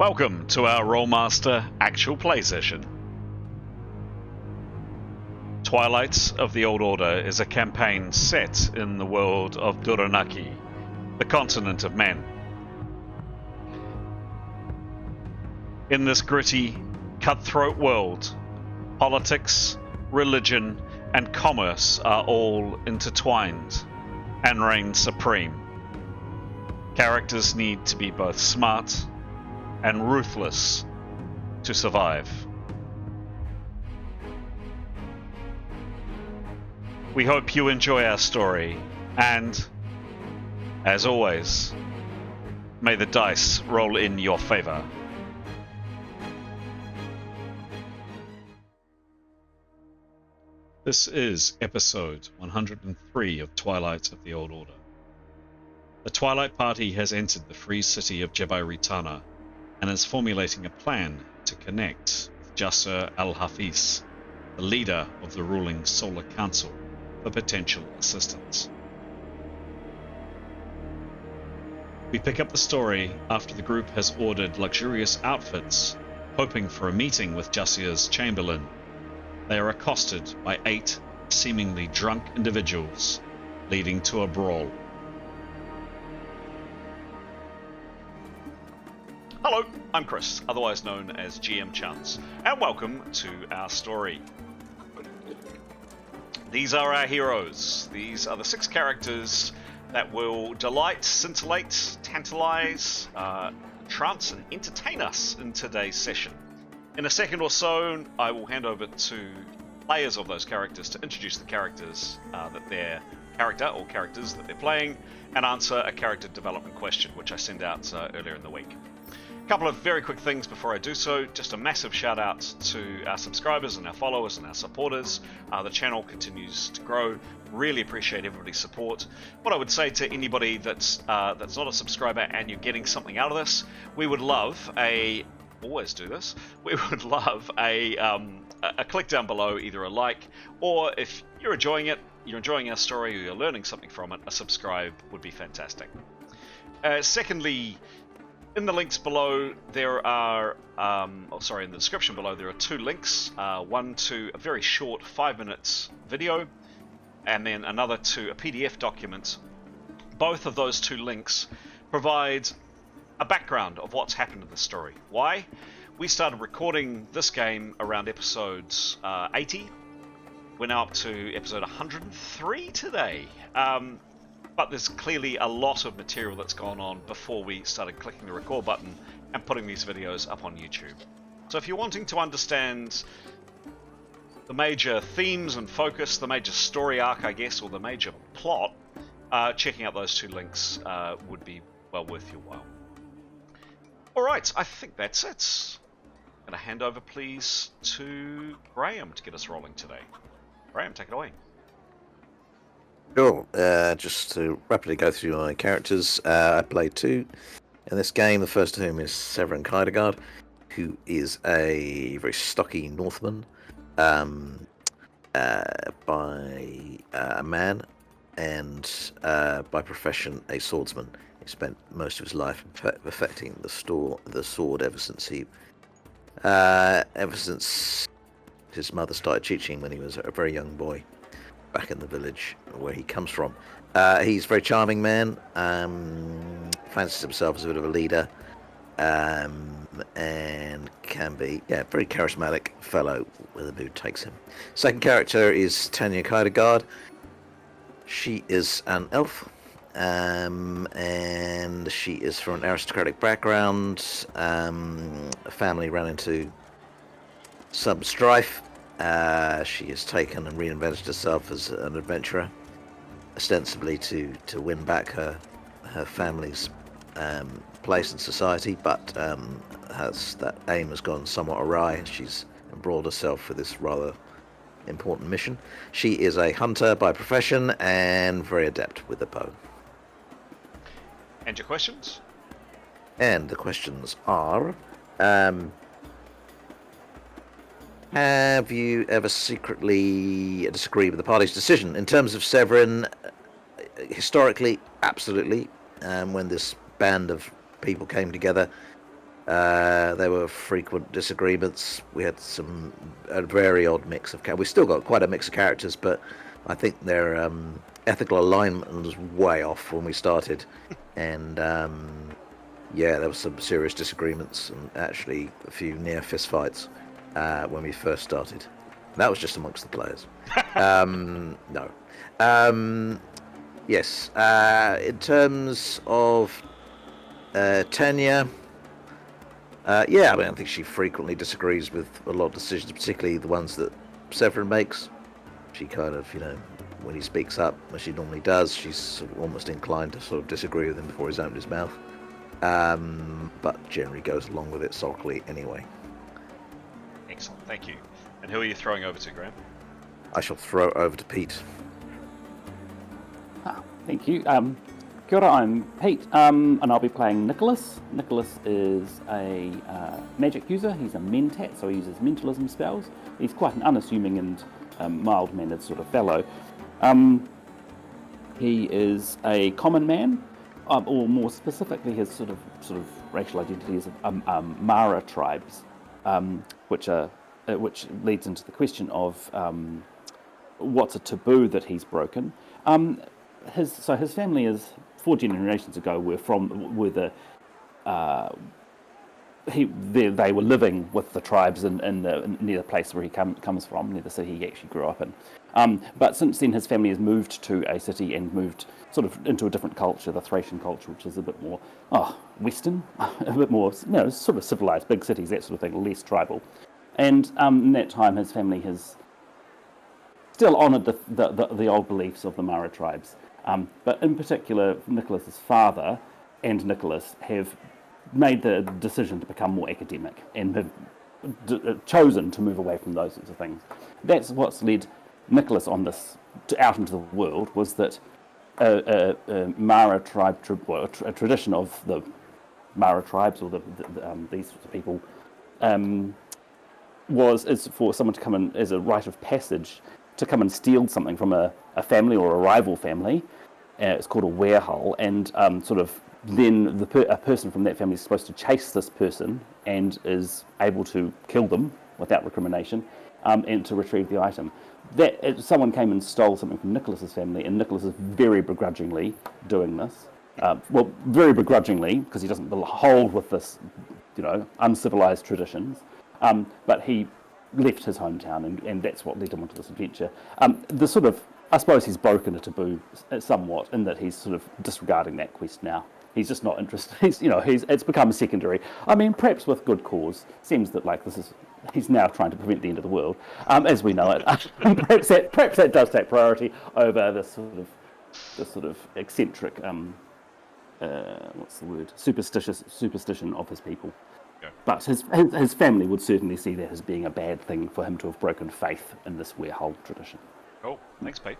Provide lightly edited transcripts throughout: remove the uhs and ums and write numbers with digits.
Welcome to our Rolemaster actual play session. Twilight of the Old Order is a campaign set in the world of Duranarki, the continent of men. In this gritty, cutthroat world, politics, religion, and commerce are all intertwined and reign supreme. Characters need to be both smart and ruthless to survive. We hope you enjoy our story, and, as always, may the dice roll in your favor. This is episode 103 of Twilight of the Old Order. The Twilight Party has entered the free city of Jebairitana and is formulating a plan to connect with Jaasir al-Hafiz, the leader of the ruling Solar Council, for potential assistance. We pick up the story after the group has ordered luxurious outfits, hoping for a meeting with Jaasir's chamberlain. They are accosted by 8 seemingly drunk individuals, leading to a brawl. Hello, I'm Chris, otherwise known as GM Chance, and welcome to our story. These are our heroes. These are the 6 characters that will delight, scintillate, tantalize, trance, and entertain us in today's session. In a second or so, I will hand over to players of those characters to introduce the characters that they're playing, and answer a character development question, which I sent out earlier in the week. A couple of very quick things before I do so. Just a massive shout out to our subscribers and our followers and our supporters. The channel continues to grow. Really appreciate everybody's support. What I would say to anybody that's not a subscriber and you're getting something out of this, we would love a click down below, either a like, or if you're enjoying it, you're enjoying our story, or you're learning something from it, a subscribe would be fantastic. Secondly, in the links below, there are, in the description below, there are 2 links. One to a very short 5-minute video, and then another to a PDF document. Both of those 2 links provide a background of what's happened in the story. Why? We started recording this game around episodes 80. We're now up to episode 103 today. But there's clearly a lot of material that's gone on before we started clicking the record button and putting these videos up on YouTube. So if you're wanting to understand the major themes and focus, the major story arc, I guess, or the major plot, checking out those 2 links would be well worth your while. Alright, I think that's it. I'm going to hand over, please, to Graham to get us rolling today. Graham, take it away. Sure. Just to rapidly go through my characters, I played 2 in this game. The first of whom is Severin Kydegard, who is a very stocky Northman by a man and by profession a swordsman. He spent most of his life perfecting the sword ever since his mother started teaching when he was a very young boy back in the village where he comes from. He's a very charming man, fancies himself as a bit of a leader, and can be very charismatic fellow where the mood takes him. Second character is Tanya Kydegard. She is an elf, and she is from an aristocratic background. A family ran into some strife. She has taken and reinvented herself as an adventurer, ostensibly to win back her family's place in society, but that aim has gone somewhat awry, and she's embroiled herself for this rather important mission. She is a hunter by profession and very adept with the bow. And your questions? And the questions are... have you ever secretly disagreed with the party's decision? In terms of Severin, historically, absolutely. When this band of people came together, There were frequent disagreements. We had a very odd mix of characters. We still got quite a mix of characters, but I think their ethical alignment was way off when we started. And yeah, there were some serious disagreements and actually a few near fist fights when we first started. That was just amongst the players. No. Yes. In terms of Tanya, yeah, I mean, I think she frequently disagrees with a lot of decisions, particularly the ones that Severin makes. She kind of, when he speaks up, as she normally does, she's sort of almost inclined to sort of disagree with him before he's opened his mouth. But generally goes along with it sulkily anyway. Excellent, thank you. And who are you throwing over to, Graham? I shall throw over to Pete. Thank you. Kia ora, I'm Pete, and I'll be playing Nicholas. Nicholas is a magic user. He's a mentat, so he uses mentalism spells. He's quite an unassuming and mild-mannered sort of fellow. He is a common man, or more specifically, his sort of racial identity is Mara tribes, which leads into the question of what's a taboo that he's broken. His family is 4 generations ago they were living with the tribes near the place where he comes from, near the city he actually grew up in. But since then, his family has moved to a city and moved sort of into a different culture, the Thracian culture, which is a bit more Western, a bit more sort of civilized, big cities, that sort of thing, less tribal. And in that time, his family has still honoured the old beliefs of the Mara tribes. But in particular, Nicholas's father and Nicholas have made the decision to become more academic and have chosen to move away from those sorts of things. That's what's led Nicholas on this out into the world, was that a Mara tribe, a tradition of the Mara tribes or these sorts of people, is for someone to come in as a rite of passage to come and steal something from a family or a rival family. It's called a werehull, and then a person from that family is supposed to chase this person and is able to kill them without recrimination, and to retrieve the item. Someone came and stole something from Nicholas's family, and Nicholas is very begrudgingly doing this. Very begrudgingly, because he doesn't hold with this, uncivilized traditions. But he left his hometown, and that's what led him onto this adventure. I suppose he's broken a taboo somewhat in that he's sort of disregarding that quest now. He's just not interested. It's become secondary. I mean, perhaps with good cause. Seems that he's now trying to prevent the end of the world, as we know it. perhaps that does take priority over this sort of eccentric, what's the word? Superstition of his people. Yeah. But his family would certainly see that as being a bad thing for him to have broken faith in this werehull tradition. Cool. Thanks, Pete.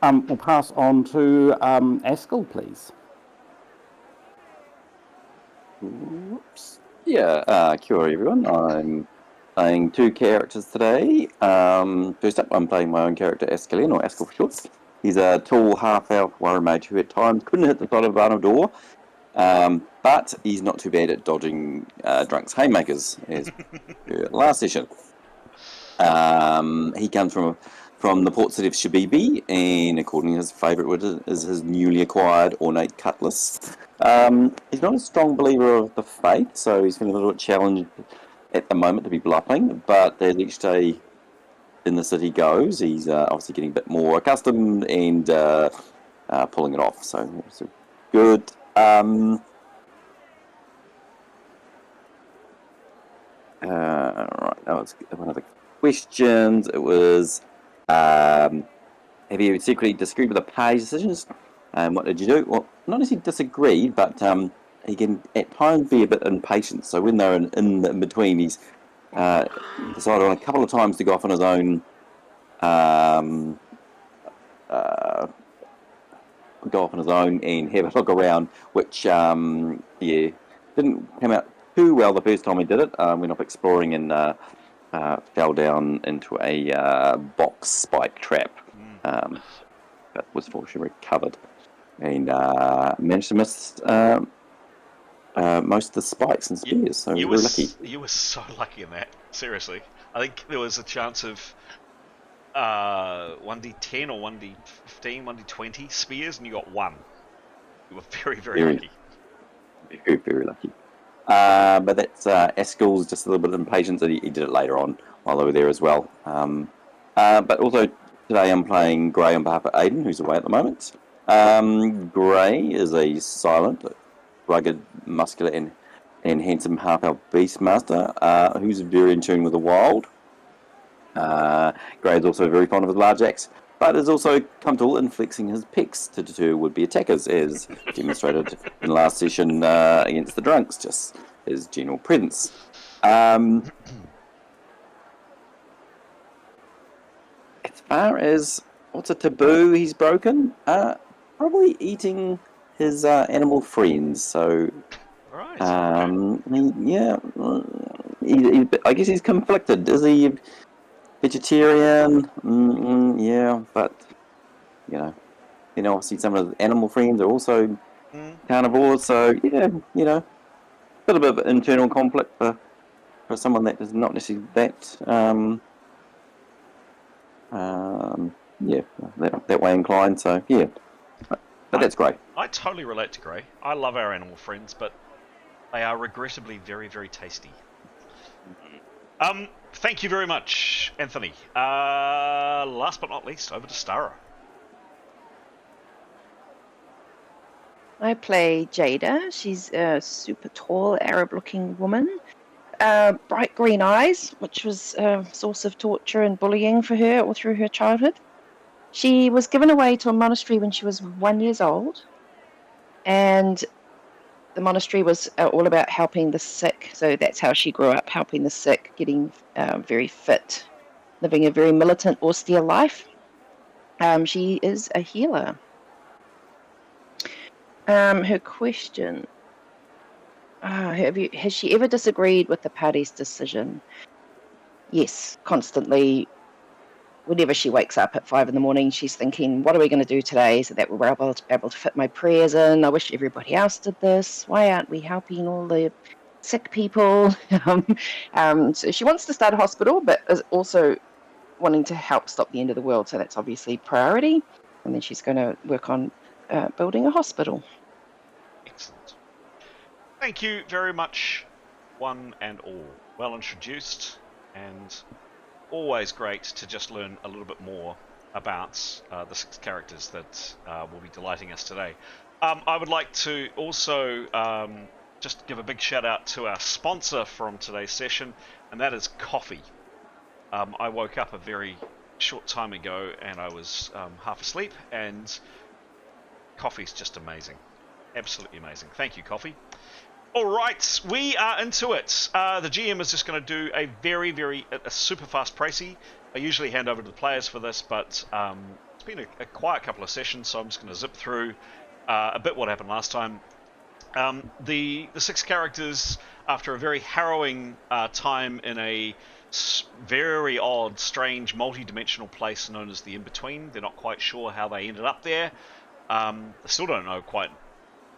We'll pass on to Askell, please. Whoops. Yeah, kia ora everyone. I'm playing 2 characters today. First up, I'm playing my own character, Askell, or Askell for short. He's a tall half-elf warrior mage who at times couldn't hit the side of a barn door, but he's not too bad at dodging drunks' haymakers, as per last session. He comes from the port city of Shabibi, and according to his favourite word is his newly acquired ornate cutlass. He's not a strong believer of the faith, so he's feeling a little bit challenged at the moment to be bluffing, but as each day in the city goes, he's obviously getting a bit more accustomed and pulling it off, so good. Right, that was one of the questions. It was, have you secretly disagreed with the party's decisions? What did you do? Well, not necessarily disagreed, but he can at times be a bit impatient. So when they're in between, he's decided on a couple of times to go off on his own, and have a look around, which didn't come out too well the first time he did it. Went off exploring and fell down into a box spike trap. That was fortunately recovered and managed to miss most of the spikes and spears, so You we're lucky. You were so lucky in that. Seriously, I think there was a chance of 1d10 or 1d15, 1d20 spears, and you got one. You were very, very lucky. Very, very lucky. But that's Eskel's just a little bit of impatience, and he did it later on while they were there as well. But also today I'm playing Grey on behalf of Aiden, who's away at the moment. Grey is a silent, rugged, muscular, and handsome half-elf beastmaster who's very in tune with the wild. Grey is also very fond of his large axe, but is also comfortable in flexing his pecs to deter would-be attackers, as demonstrated in last session against the drunks, just his general presence. As far as what's a taboo he's broken, probably eating his animal friends. So, Right. I guess he's conflicted. Is he vegetarian? Yeah, but obviously some of the animal friends are also carnivores. So yeah, a little bit of internal conflict for someone that is not necessarily that that way inclined. So yeah, but that's great. I totally relate to Grey. I love our animal friends, but they are regrettably very, very tasty. Thank you very much, Anthony. Last but not least, over to Stara. I play Jada. She's a super tall Arab-looking woman. Bright green eyes, which was a source of torture and bullying for her all through her childhood. She was given away to a monastery when she was 1 year old, and the monastery was all about helping the sick. So that's how she grew up, helping the sick, getting very fit, living a very militant, austere life. She is a healer. Her question: has she ever disagreed with the party's decision? Yes, constantly. Whenever she wakes up at 5 a.m, she's thinking, what are we going to do today so that we're able to fit my prayers in? I wish everybody else did this. Why aren't we helping all the sick people? So she wants to start a hospital, but is also wanting to help stop the end of the world. So that's obviously priority. And then she's going to work on building a hospital. Excellent. Thank you very much, one and all. Well introduced, and always great to just learn a little bit more about the 6 characters that will be delighting us today. I would like to also just give a big shout out to our sponsor from today's session, and that is coffee. I woke up a very short time ago and I was half asleep, and coffee's just amazing. Absolutely amazing. Thank you, coffee. Alright, we are into it. The GM is just going to do a very super fast précis. I usually hand over to the players for this, but it's been a quiet couple of sessions, so I'm just going to zip through a bit what happened last time. The 6 characters, after a very harrowing time in a very odd, strange, multi-dimensional place known as the In-Between, they're not quite sure how they ended up there. They still don't know quite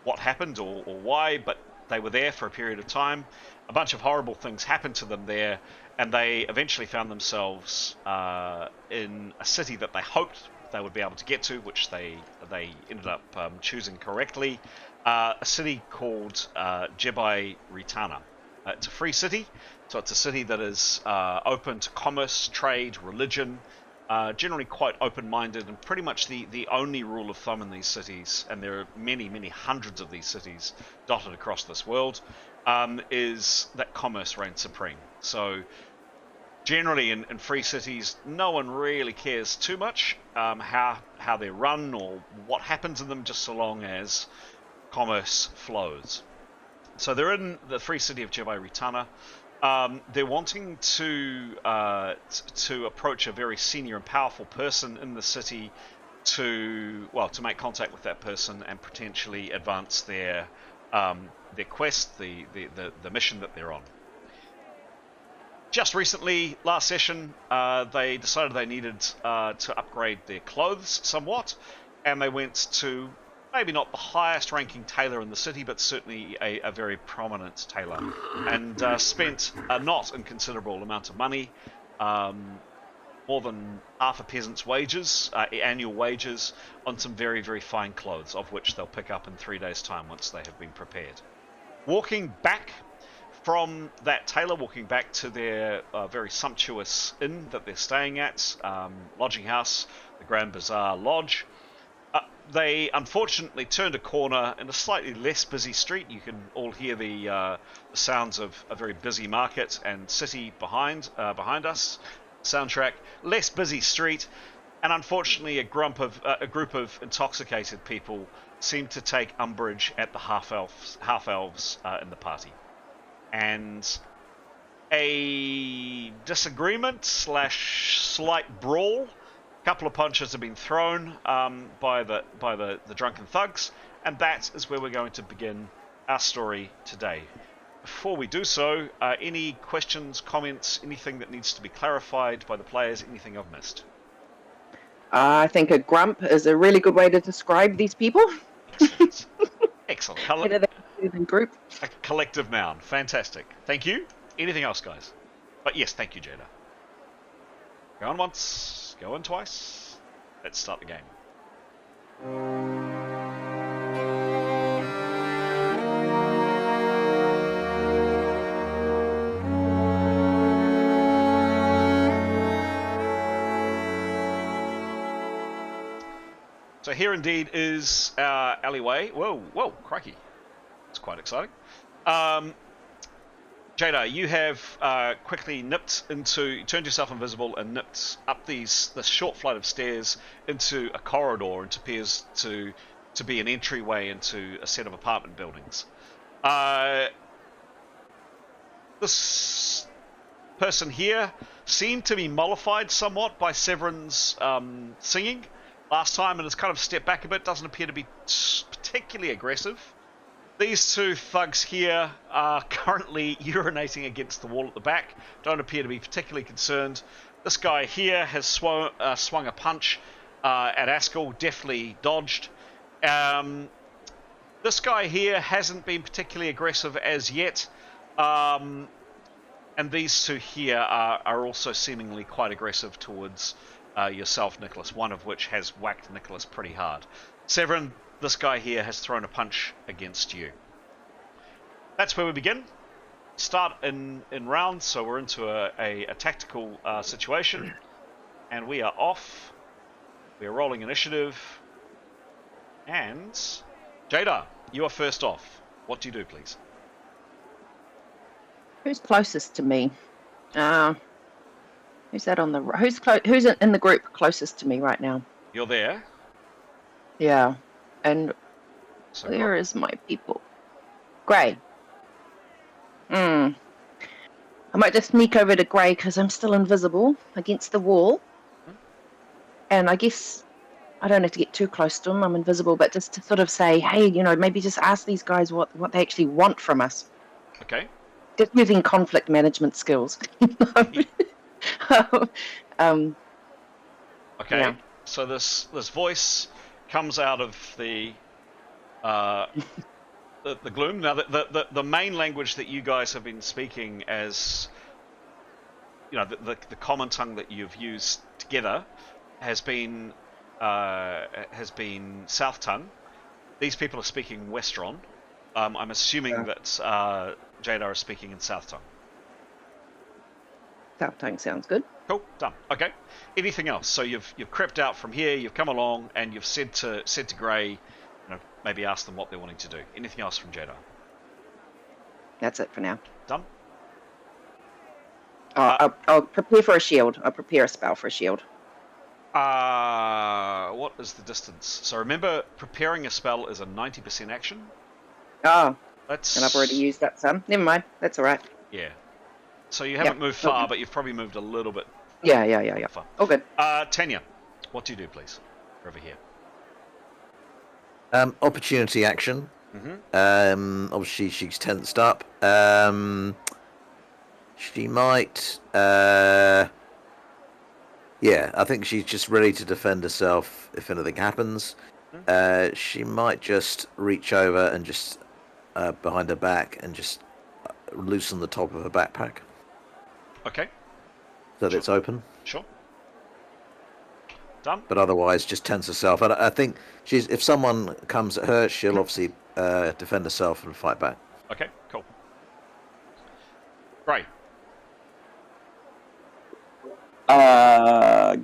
what happened or why, but they were there for a period of time. A bunch of horrible things happened to them there, and they eventually found themselves in a city that they hoped they would be able to get to, which they ended up choosing correctly. A city called Jebai Ritana. It's a free city, so it's a city that is open to commerce, trade, religion, generally quite open-minded, and pretty much the only rule of thumb in these cities, and there are many hundreds of these cities dotted across this world, is that commerce reigns supreme. So generally in free cities, no one really cares too much how they're run or what happens in them, just so long as commerce flows. So they're in the free city of Jebai Ritana. They're wanting to approach a very senior and powerful person in the city to make contact with that person and potentially advance their quest, the mission that they're on. Just recently, last session, they decided they needed to upgrade their clothes somewhat, and they went to maybe not the highest ranking tailor in the city, but certainly a very prominent tailor, and spent a not inconsiderable amount of money, more than half a peasant's wages, annual wages, on some very, very fine clothes, of which they'll pick up in 3 days' time once they have been prepared. Walking back from that tailor, walking back to their very sumptuous inn that they're staying at, lodging house, the Grand Bazaar Lodge, they unfortunately turned a corner in a slightly less busy street. You can all hear the sounds of a very busy market and city behind us. Soundtrack, less busy street, and unfortunately a group of intoxicated people seemed to take umbrage at the half elves in the party, and a disagreement / slight brawl. A couple of punches have been thrown by the drunken thugs, and that is where we're going to begin our story today. Before we do so, any questions, comments, anything that needs to be clarified by the players, anything I've missed? I think a grump is a really good way to describe these people. Excellent. Better than group. A collective noun. Fantastic. Thank you. Anything else, guys? But yes, thank you, Jada. Going once, going twice. Let's start the game. So here indeed is our alleyway. Whoa, crikey. It's quite exciting. Jada, you have quickly turned yourself invisible and nipped up this short flight of stairs into a corridor, and appears to be an entryway into a set of apartment buildings. This person here seemed to be mollified somewhat by Severin's singing last time, and has kind of stepped back a bit, doesn't appear to be particularly aggressive. These two thugs here are currently urinating against the wall at the back, don't appear to be particularly concerned. This guy here has swung a punch at Askell, definitely dodged. This guy here hasn't been particularly aggressive as yet, and these two here are also seemingly quite aggressive towards yourself, Nicholas, one of which has whacked Nicholas pretty hard. Severin, this guy here has thrown a punch against you. That's where we begin. Start in rounds, so we're into a tactical situation, and we are off. We are rolling initiative, and Jada, you are first off. What do you do, please? Who's closest to me? Who's that on the... Who's in the group closest to me right now? You're there. Yeah. And So where is my people? Grey. I might just sneak over to Grey because I'm still invisible against the wall. And I guess I don't have to get too close to him. I'm invisible, but just to sort of say, hey, maybe just ask these guys what they actually want from us. Okay. Just using conflict management skills. Okay. Yeah. So this voice comes out of the gloom. Now, the main language that you guys have been speaking, as the common tongue that you've used together, has been South Tongue. These people are speaking Westron. I'm assuming that Jada is speaking in South Tongue. South Tongue sounds good. Cool, done. Okay. Anything else? So you've crept out from here. You've come along, and you've said to Grey, maybe ask them what they're wanting to do. Anything else from Jada? That's it for now. Done. I'll prepare for a shield. I'll prepare a spell for a shield. What is the distance? So remember, preparing a spell is a 90% action. Oh, and I've already used that some. Never mind. That's all right. Yeah. So you haven't moved far, but you've probably moved a little bit. Yeah. Far. Oh, good. Tanya, what do you do, please? Over here. Opportunity action. Mm-hmm. Obviously, she's tensed up. She might. I think she's just ready to defend herself if anything happens. she might just reach over and just behind her back and just loosen the top of her backpack Okay, so that it's open. sure. Done. But otherwise, just tense herself. And I think if someone comes at her, she'll obviously defend herself and fight back. Okay, cool. Right.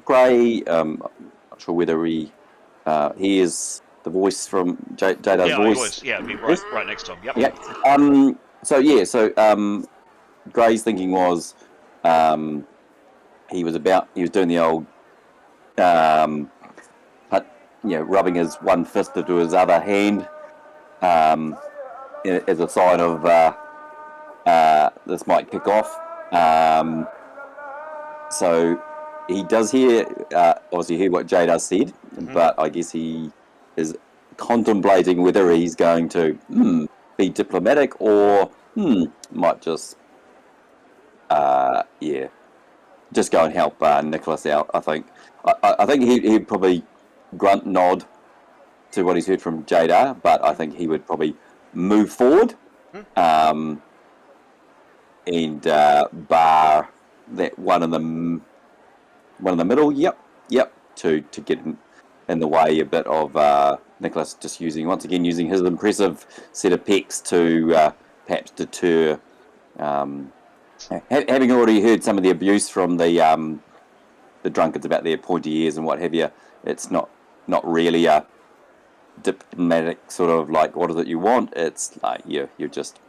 Gray, not sure whether he hears the voice from Jada's Yeah, voice. it'd be Yes? right next to him. Yep. Yeah. So Gray's thinking was he was doing the old rubbing his one fist into his other hand as a sign of this might kick off. So he does hear, obviously hear what Jada said, but I guess he is contemplating whether he's going to be diplomatic or might just just go and help Nicholas out. I think he'd probably grunt nod to what he's heard from Jada, but I think he would probably move forward and bar that one in the middle. Yep, to get in the way a bit of Nicholas just using his impressive set of pecs to perhaps deter. Having already heard some of the abuse from the drunkards about their pointy ears and what have you, it's not really a diplomatic sort of like, what is it you want? It's like you're just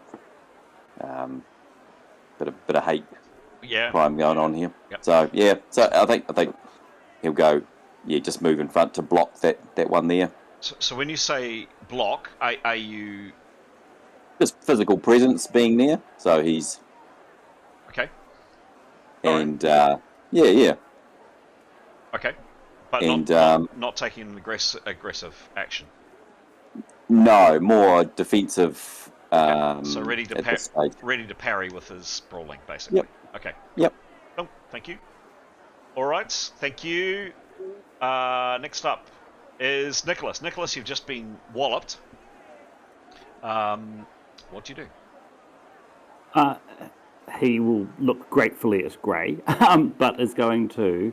bit of hate crime going on here. Yep. So I think he'll go just move in front to block that one there. So when you say block, are you Just physical presence being there, so he's okay? and Okay, but and not taking an aggressive action. no, more defensive. So ready to at this stage. ready to parry with his brawling, basically. Yep. Okay. Yep. Oh, thank you. All right, thank you. Next up is Nicholas. Nicholas, you've just been walloped. What do you do? He will look gratefully at Gray, but is going to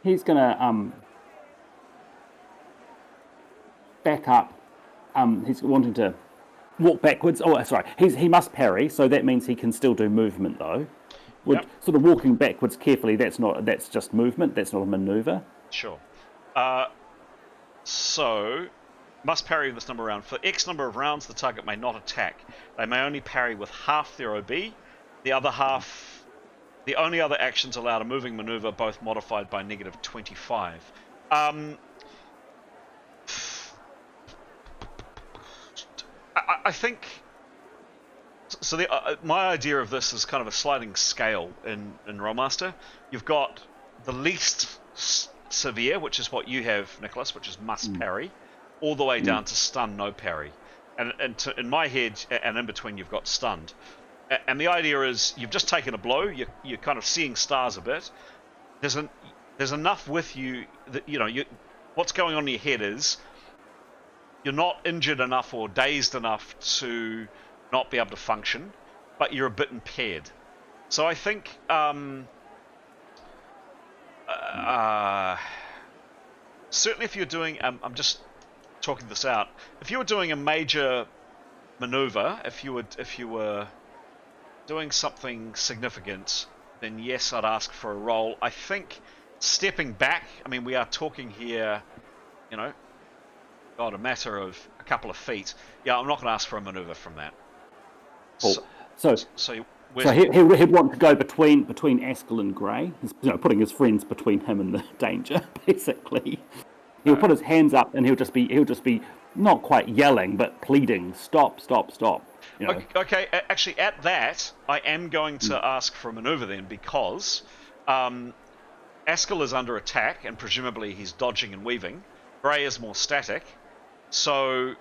he's gonna back up. He's wanting to walk backwards. Oh, sorry. He must parry, so that means he can still do movement though. Sort of walking backwards carefully. That's just movement. That's not a maneuver. Sure. So, must parry this number of rounds. For X number of rounds, the target may not attack. They may only parry with half their OB. The other half, the only other actions allowed a moving maneuver, both modified by -25. I think so. My idea of this is kind of a sliding scale in Rolemaster. You've got the least severe, which is what you have, Nicholas, which is must parry, all the way down to stun, no parry. And in my head, and in between, you've got stunned. And the idea is you've just taken a blow. You're kind of seeing stars a bit. There's enough with you that what's going on in your head is you're not injured enough or dazed enough to not be able to function, but you're a bit impaired. So I think certainly if you're doing, I'm just talking this out. If you were doing a major maneuver, if you were doing something significant, then yes, I'd ask for a roll. I think stepping back, I mean, we are talking here, a matter of a couple of feet. Yeah, I'm not going to ask for a maneuver from that. Cool. So he'd want to go between Askell and Gray. He's, putting his friends between him and the danger, basically. He'll put his hands up and he'll just be not quite yelling, but pleading, stop. Okay, actually, at that, I am going to ask for a maneuver then, because Askell is under attack, and presumably he's dodging and weaving. Grey is more static, so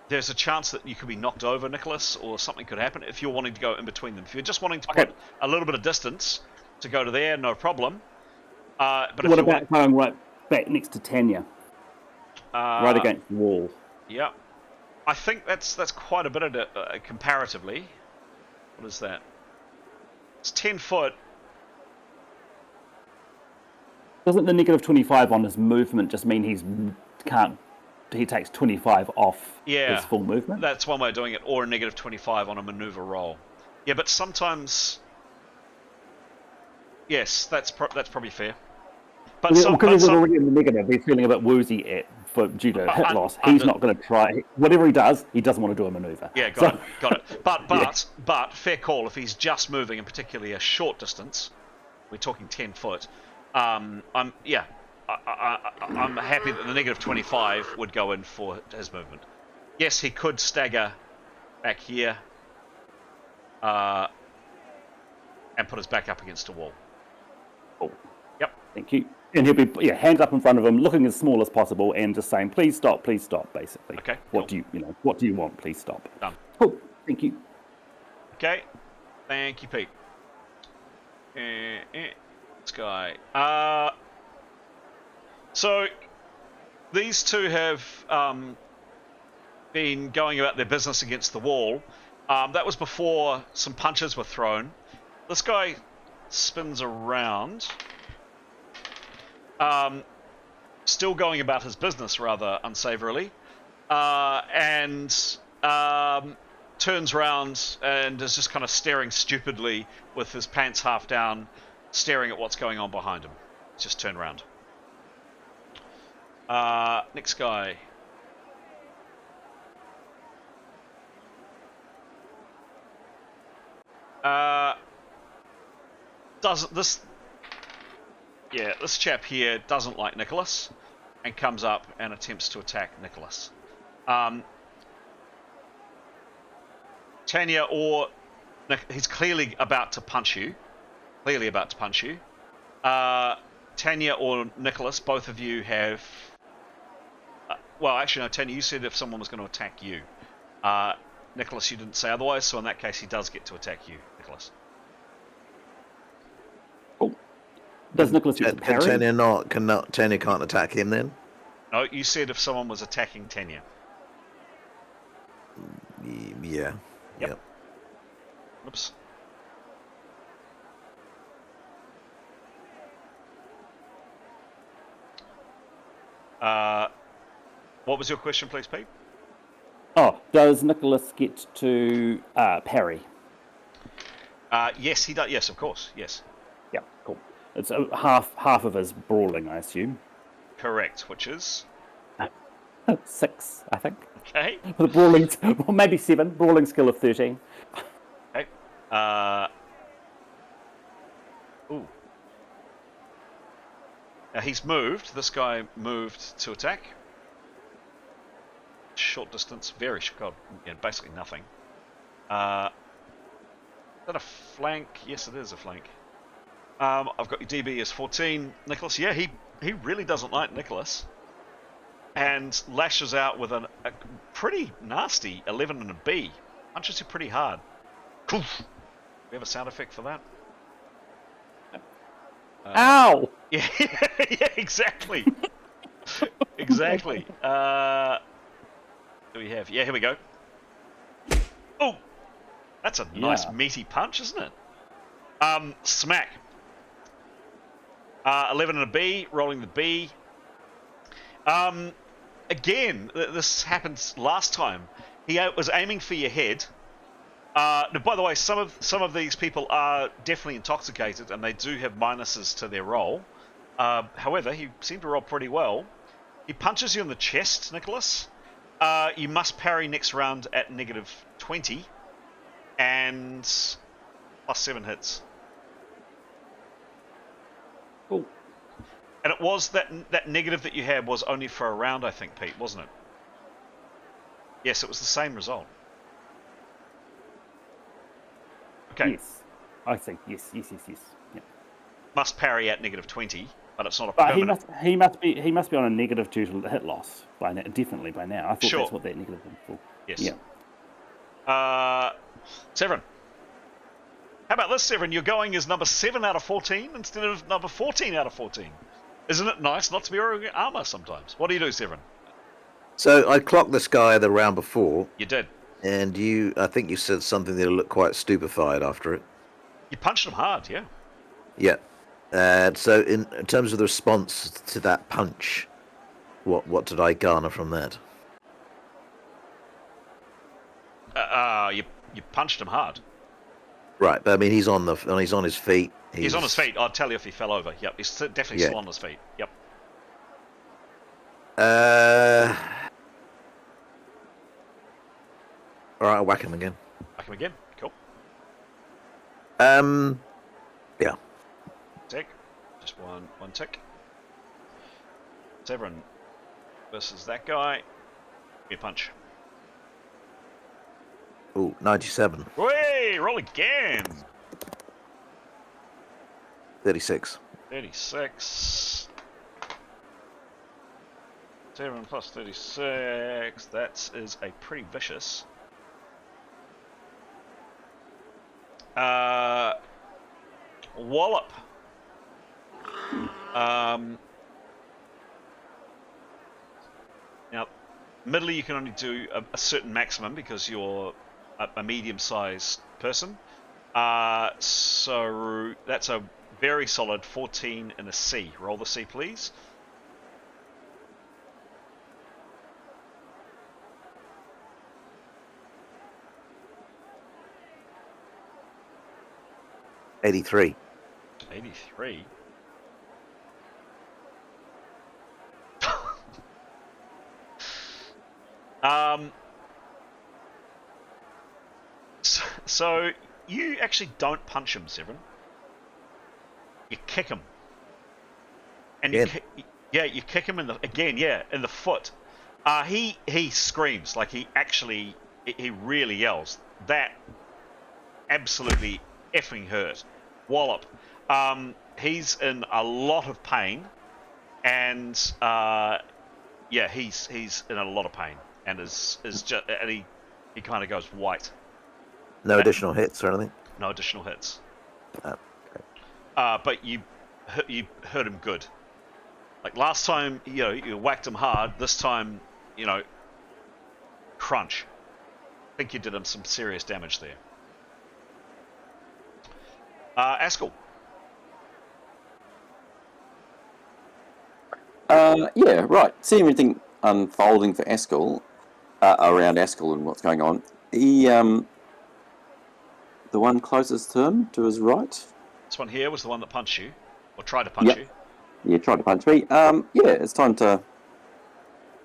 there's a chance that you could be knocked over, Nicholas, or something could happen if you're wanting to go in between them. If you're just wanting to put a little bit of distance to go to there, no problem. But if what you about going right back next to Tanya, right against the wall? Yeah, I think that's quite a bit of it, comparatively. What is that? It's 10 foot. Doesn't the negative 25 on his movement just mean he takes 25 off his full movement? That's one way of doing it, or a negative 25 on a maneuver roll. Yeah, but sometimes, yes, that's probably fair. But because he's already in the negative, he's feeling a bit woozy due to hit loss. He's not going to try. Whatever he doesn't want to do a maneuver. Yeah, got it. But fair call. If he's just moving, and particularly a short distance, we're talking 10 foot. I'm happy that the negative 25 would go in for his movement. Yes, he could stagger back here and put his back up against a wall. Oh, yep. Thank you. And he'll be hands up in front of him, looking as small as possible, and just saying, "Please stop, basically. Okay. What do you want? Please stop." Done. Cool. Thank you. Okay. Thank you, Pete. This guy. So these two have been going about their business against the wall. That was before some punches were thrown. This guy spins around. Still going about his business rather unsavourily, and turns around and is just kind of staring stupidly with his pants half down, staring at what's going on behind him. Just turn around. Next guy. This chap here doesn't like Nicholas and comes up and attempts to attack Nicholas. Tanya he's clearly about to punch you. Tanya or Nicholas, both of you have... actually, no, Tanya, you said if someone was going to attack you. Nicholas, you didn't say otherwise, so in that case, he does get to attack you, Nicholas. Does Nicholas use parry? Tanya can't attack him then? No, you said if someone was attacking Tanya. Yeah. Yep. Oops. What was your question, please, Pete? Oh, does Nicholas get to parry? Yes, he does. Yes, of course. Yes. Yeah, cool. It's half of his brawling, I assume. Correct, which is 6, I think. Okay. The brawling, well, maybe 7. Brawling skill of 13. Okay. Ooh. Now he's moved. This guy moved to attack. Short distance, very short. God, yeah, basically nothing. Is that a flank? Yes, it is a flank. I've got your DB as 14. Nicholas, yeah, he really doesn't like Nicholas. And lashes out with a pretty nasty 11 and a B. Punches you pretty hard. Poof. We have a sound effect for that? Ow! Yeah, yeah, exactly. Exactly. Do we have? Yeah, here we go. Oh! That's a nice meaty punch, isn't it? Smack. 11 and a B, rolling the B. Again, this happened last time. He was aiming for your head. Now, by the way, some of these people are definitely intoxicated, and they do have minuses to their roll. However, he seemed to roll pretty well. He punches you in the chest, Nicholas. You must parry next round at negative 20, and plus 7 hits. Cool. And it was that negative that you had was only for a round, I think, Pete, wasn't it? Yes, it was the same result. Okay. Yes. I think, yes. Yeah. Must parry at negative 20. but it's not a But permanent. he must be on a negative due to hit loss by now, definitely by now. I thought Sure. that's what that negative was for. Yes. Yeah. Severin. How about this, Severin? You're going as number 7 out of 14 instead of number 14 out of 14. Isn't it nice not to be wearing armor sometimes? What do you do, Severin? So I clocked this guy the round before, You did. and I think you said something that looked quite stupefied after it. You punched him hard, yeah. Yeah. So in terms of the response to that punch, what did I garner from that? You punched him hard. Right, but I mean he's on his feet. He's on his feet. I'll tell you if he fell over. Yep, he's definitely still on his feet. Yep. All right, I'll whack him again. Whack him again. Cool. Yeah. Tick. Just one tick. Severin versus that guy. Give me a punch. Ooh, 97. Whey! Roll again. 36. 36. 7 plus 36. That is a pretty vicious. Wallop. Now, middle you can only do a certain maximum because you're a medium-sized person. So that's a very solid 14 and a C. Roll the C, please. $83. 83. So you actually don't punch him, Severin. You kick him, and you kick him in the foot. He screams like he really yells. That absolutely effing hurt. Wallop. He's in a lot of pain, and he's in a lot of pain, and he kind of goes white. No additional hits or anything? No additional hits. Oh, okay. But you hurt him good. Like last time, you whacked him hard. This time, crunch. I think you did him some serious damage there. Askell. Yeah, right. Seeing everything unfolding for Askell, around Askell and what's going on, he, the one closest to him, to his right. This one here was the one that punched you, or tried to punch you. Yeah, tried to punch me. It's time to,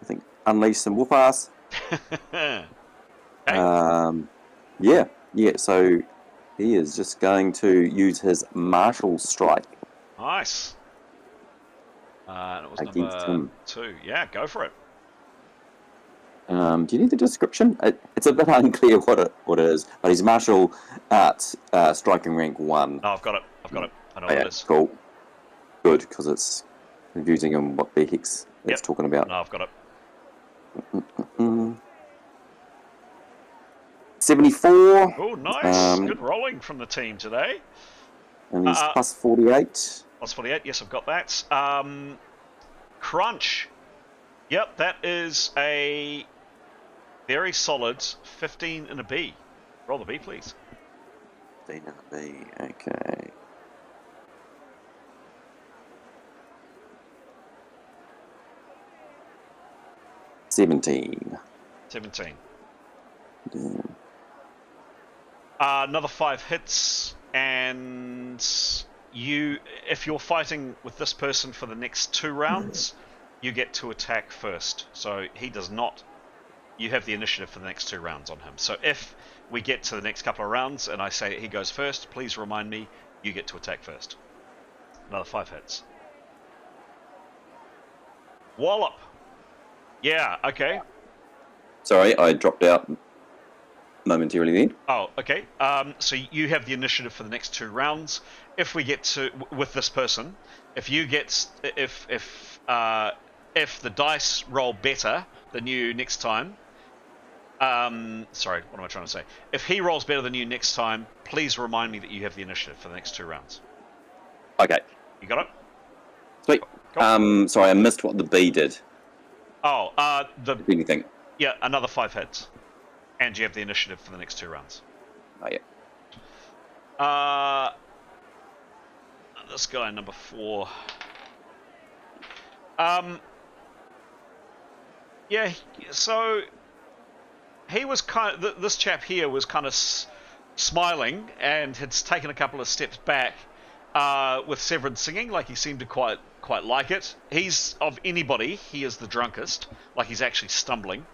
I think, unleash some whoop ass. Okay. So he is just going to use his martial strike. Nice. And it was Against number him. 2. Yeah, go for it. Do you need the description? It's a bit unclear what it is, but he's martial arts striking rank 1. No, I've got it. I know what it is. Cool. Good, because it's confusing on what the hex it's talking about. No, I've got it. 74. Oh, nice. Good rolling from the team today. And he's plus 48. Plus 48. Yes, I've got that. Crunch. Yep, that is a very solid 15 and a B. Roll the B, please. 15 and a B. Okay. $17. 17. Damn. Another 5 hits, and if you're fighting with this person for the next 2 rounds, you get to attack first. So he does not. You have the initiative for the next 2 rounds on him. So if we get to the next couple of rounds and I say he goes first, please remind me you get to attack first. Another 5 hits. Wallop. Yeah, okay. Sorry, I dropped out. momentarily then. Oh, okay. So you have the initiative for the next 2 rounds. If we get to with this person, if you get if the dice roll better than you next time, sorry, what am I trying to say? If he rolls better than you next time, please remind me that you have the initiative for the next 2 rounds. Okay. You got it? Sweet. Cool. Sorry, I missed what the B did. Oh, If anything. yeah, another 5 hits, and you have the initiative for the next 2 rounds. Oh, yeah. This guy, number 4. Yeah, so he was kind of, this chap here was kind of smiling and had taken a couple of steps back with Severin singing, like he seemed to quite like it. He's, of anybody, he is the drunkest, like he's actually stumbling.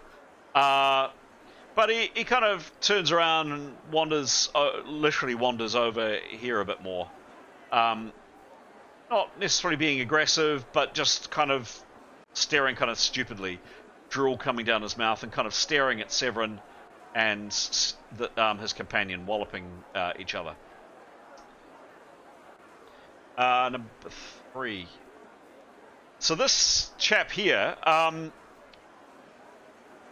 But he kind of turns around and literally wanders over here a bit more. Not necessarily being aggressive, but just kind of staring kind of stupidly, drool coming down his mouth, and kind of staring at Severin and his companion, walloping each other. Number 3. So this chap here,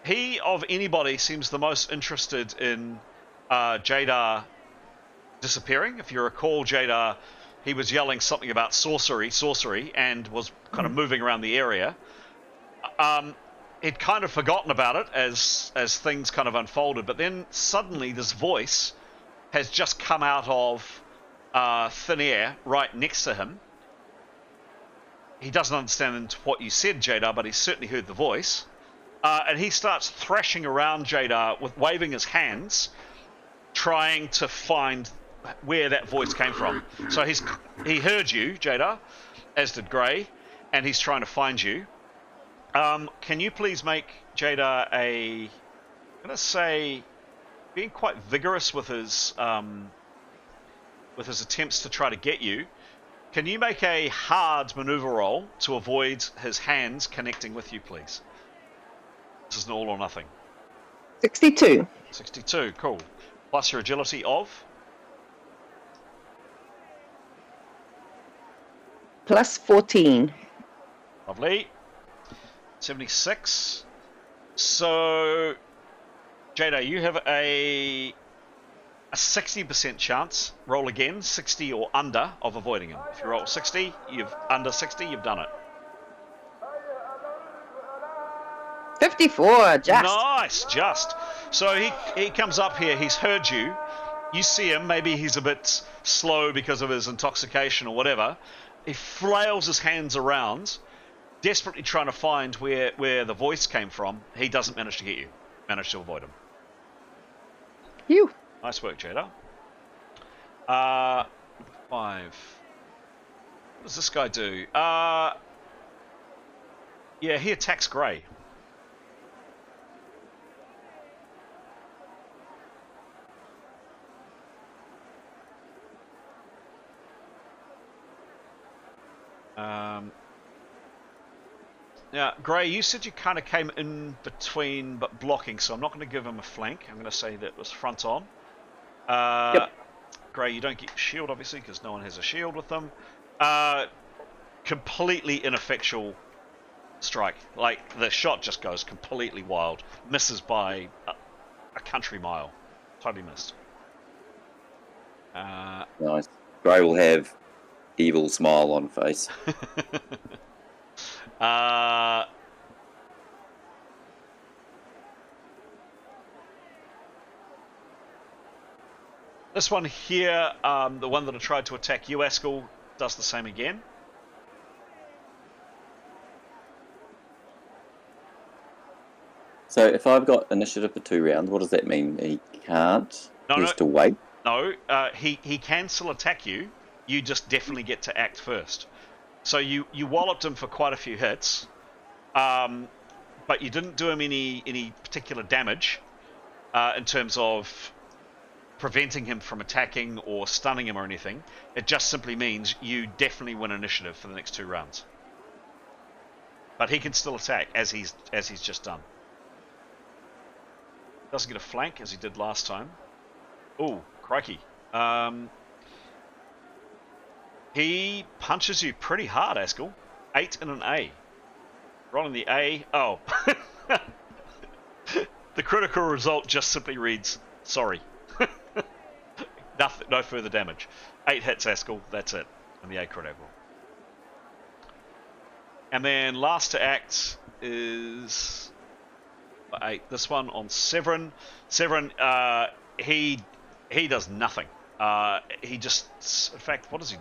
he, of anybody, seems the most interested in Jadar disappearing. If you recall, Jadar, he was yelling something about sorcery, and was kind of moving around the area. He'd kind of forgotten about it as things kind of unfolded, but then suddenly this voice has just come out of thin air right next to him. He doesn't understand what you said, Jadar, but he's certainly heard the voice. And he starts thrashing around Jadar, waving his hands, trying to find where that voice came from. So he heard you, Jadar, as did Grey, and he's trying to find you. Can you please make Jadar I'm going to say, being quite vigorous with his attempts to try to get you. Can you make a hard maneuver roll to avoid his hands connecting with you, please? This is an all or nothing. 62. 62, cool. Plus your agility of? Plus 14. Lovely. 76. So, Jada, you have a 60% chance. Roll again, 60 or under, of avoiding him. If you roll 60, under 60, you've done it. 54, just. Nice, just. So he comes up here, he's heard you. You see him, maybe he's a bit slow because of his intoxication or whatever. He flails his hands around, desperately trying to find where the voice came from. He doesn't manage to get you. Manage to avoid him. You. Nice work, Jada. 5. What does this guy do? Yeah, he attacks Grey. Now, Grey, you said you kind of came in between but blocking, so I'm not going to give him a flank. I'm going to say that it was front on. Yep. Grey, you don't get shield, obviously, because no one has a shield with them. Completely ineffectual strike. Like, the shot just goes completely wild. Misses by a country mile. Totally missed. Nice. Grey will have evil smile on face. This one here, the one that I tried to attack you, Askell, does the same again. So if I've got initiative for 2 rounds, what does that mean? He can't? He has to wait? No, he can still attack you. You just definitely get to act first. So you walloped him for quite a few hits, but you didn't do him any particular damage in terms of preventing him from attacking or stunning him or anything. It just simply means you definitely win initiative for the next 2 rounds. But he can still attack as he's just done. Doesn't get a flank as he did last time. Oh, crikey. He punches you pretty hard, Askell. 8 and an A. Rolling the A. Oh. The critical result just simply reads, sorry. Nothing, no further damage. 8 hits, Askell. That's it. And the A critical. And then last to act is 8. This one on Severin. Severin, he does nothing. He just, in fact, what does he?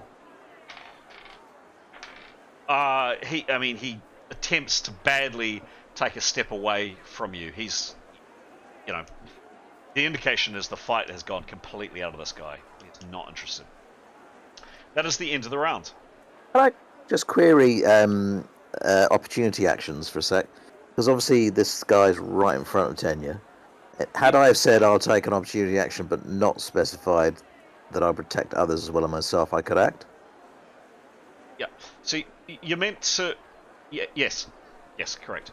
He attempts to badly take a step away from you. He's, the indication is the fight has gone completely out of this guy. He's not interested. That is the end of the round. Can I just query opportunity actions for a sec? Because obviously this guy's right in front of Tenya. Had I have said I'll take an opportunity action but not specified that I'll protect others as well as myself, I could act? Yeah. So you meant to... Yeah, yes. Yes, correct.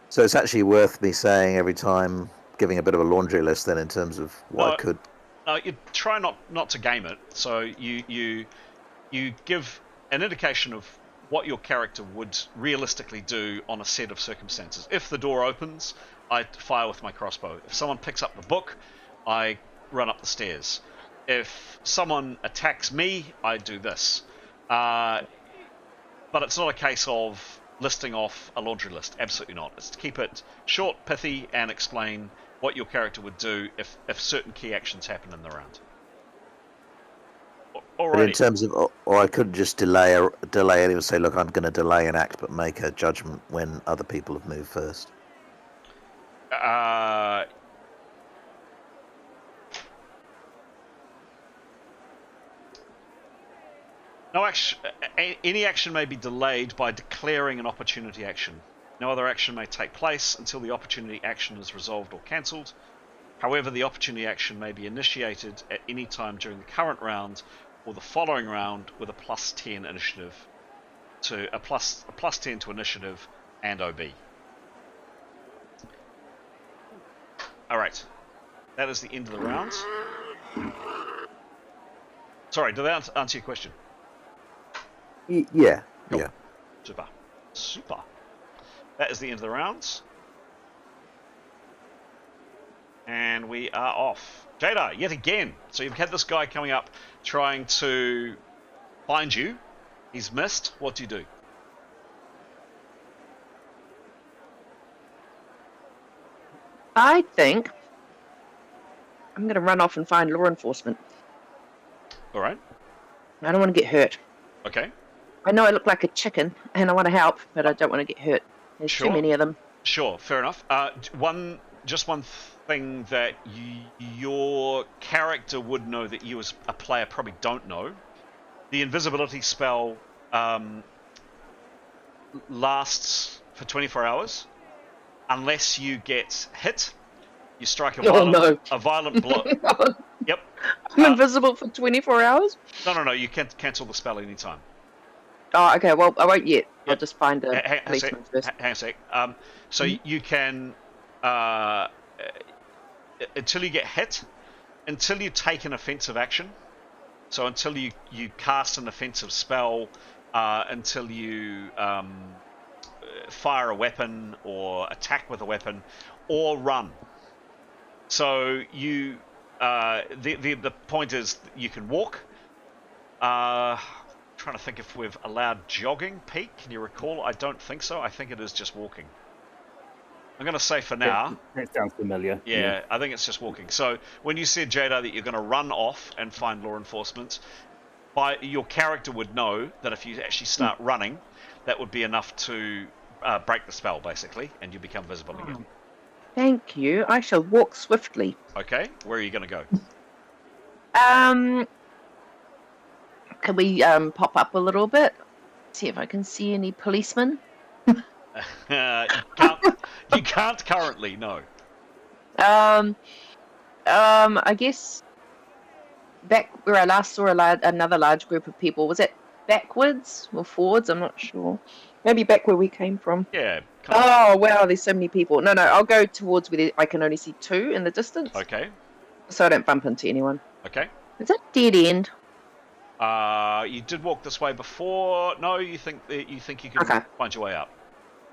So it's actually worth me saying every time, giving a bit of a laundry list then in terms of what I could... No, you try not to game it. So you give an indication of what your character would realistically do on a set of circumstances. If the door opens, I fire with my crossbow. If someone picks up the book, I run up the stairs. If someone attacks me, I do this. But it's not a case of listing off a laundry list. Absolutely not. It's to keep it short, pithy, and explain what your character would do if certain key actions happen in the round. But in terms of, or I could just delay it and say, look, I'm going to delay an act, but make a judgment when other people have moved first. No action. Any action may be delayed by declaring an opportunity action. No other action may take place until the opportunity action is resolved or cancelled. However, the opportunity action may be initiated at any time during the current round or the following round with a plus 10 initiative to a plus 10 to initiative and OB. All right, that is the end of the round. Sorry, did that answer your question? Yeah. Cool. Yeah. Super. That is the end of the rounds. And we are off. Jada, yet again. So you've had this guy coming up trying to find you. He's missed. What do you do? I think I'm going to run off and find law enforcement. All right. I don't want to get hurt. Okay. I know I look like a chicken, and I want to help, but I don't want to get hurt. There's too many of them. Sure, fair enough. One thing that your character would know that you as a player probably don't know. The invisibility spell lasts for 24 hours unless you get hit. You strike a violent blow. Yep. I'm invisible for 24 hours? No. You can cancel the spell anytime. Oh, okay. Well, I won't yet. I'll Yep. just find a policeman first. Hang a sec. So you can, until you get hit, until you take an offensive action, so until you cast an offensive spell, until you fire a weapon or attack with a weapon, or run. So you, the point is you can walk. Trying to think if we've allowed jogging, Pete. Can you recall? I don't think so. I think it is just walking. I'm going to say for now. That sounds familiar. Yeah, I think it's just walking. So when you said, Jada, that you're going to run off and find law enforcement, your character would know that if you actually start running, that would be enough to break the spell, basically, and you become visible again. Thank you. I shall walk swiftly. Okay, where are you going to go? Can we pop up a little bit? See if I can see any policemen. You can't currently, no. I guess back where I last saw another large group of people, was it backwards or forwards? I'm not sure. Maybe back where we came from. Yeah, Come on. Oh, wow, there's so many people. No, I'll go towards where I can only see 2 in the distance. Okay. So I don't bump into anyone. Okay. Is that dead end? You did walk this way before. No, you think you can Okay. find your way out.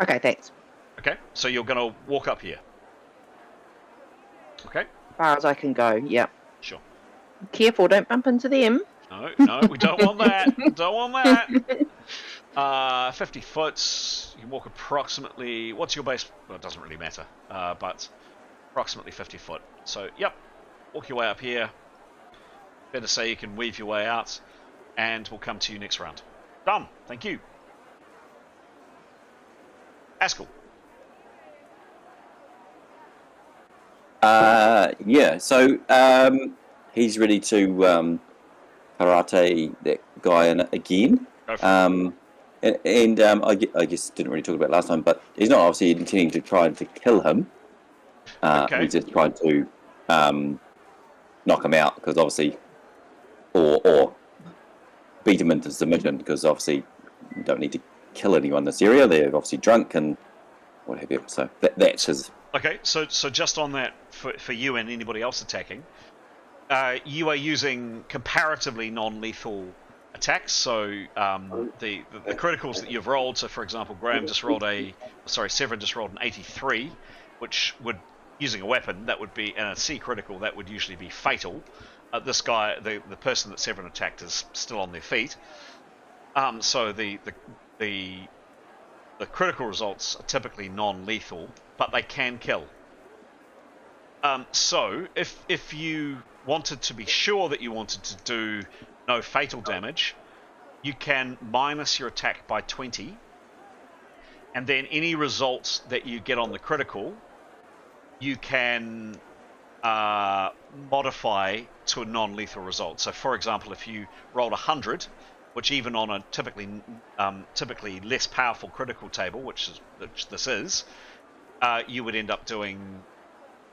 Okay, thanks. Okay. So you're gonna walk up here. Okay. As far as I can go, yeah. Sure. Careful, don't bump into them. No, we don't want that. Don't want that. 50 foot. You can walk approximately. What's your base? Well, it doesn't really matter. But approximately 50 foot. So, yep. Walk your way up here. Better say you can weave your way out, and we'll come to you next round. Done. Thank you. Askell. Yeah, so he's ready to karate that guy in again. Go for it. I guess didn't really talk about it last time, but he's not obviously intending to try to kill him. Okay. He's just trying to knock him out, because obviously, or beat him into submission, because obviously you don't need to kill anyone in this area. They're obviously drunk and what have you. So that's his. Okay, so just on that, for you and anybody else attacking, you are using comparatively non-lethal attacks. So the criticals that you've rolled. So for example, Severin just rolled an 83, which would, using a weapon, that would be, and a C critical, that would usually be fatal. This guy, the person that Severin attacked, is still on their feet. So the critical results are typically non-lethal, but they can kill. So if you wanted to be sure that you wanted to do no fatal damage, you can minus your attack by 20, and then any results that you get on the critical, you can modify to a non-lethal result. So for example, if you rolled 100, which even on a typically less powerful critical table, which this is, you would end up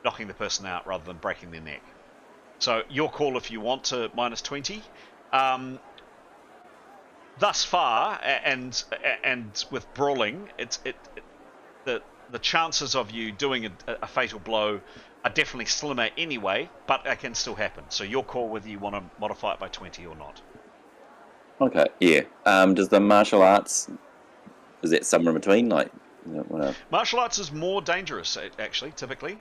knocking the person out rather than breaking their neck. So your call if you want to minus 20. Thus far, and with brawling, the chances of you doing a fatal blow are definitely slimmer anyway, but it can still happen. So your call whether you want to modify it by 20 or not. Okay, yeah. Does the martial arts, is that somewhere in between? Like, you don't want to... Martial arts is more dangerous, actually, typically.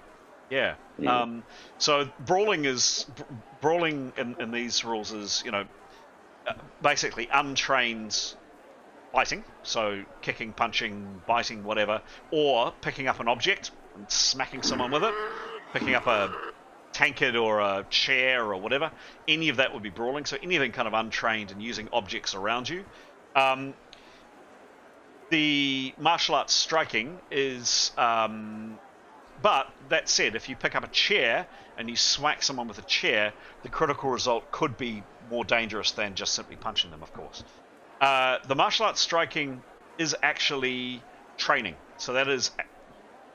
Yeah. Yeah. So brawling in these rules is, basically untrained fighting. So kicking, punching, biting, whatever, or picking up an object and smacking someone with it, picking up a tankard or a chair or whatever. Any of that would be brawling. So anything kind of untrained and using objects around you. The martial arts striking is, but that said, if you pick up a chair and you smack someone with a chair, the critical result could be more dangerous than just simply punching them, of course. The martial arts striking is actually training. So that is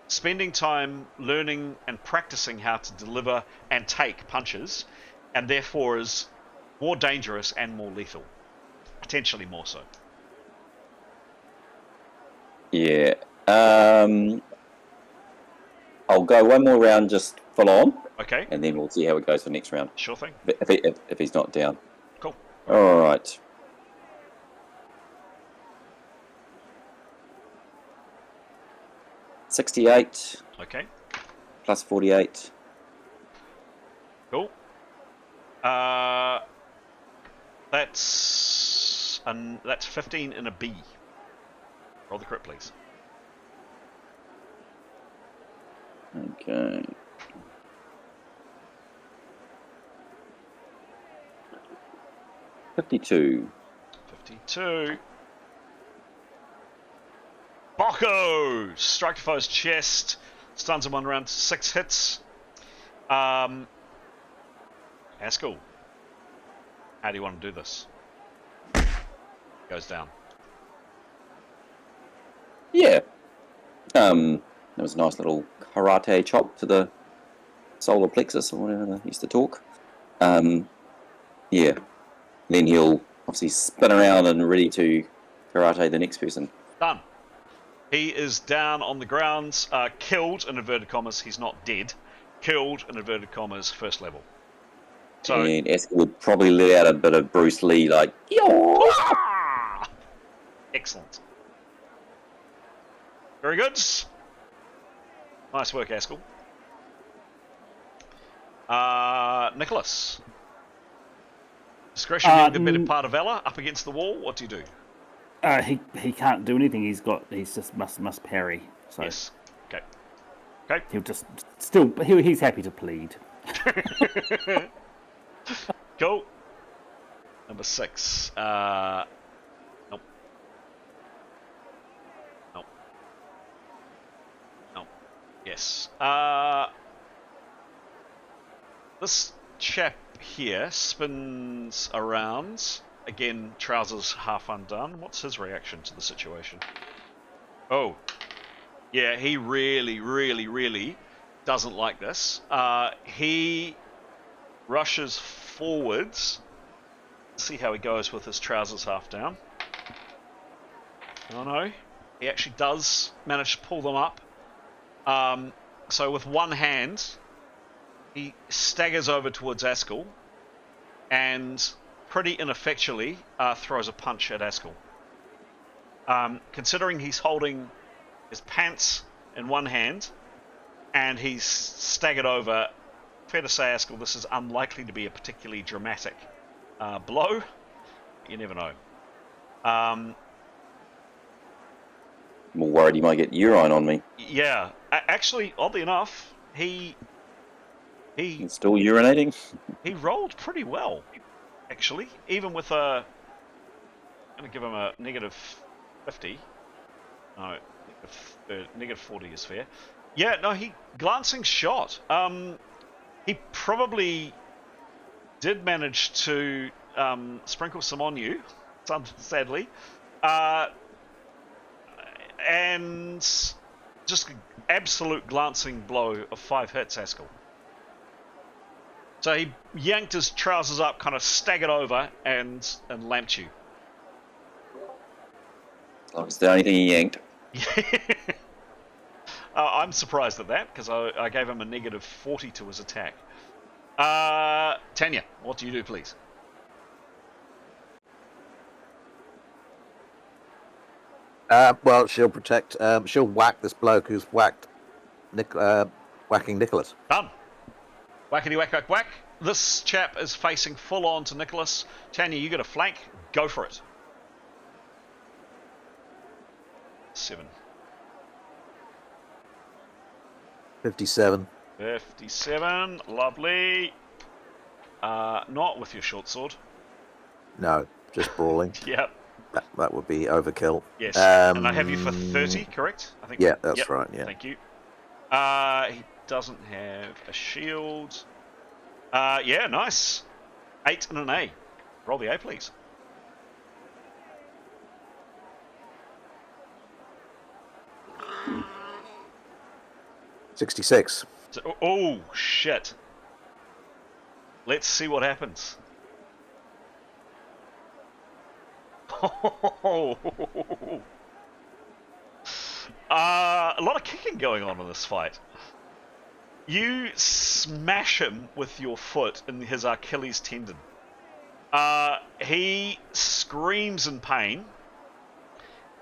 spending time learning and practicing how to deliver and take punches, and therefore is more dangerous and more lethal. Potentially more so. Yeah. I'll go one more round just full on, Okay, and then we'll see how it goes for next round. sure thing. If he's not down. Cool. All right. $68 Okay, plus 48. cool. That's 15 in a B. Roll the crit, please. Okay. $52. 52. Bocco! Strike the foe's chest. Stuns him 1 round, 6 hits. Haskell. How do you want to do this? Goes down. Yeah. That was a nice little karate chop to the solar plexus or whatever they used to talk. Yeah. Then he'll obviously spin around and ready to karate the next person. Done. He is down on the ground, killed, in inverted commas. He's not dead. Killed, in inverted commas, first level. So, And Esker would probably let out a bit of Bruce Lee, like, yo. ah! Excellent. Very good. Nice work, Askell. Nicholas. Discretion being the better part of valor. Up against the wall. What do you do? He can't do anything. He's just must parry. So Yes. Okay. Okay. he'll just still he's happy to plead. Cool. Number 6. Nope. Nope. Nope. Yes. This chap here spins around. Again, trousers half undone. What's his reaction to the situation? Oh. Yeah, he really, really, really doesn't like this. He rushes forwards. See how he goes with his trousers half down. Oh no. He actually does manage to pull them up. So with one hand, he staggers over towards Askell and pretty ineffectually throws a punch at Askell. Considering he's holding his pants in one hand and he's staggered over, fair to say, Askell, this is unlikely to be a particularly dramatic blow. You never know. I'm more worried he might get urine on me. Yeah, actually, oddly enough, he He's still urinating? he rolled pretty well, actually. Even with a, I'm gonna give him a negative 50. No, negative 40 is fair. Yeah, no, he glancing shot. He probably did manage to sprinkle some on you, sadly, and just absolute glancing blow of 5 hits, Askell. So he yanked his trousers up, kind of staggered over, and lamped you. It's the only thing he yanked. I'm surprised at that, because I gave him a negative 40 to his attack. Tanya, what do you do, please? Well, she'll protect. She'll whack this bloke who's whacking Nicholas. Done. Whackety whack whack whack. This chap is facing full on to Nicholas. Tanya, you got a flank. Go for it. 7. 57. 57. Lovely. Not with your short sword. No, just brawling. Yep. That would be overkill. Yes. And I have you for 30, correct? I think. Yeah, that's yep. right. Yeah. Thank you. He doesn't have a shield. Yeah, nice. 8 and an A. Roll the A, please. $66. So, oh, shit. Let's see what happens. A lot of kicking going on in this fight. You smash him with your foot in his Achilles tendon. He screams in pain.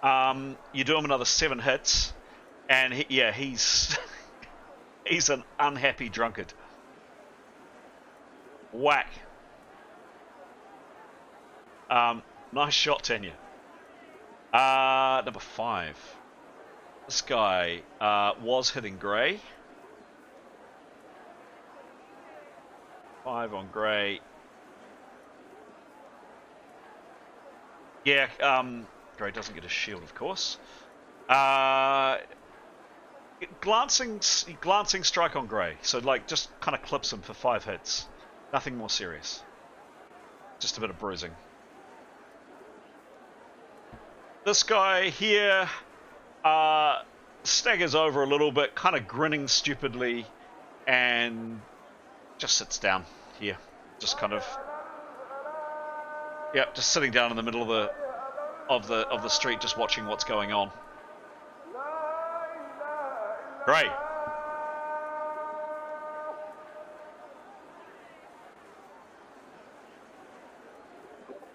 You do him another 7 hits, and he's he's an unhappy drunkard. Whack. Nice shot, Tanya. Number 5. This guy was hitting Grey. 5 on Grey. Yeah, Grey doesn't get a shield, of course. Glancing strike on Grey. So, like, just kind of clips him for 5 hits. Nothing more serious. Just a bit of bruising. This guy here staggers over a little bit, kind of grinning stupidly, and just sits down here. Just kind of, yeah, just sitting down in the middle of the street, just watching what's going on. Great.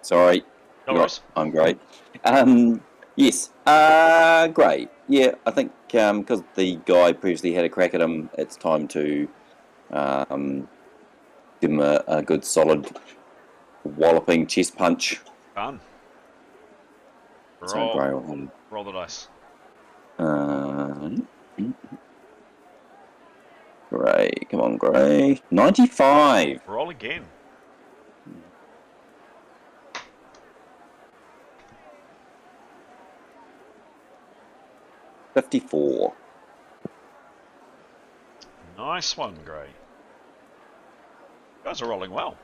Sorry. No worries. I'm great. Yes. Great. Yeah, I think because the guy previously had a crack at him, it's time to give him a good solid walloping chest punch. Done. So Roll, Grey will roll the dice. Grey, come on, Grey. 95. Roll again. $54. Nice one, Grey. You guys are rolling well.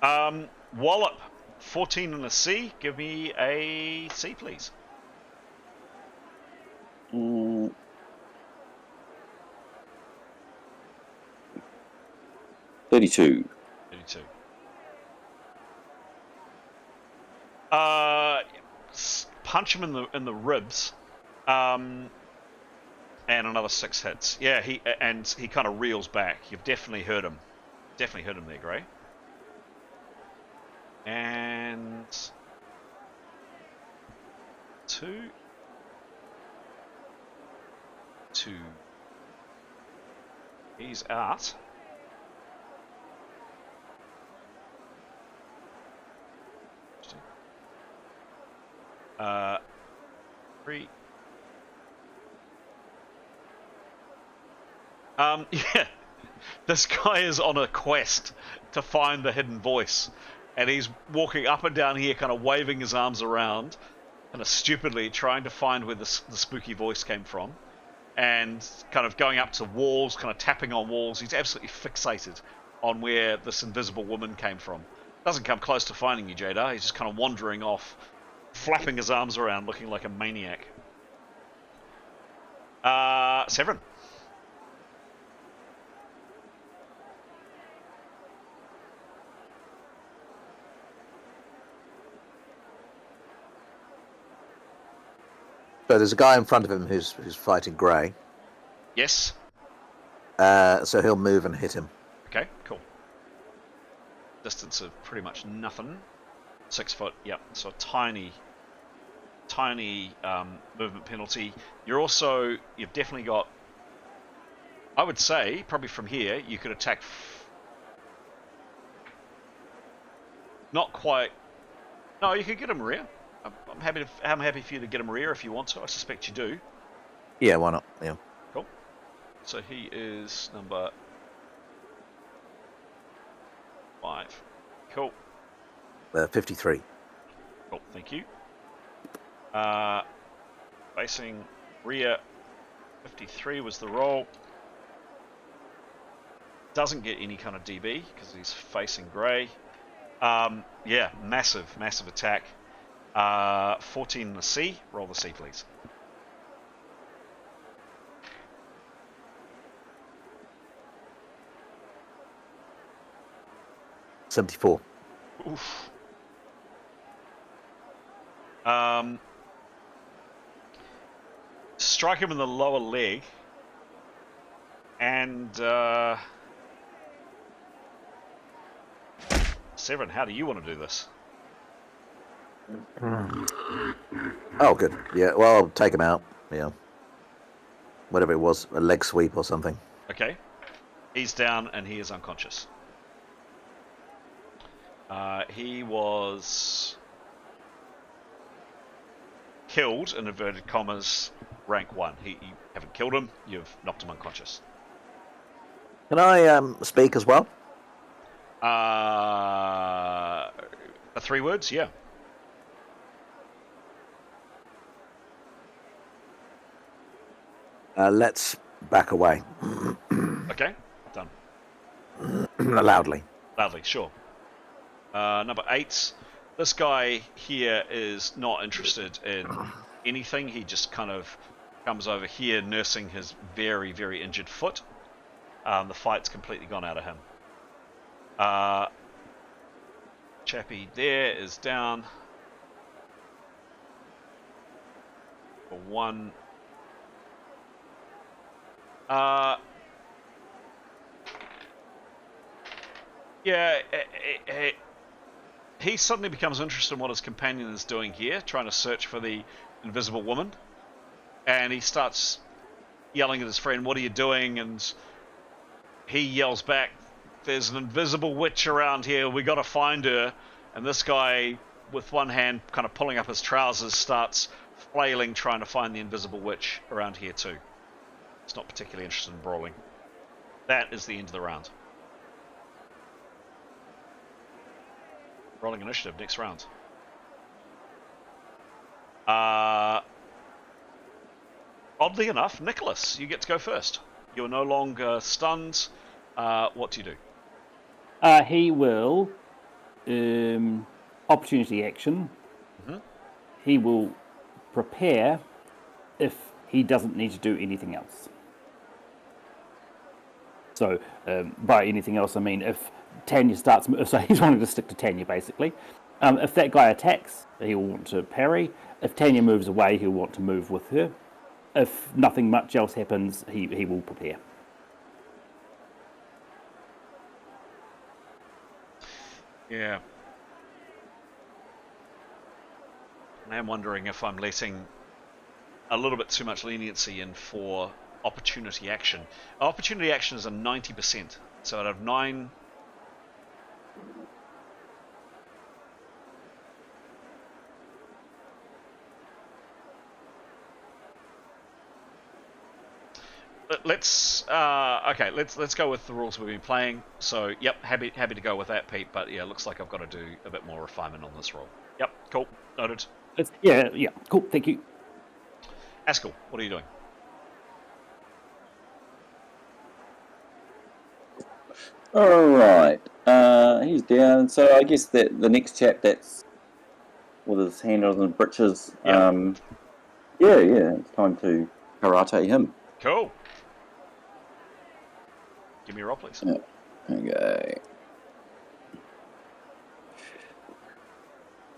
Wallop, 14 and a C. Give me a C, please. 32. 32. Punch him in the ribs, and another 6 hits. Yeah, he kind of reels back. You've definitely heard him. Definitely heard him there, Grey. And 2. He's out. Three. Yeah. This guy is on a quest to find the hidden voice, and he's walking up and down here, kind of waving his arms around, kind of stupidly trying to find where the spooky voice came from, and kind of going up to walls, kind of tapping on walls. He's absolutely fixated on where this invisible woman came from. Doesn't come close to finding you, Jada. He's just kind of wandering off, flapping his arms around, looking like a maniac. Severin. So there's a guy in front of him who's fighting Grey. Yes. So he'll move and hit him. Okay, cool. Distance of pretty much nothing. 6 foot, yep. So a tiny movement penalty. You've definitely got, I would say, probably from here, you could attack. Not quite. No, you could get him rear. I'm happy for you to get him rear if you want to. I suspect you do. Yeah, why not? Yeah. Cool. So he is number 5. Cool. 53. Cool. Thank you. Facing rear, 53 was the roll. Doesn't get any kind of DB because he's facing Grey. Yeah, massive attack. 14 in the C. Roll the C, please. $74. Oof. Strike him in the lower leg, and Severin, how do you want to do this? Oh, good. Yeah, well, I'll take him out. Yeah. Whatever it was, a leg sweep or something. Okay. He's down and he is unconscious. He was killed, in inverted commas, rank 1. You haven't killed him, you've knocked him unconscious. Can I speak as well? The 3 words, yeah. Let's back away. Okay, done. Loudly. Loudly, sure. Number 8. This guy here is not interested in anything. He just kind of comes over here nursing his very, very injured foot. The fight's completely gone out of him. Chappie there is down for 1. Yeah, he suddenly becomes interested in what his companion is doing here, trying to search for the invisible woman. And he starts yelling at his friend, "What are you doing?" And he yells back, "There's an invisible witch around here. We got to find her." And this guy, with one hand kind of pulling up his trousers, starts flailing, trying to find the invisible witch around here too. He's not particularly interested in brawling. That is the end of the round. Rolling initiative next round. Oddly enough, Nicholas, you get to go first. You're no longer stunned. What do you do? He will opportunity action. Mhm. He will prepare if he doesn't need to do anything else. So by anything else, I mean if Tanya starts. So he's wanting to stick to Tanya basically. If that guy attacks, he'll want to parry. If Tanya moves away, he'll want to move with her. If nothing much else happens, he will prepare. Yeah. I am wondering if I'm letting a little bit too much leniency in for opportunity action. Opportunity action is a 90%. So out of 9... Let's go with the rules we've been playing. So yep, happy to go with that, Pete. But yeah, looks like I've got to do a bit more refinement on this rule. Yep, cool, noted. Yeah, cool. Thank you. Askell, what are you doing? All right. He's down. So I guess that the next chap that's with his hand on his britches. Yeah. It's time to karate him. Cool. Give me a roll, please. Yeah. Okay.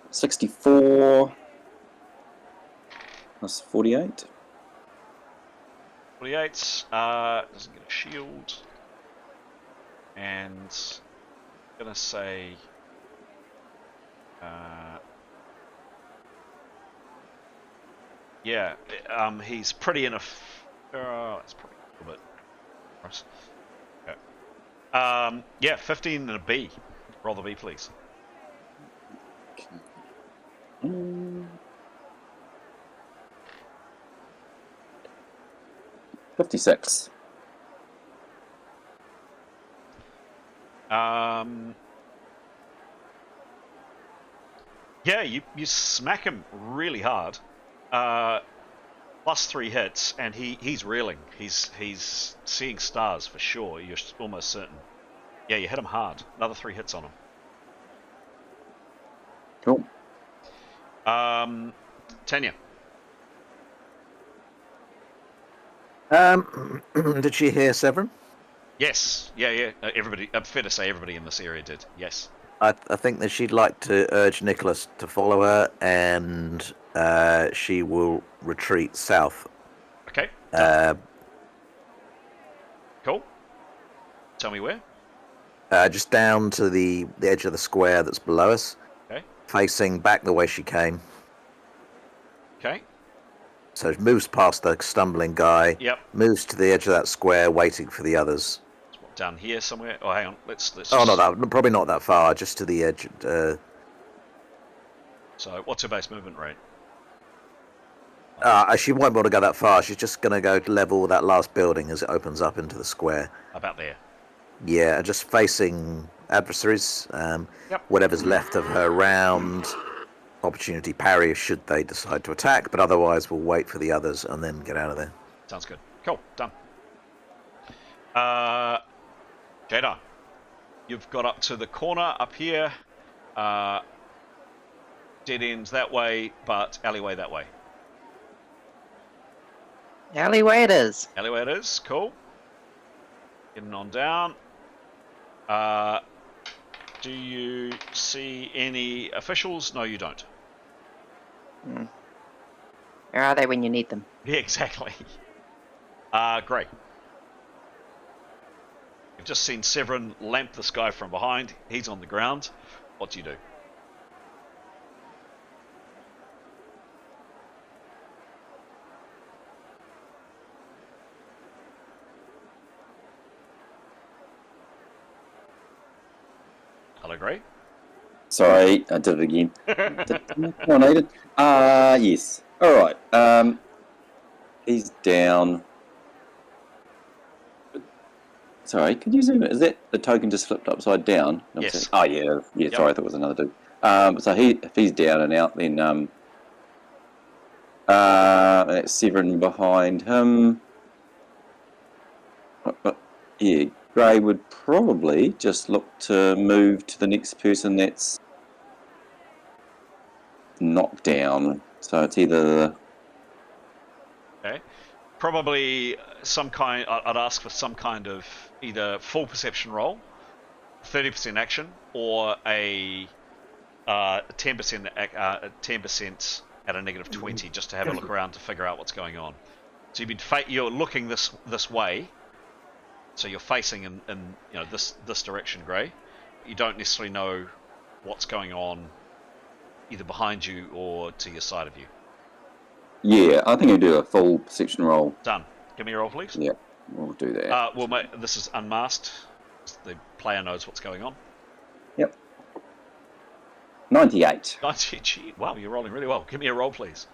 64 plus 48. 48. Doesn't get a shield. And I'm gonna say he's pretty in a that's probably a little bit gross. Okay. 15 and a B. Roll the B, please. 56. You smack him really hard. Plus 3 hits, and he's reeling. He's seeing stars for sure. You're almost certain. Yeah, you hit him hard. Another 3 hits on him. Cool. Tanya. Did she hear Severin? Yes. Yeah. Everybody. Fair to say, everybody in this area did. Yes. I think that she'd like to urge Nicholas to follow her, and she will retreat south. Okay. Cool. Tell me where. Just down to the edge of the square that's below us. Okay. Facing back the way she came. Okay. So she moves past the stumbling guy. Yep. Moves to the edge of that square, waiting for the others. Down here somewhere. Oh, hang on. Let's. Oh, not that. Probably not that far. Just to the edge. So, what's her base movement rate? She won't want to go that far. She's just going to go level with that last building as it opens up into the square. About there. Yeah, just facing adversaries. Yep. Whatever's left of her round. Opportunity parry should they decide to attack, but otherwise we'll wait for the others and then get out of there. Sounds good. Cool. Done. Jada, you've got up to the corner up here. Dead ends that way, but alleyway that way. Alleyway it is. Alleyway it is. Cool. Getting on down. Do you see any officials? No, you don't. Where are they when you need them? Yeah, exactly. Great. You've just seen Severin lamp this guy from behind. He's on the ground. What do you do? Hello, Gray. Sorry, I did it again. Come on, Aiden. Yes. All right. He's down. Sorry, could you zoom it? Is that the token just flipped upside down? Yes. Oh, yeah. Yeah, Yep. sorry, I thought it was another dude. So if he's down and out, then that's Severin behind him. Yeah, Gray would probably just look to move to the next person that's knocked down. So it's either... Okay. Probably some kind. I'd ask for some kind of either full perception roll, 30% action, or a 10% 10% at a negative 20, just to have a look around to figure out what's going on. So you're looking this way, so you're facing in this direction, Gray. You don't necessarily know what's going on either behind you or to your side of you. Yeah, I think I'll do a full perception roll. Done. Give me a roll, please. Yeah, we'll do that. Well, mate, this is unmasked. The player knows what's going on. Yep. 98. 90, gee, wow, you're rolling really well. Give me a roll, please.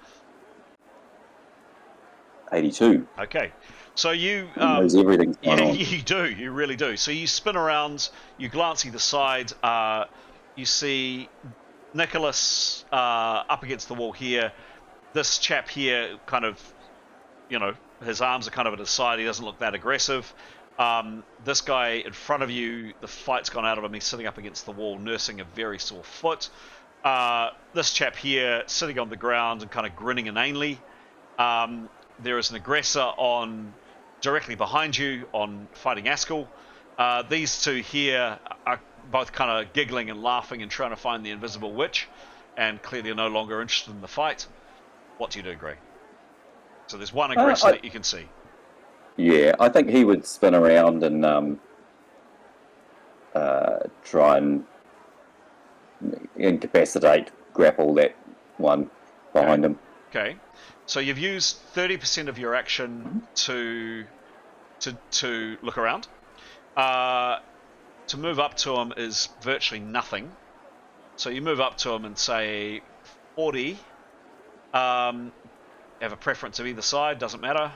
82. Okay. So you... He knows everything's going on. you do. You really do. So you spin around, you glance either side, you see Nicholas up against the wall here. This chap here kind of, his arms are kind of at his side. He doesn't look that aggressive. This guy in front of you, the fight's gone out of him. He's sitting up against the wall, nursing a very sore foot. This chap here, sitting on the ground and kind of grinning inanely. There is an aggressor directly behind you on fighting Askell. These two here are both kind of giggling and laughing and trying to find the invisible witch, and clearly are no longer interested in the fight. What do you do, Gray? So there's one aggressor that you can see. Yeah, I think he would spin around and try and incapacitate, grapple that one behind him. Okay. So you've used 30% of your action to look around. To move up to him is virtually nothing. So you move up to him and say 40. Have a preference of either side, doesn't matter.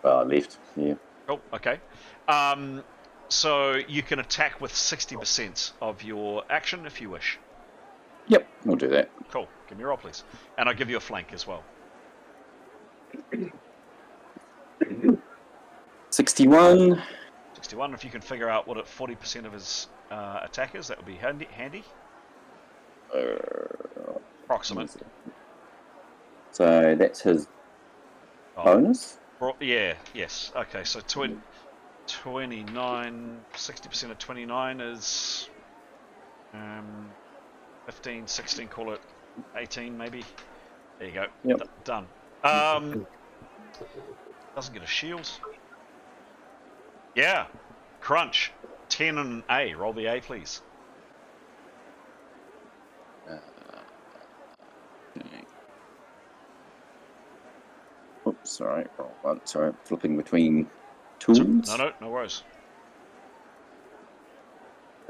Left, yeah. Oh, okay. So you can attack with 60% of your action if you wish. Yep, we'll do that. Cool. Give me a roll, please. And I'll give you a flank as well. 61. 61. If you can figure out what 40% of his attack is, that would be handy. Approximate. So that's his bonus? Yeah, yes. Okay, so 29, 60% of 29 is 15, 16, call it 18 maybe. There you go. Yep. Done. Doesn't get a shield. Yeah. Crunch. 10 and an A. Roll the A, please. Oops, sorry. Sorry, flipping between tools. No worries.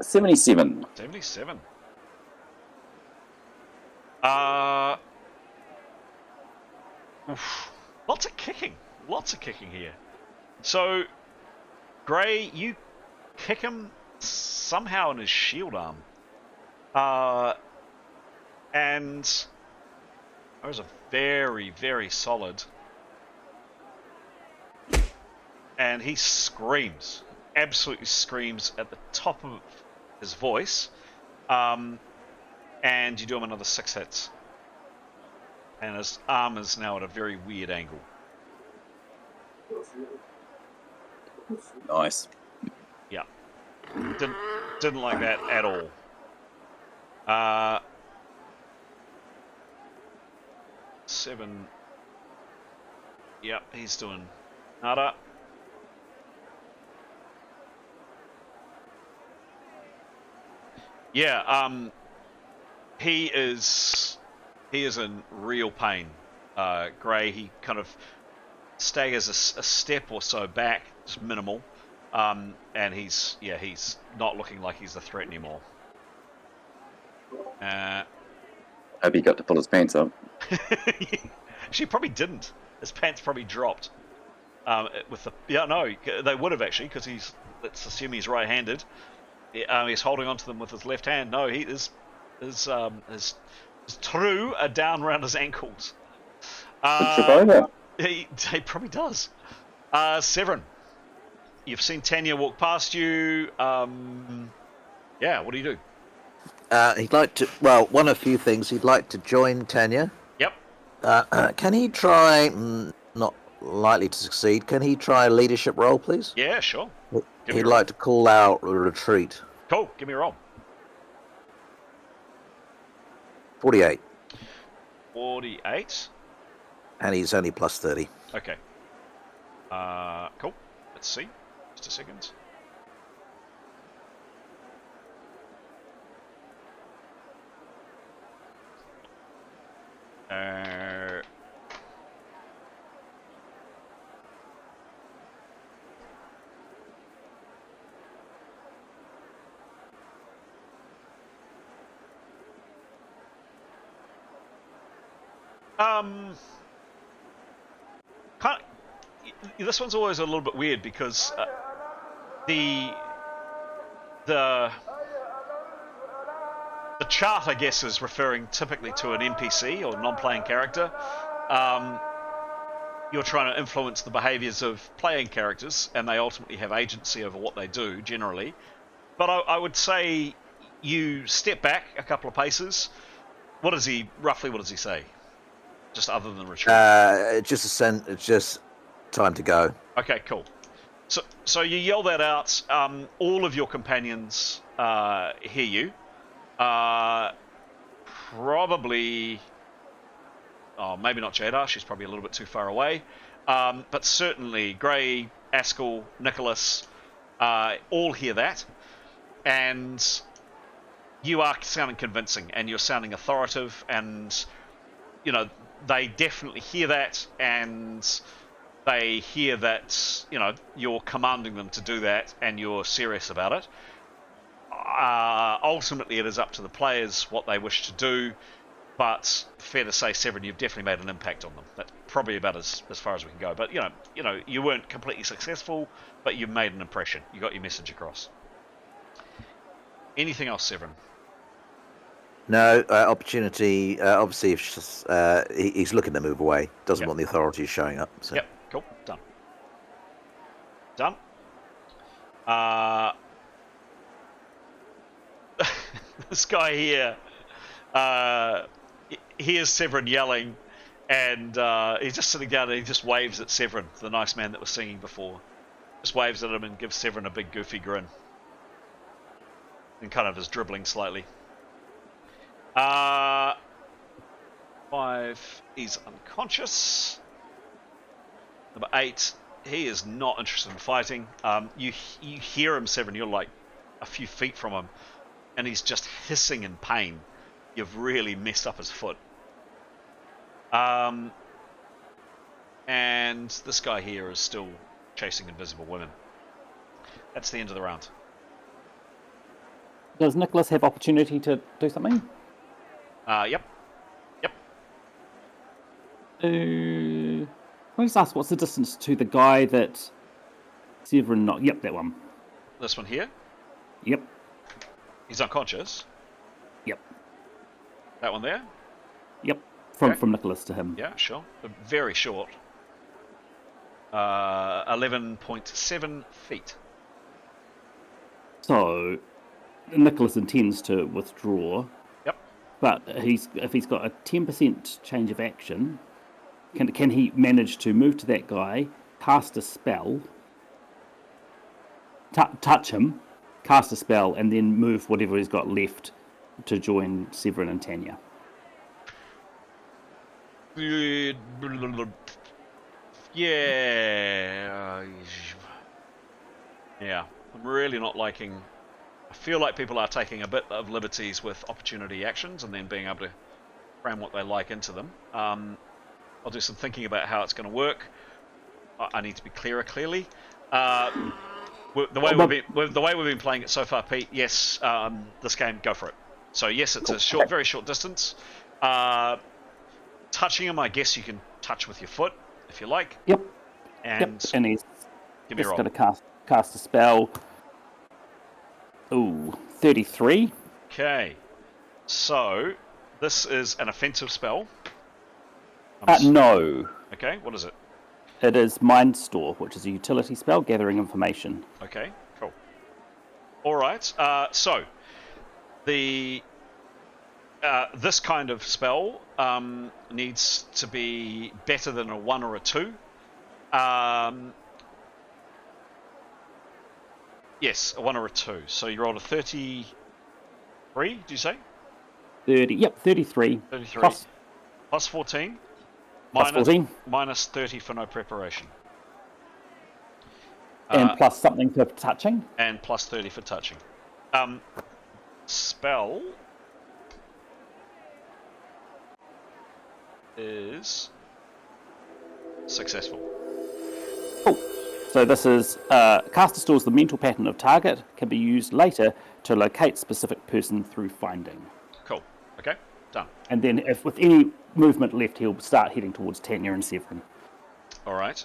77. 77. Lots of kicking. Lots of kicking here. So, Gray, you kick him somehow in his shield arm. And that was a very, very solid. And he screams. Absolutely screams at the top of his voice. And you do him another 6 hits. And his arm is now at a very weird angle. Nice. Yeah. Didn't like that at all. 7. Yep, he's doing nada. Yeah, he is in real pain. Gray, he kind of staggers a step or so back, it's minimal, and he's not looking like he's a threat anymore. Hope he got to pull his pants up. She probably didn't. His pants probably dropped. With the they would have actually, because let's assume he's right-handed. He's holding onto them with his left hand. No, his true are down around his ankles. Trip over. He probably does. Severin, you've seen Tanya walk past you. Yeah, what do you do? He'd like to. Well, one of a few things. He'd like to join Tanya. Yep. Can he try? Not likely to succeed. Can he try a leadership role, please? Yeah, sure. He'd like to call out a retreat. Cool. Give me a roll. 48. 48. And he's only plus 30. Okay. Cool. Let's see. Just a second. This one's always a little bit weird because the chart, I guess, is referring typically to an NPC or non-playing character. You're trying to influence the behaviors of playing characters, and they ultimately have agency over what they do, generally. But I would say you step back a couple of paces. What does he say? Just other than retreat? Just time to go. Okay, cool. So you yell that out. All of your companions hear you. Probably... Oh, maybe not Jaasir. She's probably a little bit too far away. But certainly Gray, Askell, Nicholas, all hear that. And you are sounding convincing, and you're sounding authoritative, and, you know, they definitely hear that, and they hear that, you know, you're commanding them to do that, and you're serious about it. Ultimately, it is up to the players what they wish to do, but fair to say, Severin, you've definitely made an impact on them. That's probably about as far as we can go. But, you know, you weren't completely successful, but you made an impression. You got your message across. Anything else, Severin? No, opportunity. Obviously, if he's looking to move away. Doesn't want the authorities showing up. So. Yep, cool. Done. This guy here hears Severin yelling, and he's just sitting down and he just waves at Severin, the nice man that was singing before. Just waves at him and gives Severin a big goofy grin. And kind of is dribbling slightly. 5, he's unconscious. Number 8, he is not interested in fighting. You hear him, Severin, you're like a few feet from him, and he's just hissing in pain. You've really messed up his foot. And this guy here is still chasing invisible women. That's the end of the round. Does Nicholas have opportunity to do something? Yep. Can I just ask, what's the distance to the guy that Severin not? Yep, that one. This one here? Yep. He's unconscious. Yep. That one there? Yep. From Nicholas to him. Yeah, sure. Very short. 11.7 feet. So, Nicholas intends to withdraw. Yep. But if he's got a 10% change of action, can he manage to move to that guy, cast a spell, touch him, cast a spell, and then move whatever he's got left to join Severin and Tanya? Yeah. I'm really not liking I feel like people are taking a bit of liberties with opportunity actions and then being able to cram what they like into them. I'll do some thinking about how it's going to work. I need to be clearly. The way we've been playing it so far, Pete. Yes, this game, go for it. So yes, it's a very short distance. Touching him, I guess you can touch with your foot if you like. Yep. And he's give me a just roll. going to cast a spell. Ooh, 33. Okay. So this is an offensive spell. No. Okay. What is it? It is Mind Store, which is a utility spell, gathering information. Okay. Cool. All right. So the this kind of spell needs to be better than a 1 or a 2. Yes, a 1 or a 2. So you rolled a 33, did you say? 30. Yep, 33. 33. Plus 14. Plus 14. Minus 30 for no preparation. And plus something for touching. And plus 30 for touching. Spell is successful. Cool. So this is caster stores the mental pattern of target, can be used later to locate specific person through finding. Cool. Okay, done. And then if with any movement left, he'll start heading towards Tanya and Severin. All right.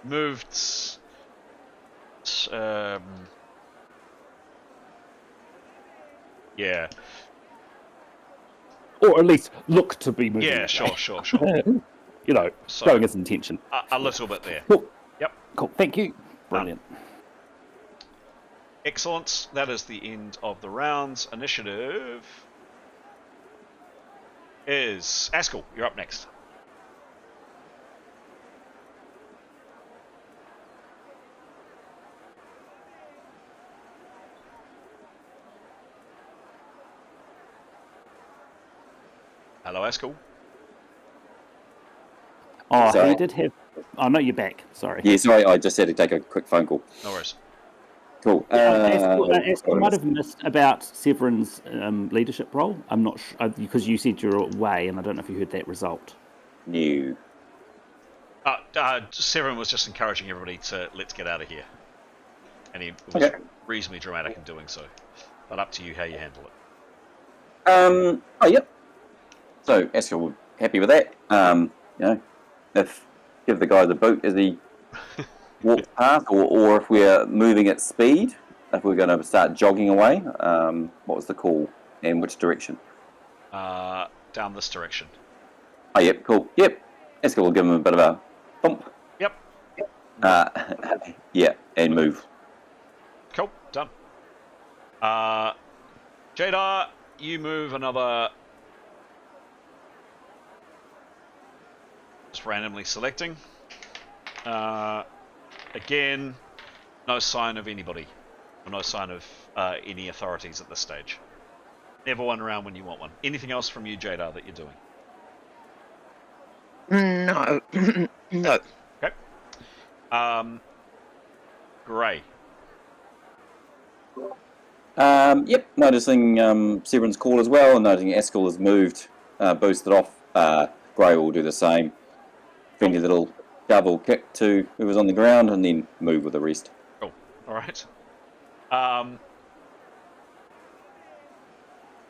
Moved. Yeah. Or at least look to be moving. Yeah, sure. You know, So- showing his intention. A little bit there. Cool. Yep. Cool. Thank you. Brilliant. Excellent. That is the end of the rounds. Initiative is Askell. You're up next. Hello, Askell. Oh, Sorry. he did have. Oh no, you're back. Sorry. Yeah, sorry, I just had to take a quick phone call. No worries. Cool. I might have missed about Severin's leadership role. I'm not sure because you said you're away, and I don't know if you heard that result. New. Severin was just encouraging everybody to let's get out of here. And he was reasonably dramatic in doing so. But up to you how you handle it. Oh, yep. So, Askell, happy with that. You know, give the guy the boot as he walks past, or if we're moving at speed, if we're going to start jogging away, what was the call and which direction? Down this direction. Oh, yep, cool. Yep. Askell will give him a bit of a bump. Yep. Yeah, and move. Cool. Done. Jadar, you move another. Just randomly selecting. Again, no sign of anybody. No sign of any authorities at this stage. Never one around when you want one. Anything else from you, Jadar, that you're doing? No. No. Okay. Gray. Yep, noticing Severin's call as well, and noting Askell has moved, boosted off. Grey will do the same. Friendly little double kick to who was on the ground, and then move with the rest. Cool. All right.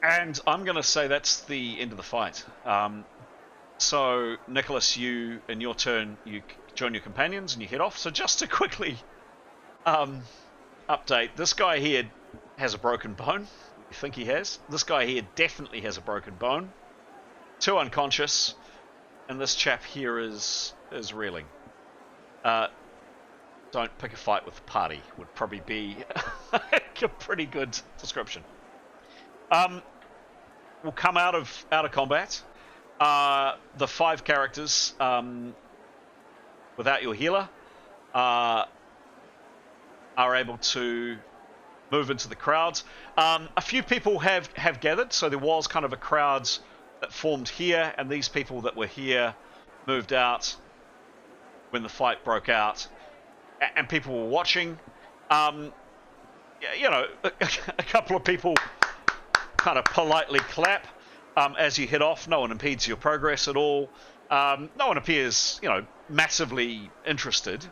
And I'm going to say that's the end of the fight. So, Nicholas, you, in your turn, you join your companions and you head off. So just to quickly update, this guy here has a broken bone. You think he has? This guy here definitely has a broken bone. 2 unconscious. And this chap here is reeling. Don't pick a fight with the party would probably be a pretty good description. We'll come out of combat. The 5 characters without your healer are able to move into the crowds. A few people have gathered, so there was kind of a crowd that formed here, and these people that were here moved out when the fight broke out, and people were watching. you know, a couple of people kind of politely clap as you head off. No one impedes your progress at all. No one appears, you know, massively interested.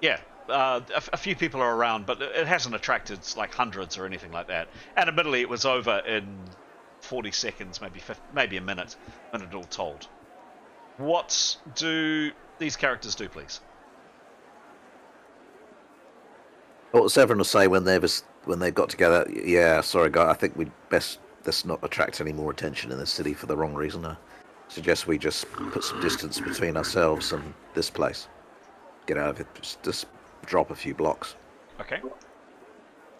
Yeah, a few people are around, but it hasn't attracted like hundreds or anything like that. And admittedly, it was over in 40 seconds, maybe a minute all told. What do these characters do, please? What Severin will say when they've got together. Yeah, sorry, guy. I think we'd best let's not attract any more attention in the city for the wrong reason. I suggest we just put some distance between ourselves and this place. Get out of it. Just drop a few blocks. Okay.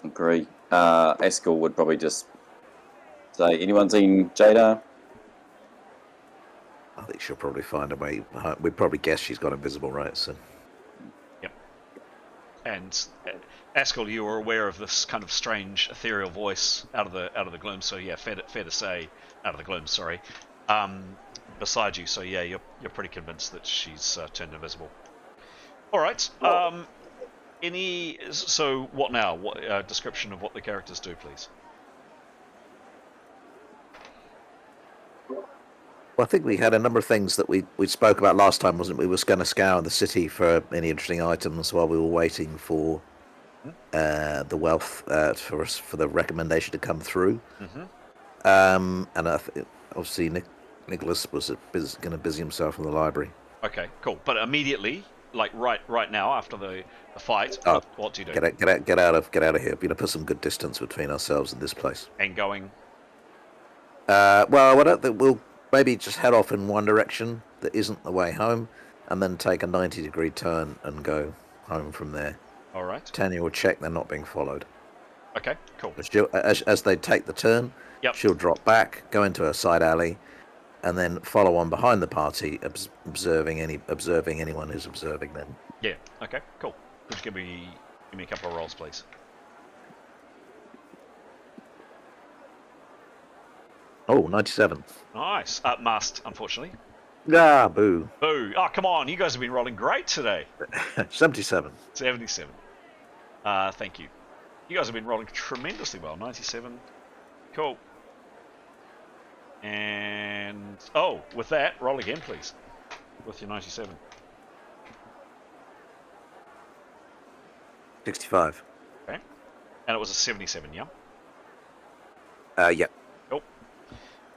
Agree. Eskel would probably just say, anyone seen Jada? I think she'll probably find a way. We'd probably guess she's got invisible rights. So. Yep. And Askel, you were aware of this kind of strange ethereal voice out of the gloom. So yeah, fair to say, out of the gloom. Sorry. Beside you. So yeah, you're pretty convinced that she's turned invisible. All right. So what now? What description of what the characters do, please? Well, I think we had a number of things that we spoke about last time, wasn't it? We were going to scour the city for any interesting items while we were waiting for the wealth for the recommendation to come through. And obviously Nicholas was going to busy himself in the library. Okay, cool. But immediately, like right now, after the fight, what do you do? Get out of here. Put some good distance between ourselves and this place. And going. Well, I don't think we'll maybe just head off in one direction that isn't the way home, and then take a 90-degree turn and go home from there. All right. Tanya will check they're not being followed. Okay, cool. As they take the turn, she'll drop back, go into a side alley, and then follow on behind the party, observing anyone who's observing them. Yeah. Okay. Cool. Could you give me a couple of rolls, please? Oh, 97. Nice. Must, unfortunately. Ah, boo. Boo. Oh, come on. You guys have been rolling great today. 77. 77. Thank you. You guys have been rolling tremendously well. 97. Cool. And... oh, with that, roll again, please. With your 97. 65. Okay. And it was a 77, yeah? Yeah. Cool.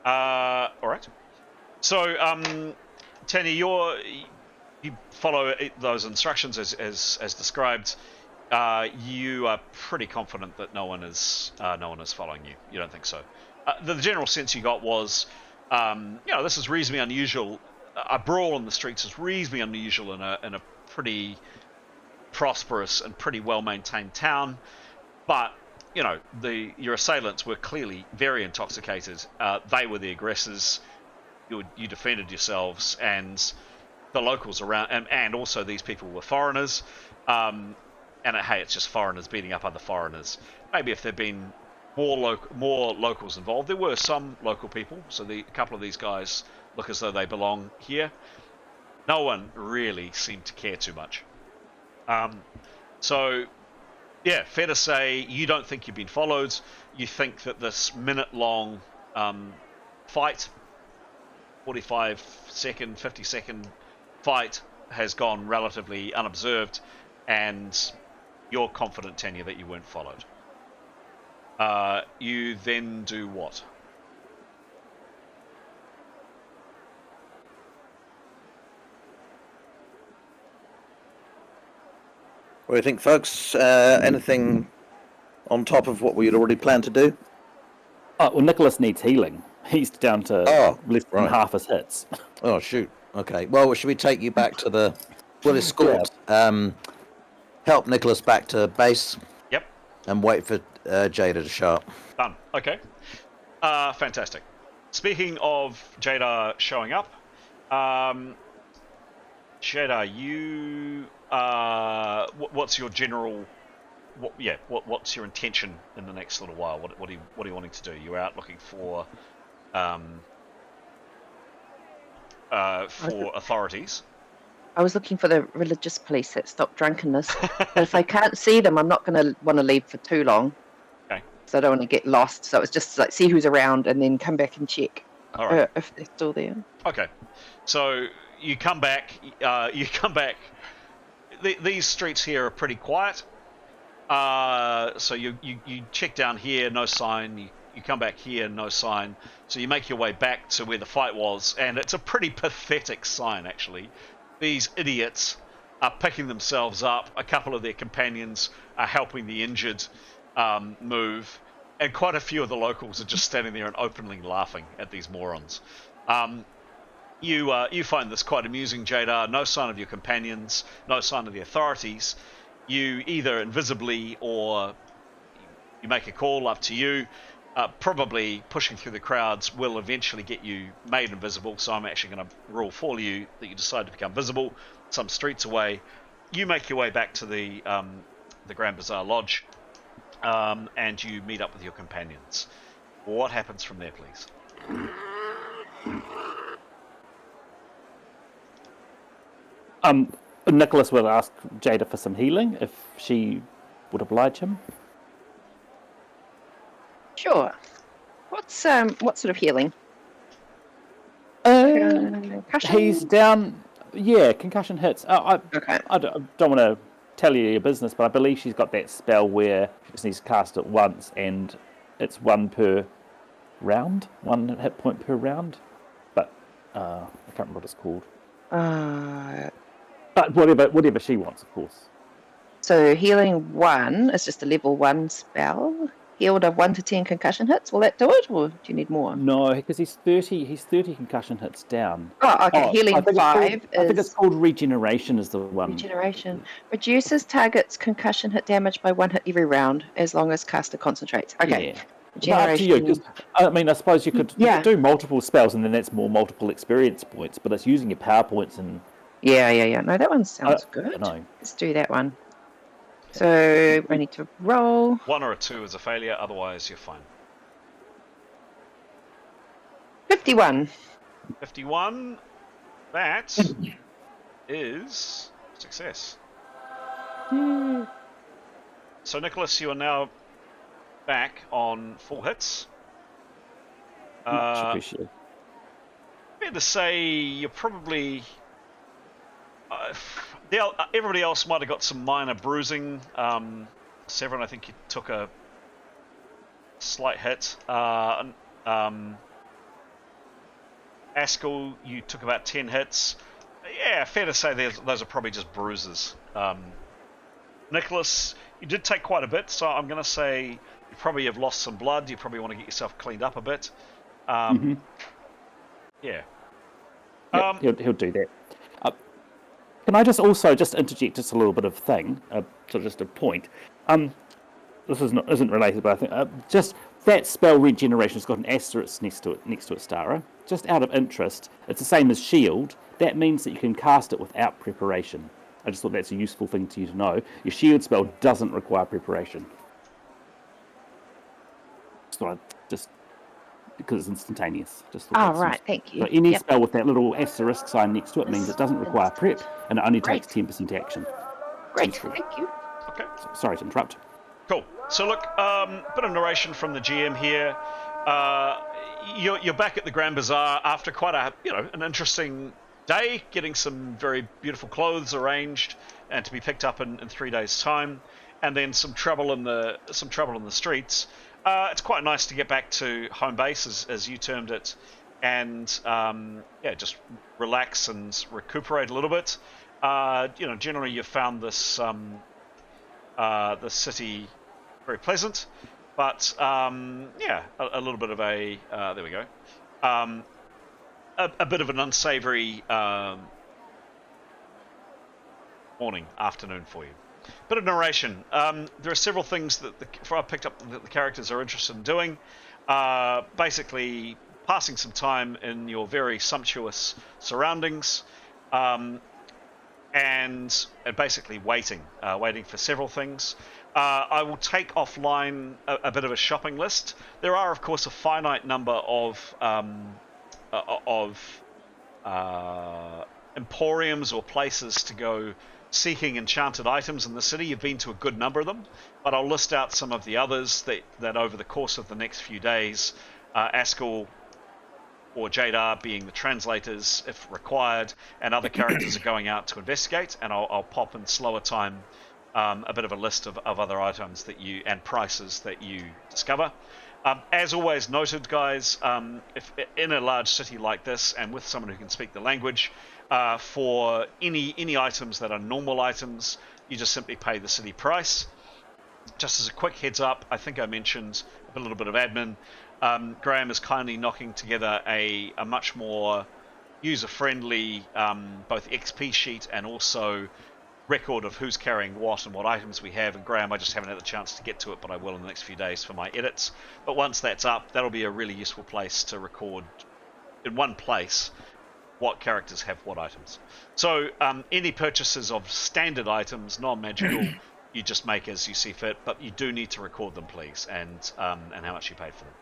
Alright. So, Tanya, you follow those instructions as described. You are pretty confident that no one is following you. You don't think so. The general sense you got was, this is reasonably unusual. A brawl in the streets is reasonably unusual in a pretty prosperous and pretty well-maintained town. But your assailants were clearly very intoxicated. They were the aggressors. You defended yourselves, and the locals around, and also these people were foreigners. It's just foreigners beating up other foreigners. Maybe if there'd been more locals involved, there were some local people. So a couple of these guys look as though they belong here. No one really seemed to care too much. Yeah, fair to say you don't think you've been followed. You think that this minute-long fight, 45-second, 50-second fight has gone relatively unobserved, and you're confident, Tanya, that you weren't followed. You then do what? What do you think, folks? Anything on top of what we had already planned to do? Oh, well, Nicholas needs healing. He's down to less than half his hits. Oh, shoot. Okay. Well, should we take you back to the... We'll escort. Help Nicholas back to base. Yep. And wait for Jada to show up. Done. Okay. Fantastic. Speaking of Jada showing up, Jada, you... what's your general... What's your intention in the next little while? What are you wanting to do? You're out looking for authorities. I was looking for the religious police that stop drunkenness. But if I can't see them, I'm not going to want to leave for too long. Okay. So I don't want to get lost. So it's just like see who's around and then come back and check All right. if they're still there. Okay. So you come back. These streets here are pretty quiet. So you check down here, no sign. You come back here, no sign. So you make your way back to where the fight was, and it's a pretty pathetic sign, actually. These idiots are picking themselves up. A couple of their companions are helping the injured move, and quite a few of the locals are just standing there and openly laughing at these morons. You find this quite amusing, Jadar. No sign of your companions, no sign of the authorities. You either invisibly or you make a call, up to you. Probably pushing through the crowds will eventually get you made invisible, so I'm actually going to rule for you that you decide to become visible some streets away. You make your way back to the Grand Bazaar Lodge, and you meet up with your companions. What happens from there, please? Nicholas will ask Jada for some healing if she would oblige him. Sure. What sort of healing? Concussion? He's down. Yeah, concussion hits. Okay. I don't want to tell you your business, but I believe she's got that spell where she just needs to cast it once, and it's one per round, one hit point per round. But I can't remember what it's called. But whatever she wants, of course. So healing 1 is just a level 1 spell. Healed of 1 to 10 concussion hits. Will that do it, or do you need more? No, because he's 30. He's 30 concussion hits down. Oh, okay. Healing 5 I think it's called regeneration is the one. Regeneration. Reduces target's concussion hit damage by 1 hit every round, as long as caster concentrates. Okay. Yeah. Regeneration. Up to you. 'Cause, I mean, I suppose you could do multiple spells, and then that's more multiple experience points. But it's using your power points and. Yeah. No, that one sounds good. No. Let's do that one. So I need to roll. 1 or a 2 is a failure, otherwise you're fine. 51. 51. That is success. So Nicholas, you are now back on full hits. Much appreciated. Fair to say you're probably. Everybody else might have got some minor bruising. Severin, I think you took a slight hit. Askell, you took about 10 hits. Yeah, fair to say those are probably just bruises. Nicholas, you did take quite a bit, so I'm going to say you probably have lost some blood. You probably want to get yourself cleaned up a bit. Yeah. Yep, he'll do that. Can I just also interject just a little bit of thing, so just a point. This isn't related, but I think just that spell regeneration's got an asterisk next to it, Stara. Just out of interest, it's the same as shield. That means that you can cast it without preparation. I just thought that's a useful thing to you to know. Your shield spell doesn't require preparation. Just because it's instantaneous. Right, thank you. So any spell with that little asterisk sign next to it means it doesn't require prep, and it only takes 10% action. Great, thank you. Okay. Sorry to interrupt. Cool. So look, bit of narration from the GM here. You're back at the Grand Bazaar after quite an interesting day, getting some very beautiful clothes arranged and to be picked up in 3 days' time, and then some trouble in the streets. It's quite nice to get back to home base, as you termed it, and just relax and recuperate a little bit. Generally you've found this the city very pleasant, but a little bit of a there we go, a bit of an unsavory morning, afternoon for you. Bit of narration. There are several things that I picked up that the characters are interested in doing. Basically, passing some time in your very sumptuous surroundings, and basically waiting for several things. I will take offline a bit of a shopping list. There are, of course, a finite number of emporiums or places to go seeking enchanted items in the city. You've been to a good number of them, but I'll list out some of the others that over the course of the next few days, Askell or Jaasir being the translators if required, and other characters are going out to investigate, and I'll pop in slower time a bit of a list of other items that you and prices that you discover. As always noted, guys, if in a large city like this and with someone who can speak the language, for any items that are normal items, you just simply pay the city price. Just as a quick heads up, I think I mentioned a little bit of admin. Graham is kindly knocking together a much more user-friendly both XP sheet and also record of who's carrying what and what items we have. And Graham, I just haven't had the chance to get to it, but I will in the next few days for my edits. But once that's up, that'll be a really useful place to record in one place what characters have what items. So any purchases of standard items, non-magical, you just make as you see fit, but you do need to record them, please, and how much you paid for them.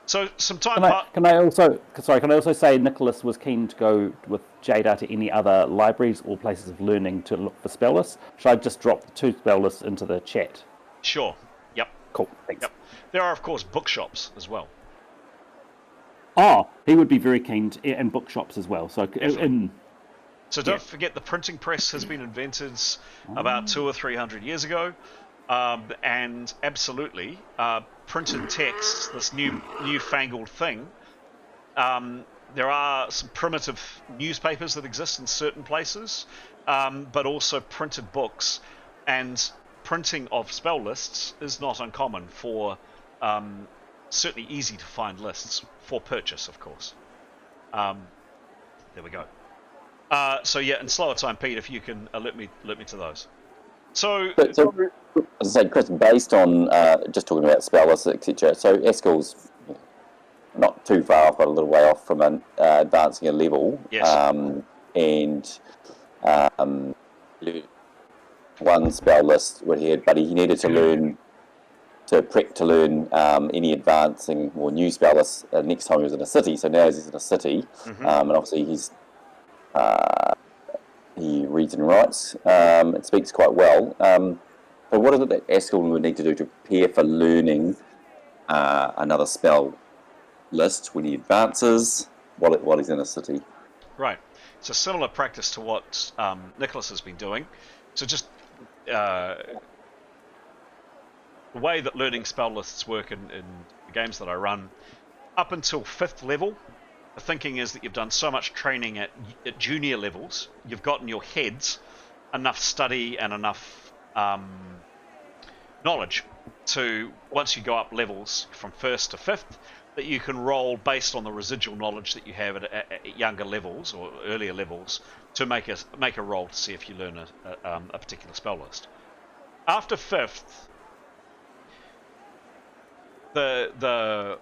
So some time. Can I also say Nicholas was keen to go with Jaasir to any other libraries or places of learning to look for spell lists. Should I just drop the 2 spell lists into the chat? Sure. Yep. Cool. Thanks. Yep. There are of course bookshops as well. Oh, he would be very keen and bookshops as well. So So don't forget the printing press has been invented about 200 or 300 years ago. And absolutely, printed text, this newfangled thing. There are some primitive newspapers that exist in certain places, but also printed books, and printing of spell lists is not uncommon for certainly easy to find lists for purchase, of course. There we go. So yeah, in slower time, Pete, if you can alert me to those. So as I say, Chris, based on just talking about spell lists, etc. So Askell's not too far off, but a little way off from advancing a level. Yes. And one spell list what he had, but he needed to learn any advancing or new spell lists next time he was in a city. So now he's in a city, and obviously he reads and writes and speaks quite well. But what is it that Askell would need to do to prepare for learning another spell list when he advances while he's in a city? Right. It's a similar practice to what Nicholas has been doing. So just the way that learning spell lists work in the games that I run, up until 5th level, the thinking is that you've done so much training at junior levels, you've got in your heads enough study and enough knowledge to, once you go up levels from 1st to 5th, that you can roll based on the residual knowledge that you have at younger levels or earlier levels to make a roll to see if you learn a particular spell list. After 5th, the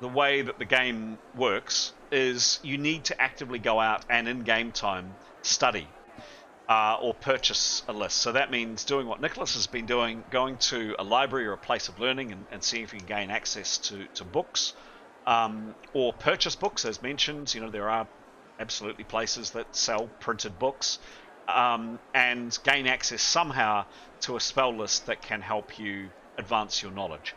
way that the game works is you need to actively go out and in game time study or purchase a list. So that means doing what Nicholas has been doing, going to a library or a place of learning and seeing if you can gain access to books or purchase books. As mentioned, there are absolutely places that sell printed books and gain access somehow to a spell list that can help you advance your knowledge.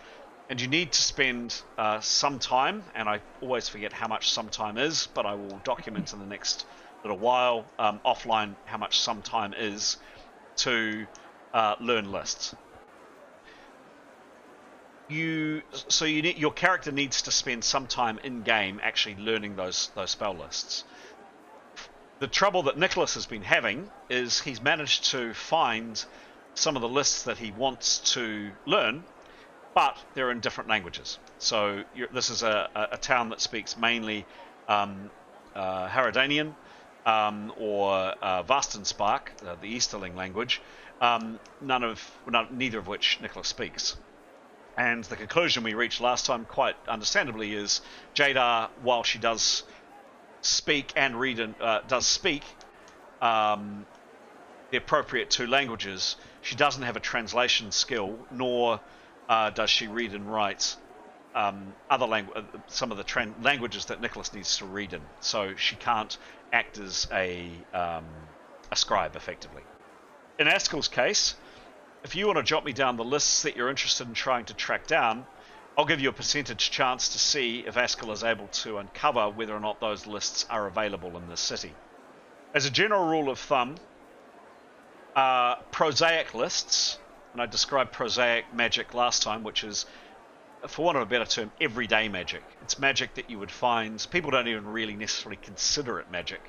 And you need to spend some time, and I always forget how much some time is, but I will document in the next little while offline how much some time is to learn lists. Your character needs to spend some time in game actually learning those spell lists. The trouble that Nicholas has been having is he's managed to find some of the lists that he wants to learn, but they're in different languages. So this is a town that speaks mainly Haradanian or Vastenspark, the Easterling language, neither of which Nicholas speaks. And the conclusion we reached last time, quite understandably, is Jaasir, while she does speak and read and does speak the appropriate 2 languages, she doesn't have a translation skill, nor does she read and write some of the languages that Nicholas needs to read in, so she can't act as a scribe effectively. In Askel's case, if you want to jot me down the lists that you're interested in trying to track down, I'll give you a percentage chance to see if Askel is able to uncover whether or not those lists are available in this city. As a general rule of thumb, prosaic lists, and I described prosaic magic last time, which is, for want of a better term, everyday magic. It's magic that you would find, people don't even really necessarily consider it magic.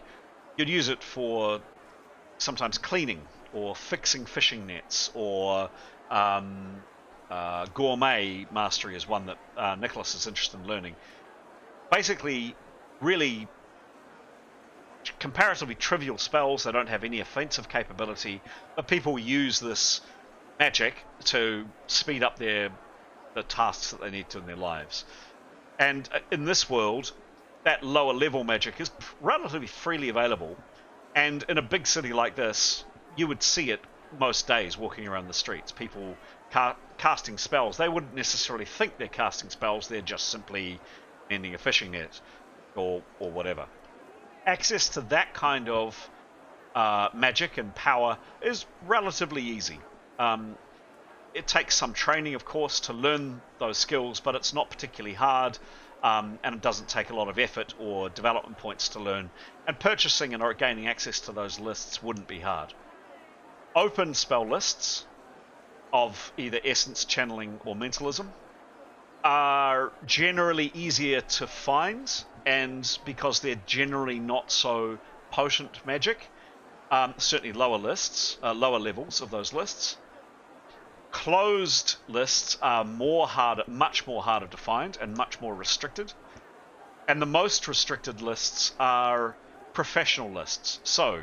You'd use it for sometimes cleaning, or fixing fishing nets, or gourmet mastery is one that Nicholas is interested in learning. Basically, really comparatively trivial spells that don't have any offensive capability, but people use this magic to speed up the tasks that they need to in their lives. And in this world, that lower level magic is relatively freely available, and in a big city like this, you would see it most days walking around the streets. People casting spells. They wouldn't necessarily think they're casting spells, they're just simply mending a fishing net or whatever. Access to that kind of magic and power is relatively easy. It takes some training, of course, to learn those skills, but it's not particularly hard, and it doesn't take a lot of effort or development points to learn, and purchasing and gaining access to those lists wouldn't be hard. Open spell lists of either essence, channeling, or mentalism are generally easier to find, and because they're generally not so potent magic, certainly lower levels of those lists. Closed lists are much more harder to find and much more restricted. And the most restricted lists are professional lists. So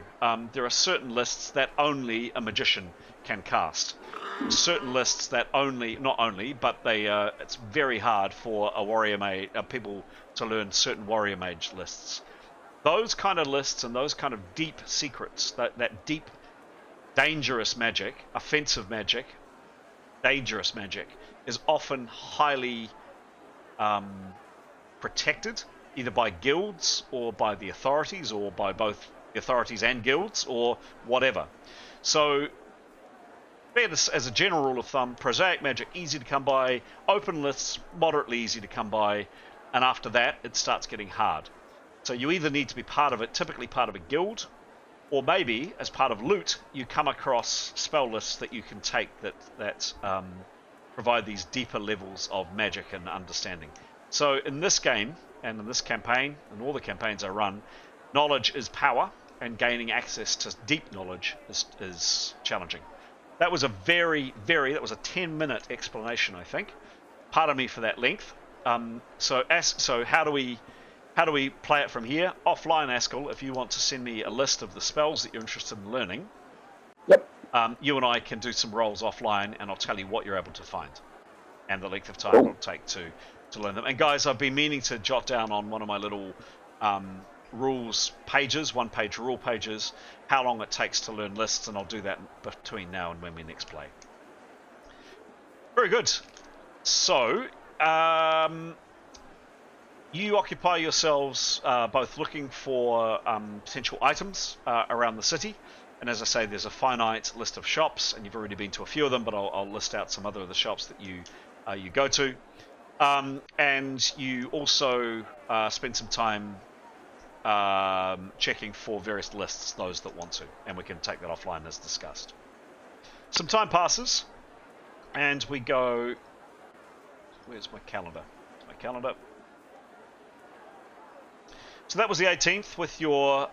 there are certain lists that only a magician can cast. Certain lists that it's very hard for a warrior mage, people to learn certain warrior mage lists. Those kind of lists and those kind of deep secrets, that deep, dangerous magic, offensive magic, dangerous magic, is often highly protected, either by guilds or by the authorities, or by both the authorities and guilds, or whatever. So, as a general rule of thumb, prosaic magic easy to come by, open lists moderately easy to come by, and after that it starts getting hard. So you either need to be part of it, typically part of a guild, or maybe as part of loot you come across spell lists that you can take that provide these deeper levels of magic and understanding. So in this game, and in this campaign, and all the campaigns I run, knowledge is power, and gaining access to deep knowledge is challenging. That was a that was a 10-minute explanation, I think. Pardon me for that length. So how do we play it from here? Offline, Askel, if you want to send me a list of the spells that you're interested in learning, Yep. You and I can do some rolls offline, and I'll tell you what you're able to find, and the length of time it'll take to learn them. And guys, I've been meaning to jot down on one of my little rules pages, one-page rule pages, how long it takes to learn lists, and I'll do that between now and when we next play. Very good. So, you occupy yourselves both looking for potential items around the city, and as I say, there's a finite list of shops, and you've already been to a few of them, but I'll list out some other of the shops that you go to. And you also spend some time checking for various lists, those that want to, and we can take that offline as discussed. Some time passes, and we go... Where's my calendar? My calendar. So that was the 18th with your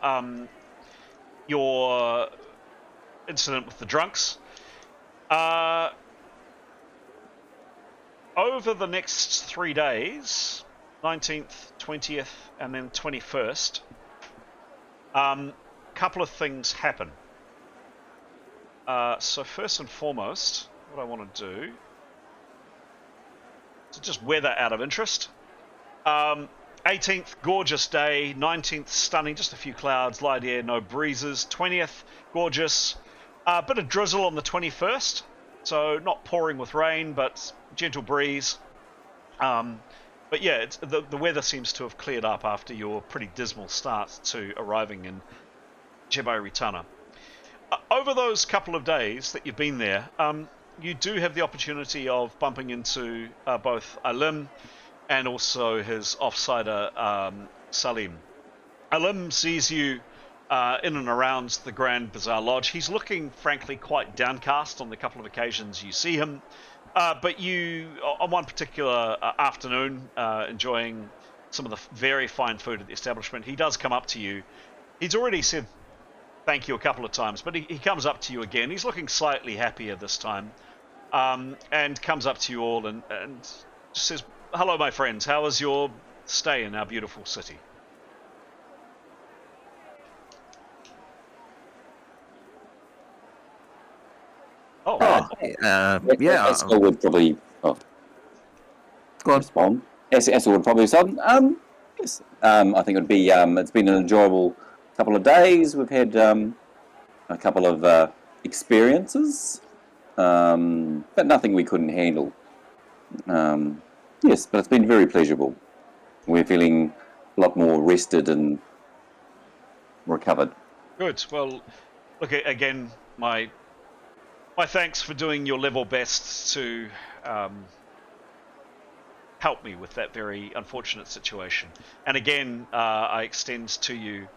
incident with the drunks. Over the next 3 days, 19th, 20th, and then 21st, couple of things happen. So first and foremost, what I want to do is just weather out of interest. 18th, gorgeous day. 19th, stunning, just a few clouds, light air, no breezes. 20th, gorgeous. A bit of drizzle on the 21st, so not pouring with rain, but gentle breeze. But yeah, the weather seems to have cleared up after your pretty dismal start to arriving in Jebairitana. Over those couple of days that you've been there, you do have the opportunity of bumping into both Alim and also his offsider Salim. Alim sees you in and around the Grand Bazaar Lodge. He's looking, frankly, quite downcast on the couple of occasions you see him. But you, on one particular afternoon, enjoying some of the very fine food at the establishment, he does come up to you. He's already said thank you a couple of times, but he comes up to you again. He's looking slightly happier this time, and comes up to you all and just says, "Hello, my friends. How was your stay in our beautiful city?" Oh, Yeah. Eskel would probably Go on. respond. Eskel would probably respond. Yes. I think it would be. It's been an enjoyable couple of days. We've had a couple of experiences, but nothing we couldn't handle. Yes, but it's been very pleasurable. We're feeling a lot more rested and recovered. good. Well, look, again, my thanks for doing your level best to help me with that very unfortunate situation. And again, I extend to you,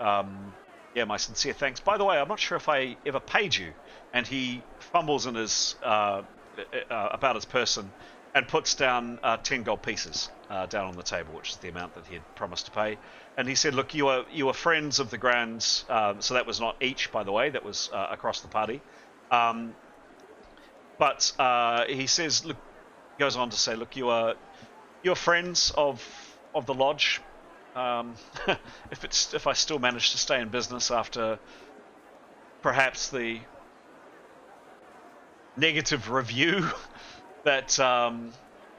my sincere thanks. By the way, I'm not sure if I ever paid you. And he fumbles in his about his person and puts down 10 gold pieces down on the table, which is the amount that he had promised to pay. And he said, "Look, you are friends of the Grands." So that was not each, by the way. That was across the party. But he says, "Look," goes on to say, "Look, you're friends of the lodge. If I still manage to stay in business after perhaps the negative review that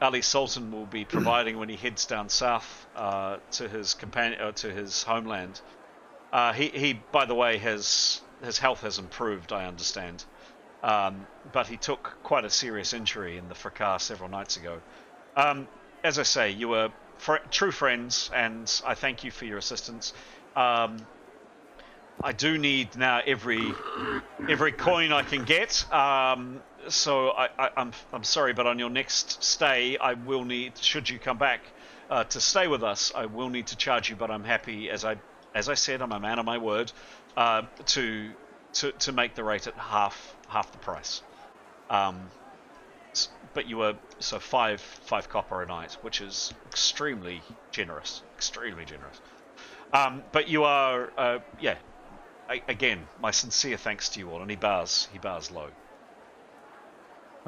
Ali Sultan will be providing when he heads down south to his to his homeland. He, by the way, his health has improved, I understand." But he took quite a serious injury in the fracas several nights ago. As I say, you were true friends, and I thank you for your assistance. I do need now every coin I can get. So I'm sorry, but on your next stay, I will need. Should you come back to stay with us, I will need to charge you. But I'm happy, as I said, I'm a man of my word, to make the rate at half the price. But you were so five copper a night, which is extremely generous. But you are, again, my sincere thanks to you all. And he bows low.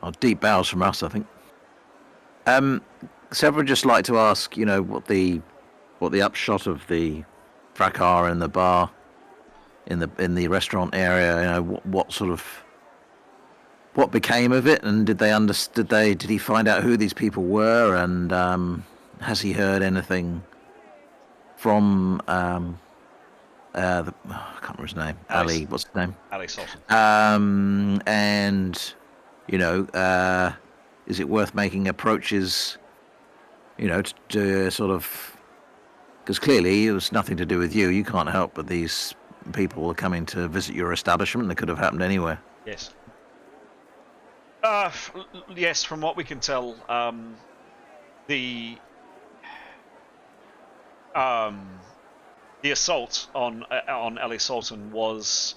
Oh, deep bows from us, I think. Several would just like to ask, what the upshot of the fracas in the bar, in the restaurant area. What became of it, and did he find out who these people were, and has he heard anything from I can't remember his name. Ali, what's his name? Ali Sultan. And is it worth making approaches, to sort of, because clearly it was nothing to do with you. You can't help but these people are coming to visit your establishment. That could have happened anywhere. Yes. Yes, from what we can tell, the assault on Ali Sultan was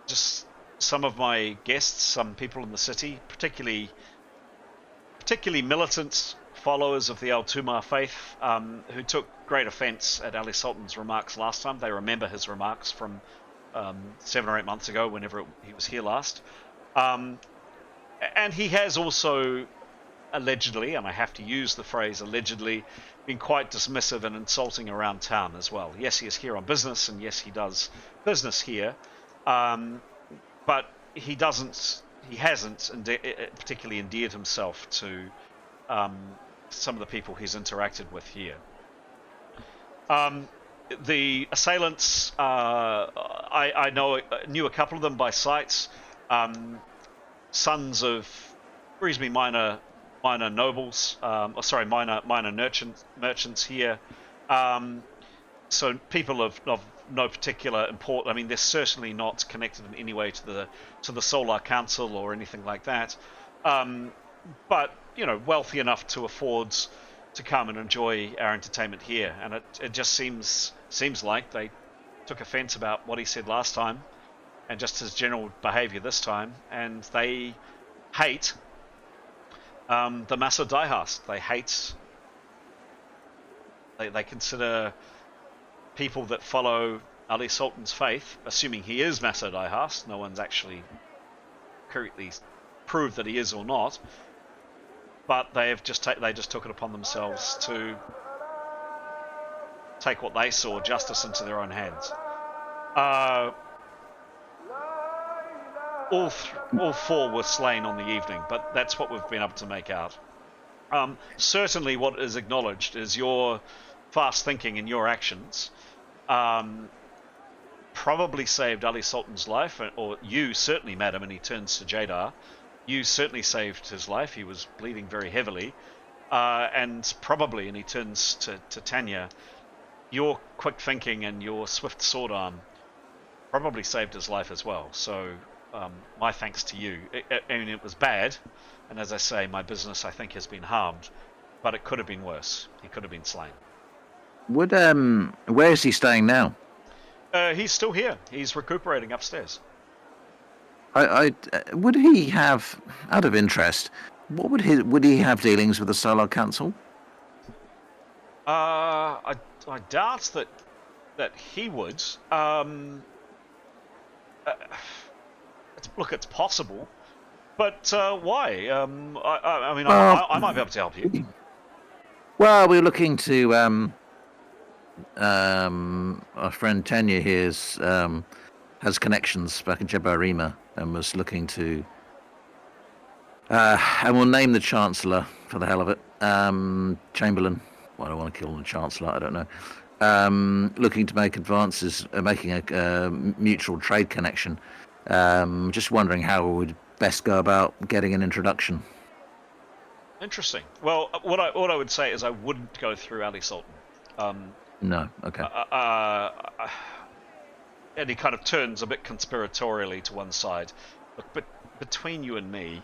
just some of my guests, some people in the city, particularly militant followers of the Al-Tumar faith, who took great offence at Ali Sultan's remarks last time. They remember his remarks from 7 or 8 months ago, whenever he was here last. And he has also allegedly, and I have to use the phrase allegedly, been quite dismissive and insulting around town as well. Yes, he is here on business, and yes, he does business here, but he hasn't particularly endeared himself to some of the people he's interacted with here. The assailants, I knew a couple of them by sight. Sons of reasonably minor minor nobles, minor merchants here. So people of no particular import. I mean, they're certainly not connected in any way to the Solar Council or anything like that. But wealthy enough to afford to come and enjoy our entertainment here, and it just seems like they took offence about what he said last time, and just his general behaviour this time, and they hate the Massa Daihast. They hate. They consider people that follow Ali Sultan's faith, assuming he is Massa Daihast. No one's actually correctly proved that he is or not. But they just took it upon themselves to take what they saw, justice, into their own hands. All four were slain on the evening, but that's what we've been able to make out. Certainly what is acknowledged is your fast thinking and your actions probably saved Ali Sultan's life, or you certainly, madam, and he turns to Jaasir. You certainly saved his life. He was bleeding very heavily. And probably, and he turns to Tanya, your quick thinking and your swift sword arm probably saved his life as well. So my thanks to you. I mean, it was bad, and as I say, my business, I think, has been harmed, but it could have been worse. He could have been slain. Where is he staying now? He's still here. He's recuperating upstairs. Would he have, out of interest, would he have dealings with the Solar Council? I doubt that he would. Look, it's possible, but why? I mean, I might be able to help you. Well, we're looking to our friend Tanya here has connections back in Jabarima and was looking to and we'll name the Chancellor for the hell of it, Chamberlain. Well, I don't want to kill the Chancellor, I don't know. Looking to make advances, making a mutual trade connection. Just wondering how we would best go about getting an introduction. Interesting. Well, what I would say is I wouldn't go through Ali Sultan. No, okay. And he kind of turns a bit conspiratorially to one side. Look, but between you and me,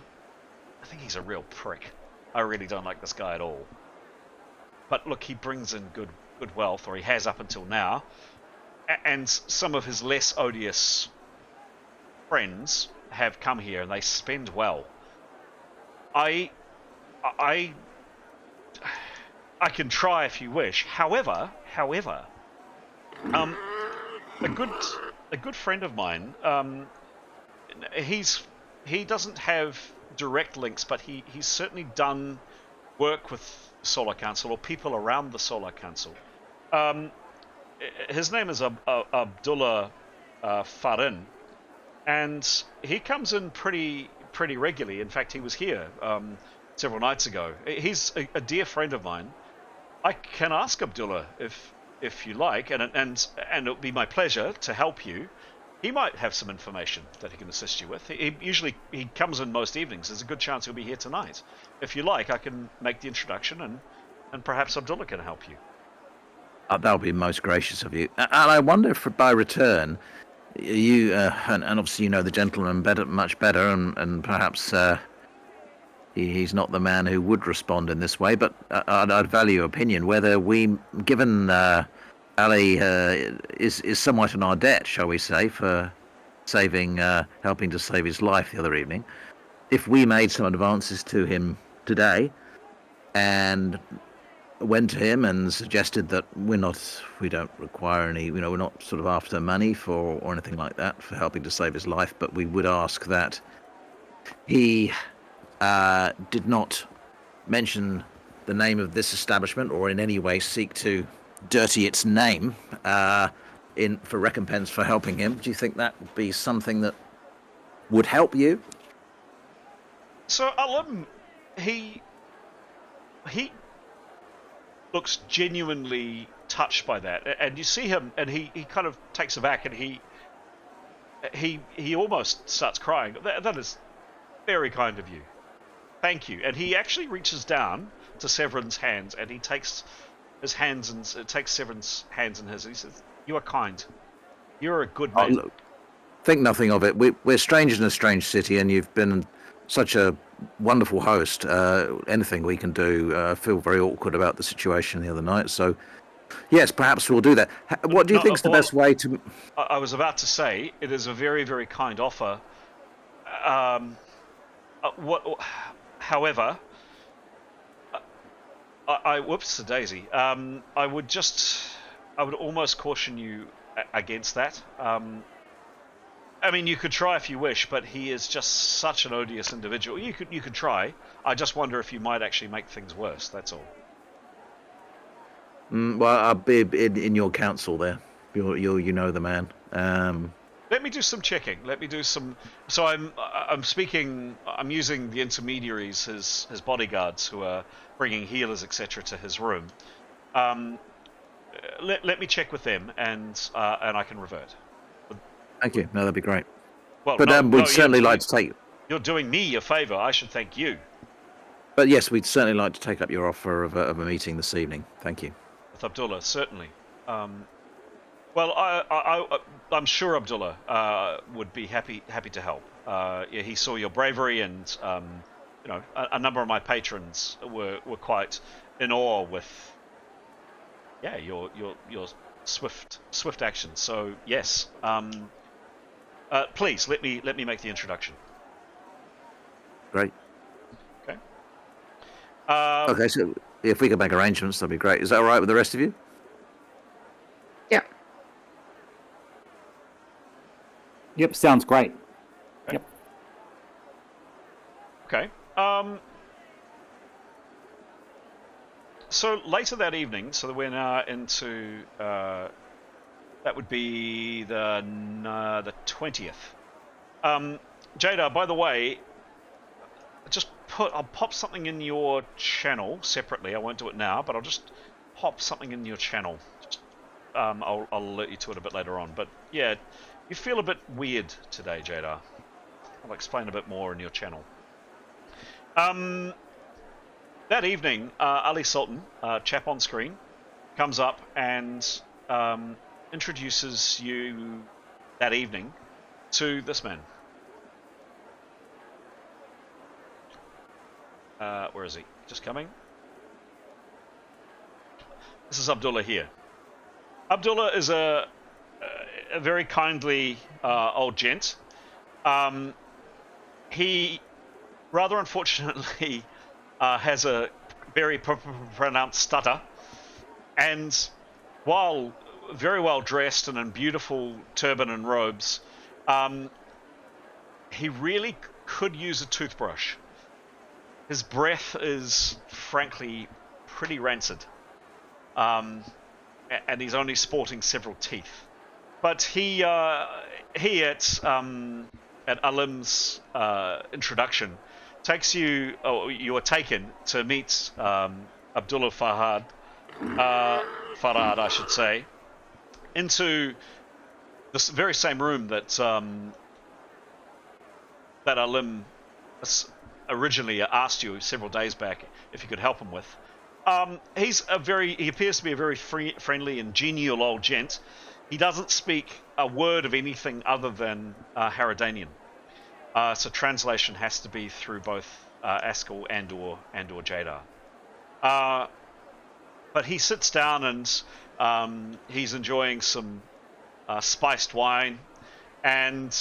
I think he's a real prick. I really don't like this guy at all. But look, he brings in good wealth, or he has up until now, and some of his less odious friends have come here and they spend well. I can try if you wish. However, a good friend of mine, he doesn't have direct links, but he's certainly done work with Solar Council or people around the Solar Council. His name is Abdullah Farin, and he comes in pretty regularly. In fact, he was here several nights ago. He's a dear friend of mine. I can ask Abdullah if you like, and it'll be my pleasure to help you. He might have some information that he can assist you with. He comes in most evenings. There's a good chance he'll be here tonight. If you like, I can make the introduction, and perhaps Abdullah can help you. That would be most gracious of you. And I wonder if by return, you and obviously you know the gentleman much better, and perhaps he's not the man who would respond in this way. But I'd value your opinion whether given Ali is somewhat in our debt, shall we say, for helping to save his life the other evening. If we made some advances to him today, and went to him and suggested that we don't require any, we're not sort of after money or anything like that for helping to save his life, but we would ask that he did not mention the name of this establishment or in any way seek to dirty its name for recompense for helping him. Do you think that would be something that would help you? So Alim, he looks genuinely touched by that, and you see him, and he kind of takes aback, and he almost starts crying. That is very kind of you. Thank you. And he actually reaches down to Severin's hands, and he takes Severin's hands in his, and he says, "You are kind. You're a good man." Look, think nothing of it. We're strangers in a strange city, and you've been such a wonderful host. Anything we can do, I feel very awkward about the situation the other night. So, yes, perhaps we'll do that. What do you No, think is the well, best way to... I was about to say it is a very, very kind offer. However, whoops, the daisy. I would almost caution you against that. I mean, you could try if you wish, but he is just such an odious individual. You could try. I just wonder if you might actually make things worse. That's all. well, I'll be in your counsel there. You know the man. Let me do some checking. Let me do some. So I'm speaking. I'm using the intermediaries, his bodyguards, who are bringing healers, etc., to his room. Let me check with them, and I can revert. Thank you. No, that'd be great. Well, But no, we'd certainly like to take... You're doing me a favour. I should thank you. But yes, we'd certainly like to take up your offer of a meeting this evening. Thank you. With Abdullah, certainly. Well, I'm sure Abdullah would be happy to help. Yeah, he saw your bravery, and a number of my patrons were quite in awe with your swift action. So yes, please let me make the introduction. Great. Okay. Okay, so if we could make arrangements, that'd be great. Is that all right with the rest of you? Yeah. Yep, sounds great. Okay. Yep. Okay. So later that evening, so we're now into that would be the 20th. Jada, by the way, I'll pop something in your channel separately. I won't do it now, but I'll just pop something in your channel. I'll alert you to it a bit later on. But yeah, you feel a bit weird today, Jada. I'll explain a bit more in your channel. That evening, Ali Sultan, chap on screen, comes up and introduces you that evening to this man. Where is he? Just coming. This is Abdullah here. Abdullah is a very kindly old gent. He, rather unfortunately, has a very pronounced stutter, and while very well dressed and in beautiful turban and robes, he really could use a toothbrush. His breath is, frankly, pretty rancid, and he's only sporting several teeth. But he at Alim's introduction takes you, or you are taken to meet Abdullah Farhad, I should say, into this very same room that Alim originally asked you several days back if you could help him with. He appears to be a very friendly and genial old gent. He doesn't speak a word of anything other than Haradanian. So translation has to be through both Askell and or Jadar. But he sits down and he's enjoying some spiced wine, and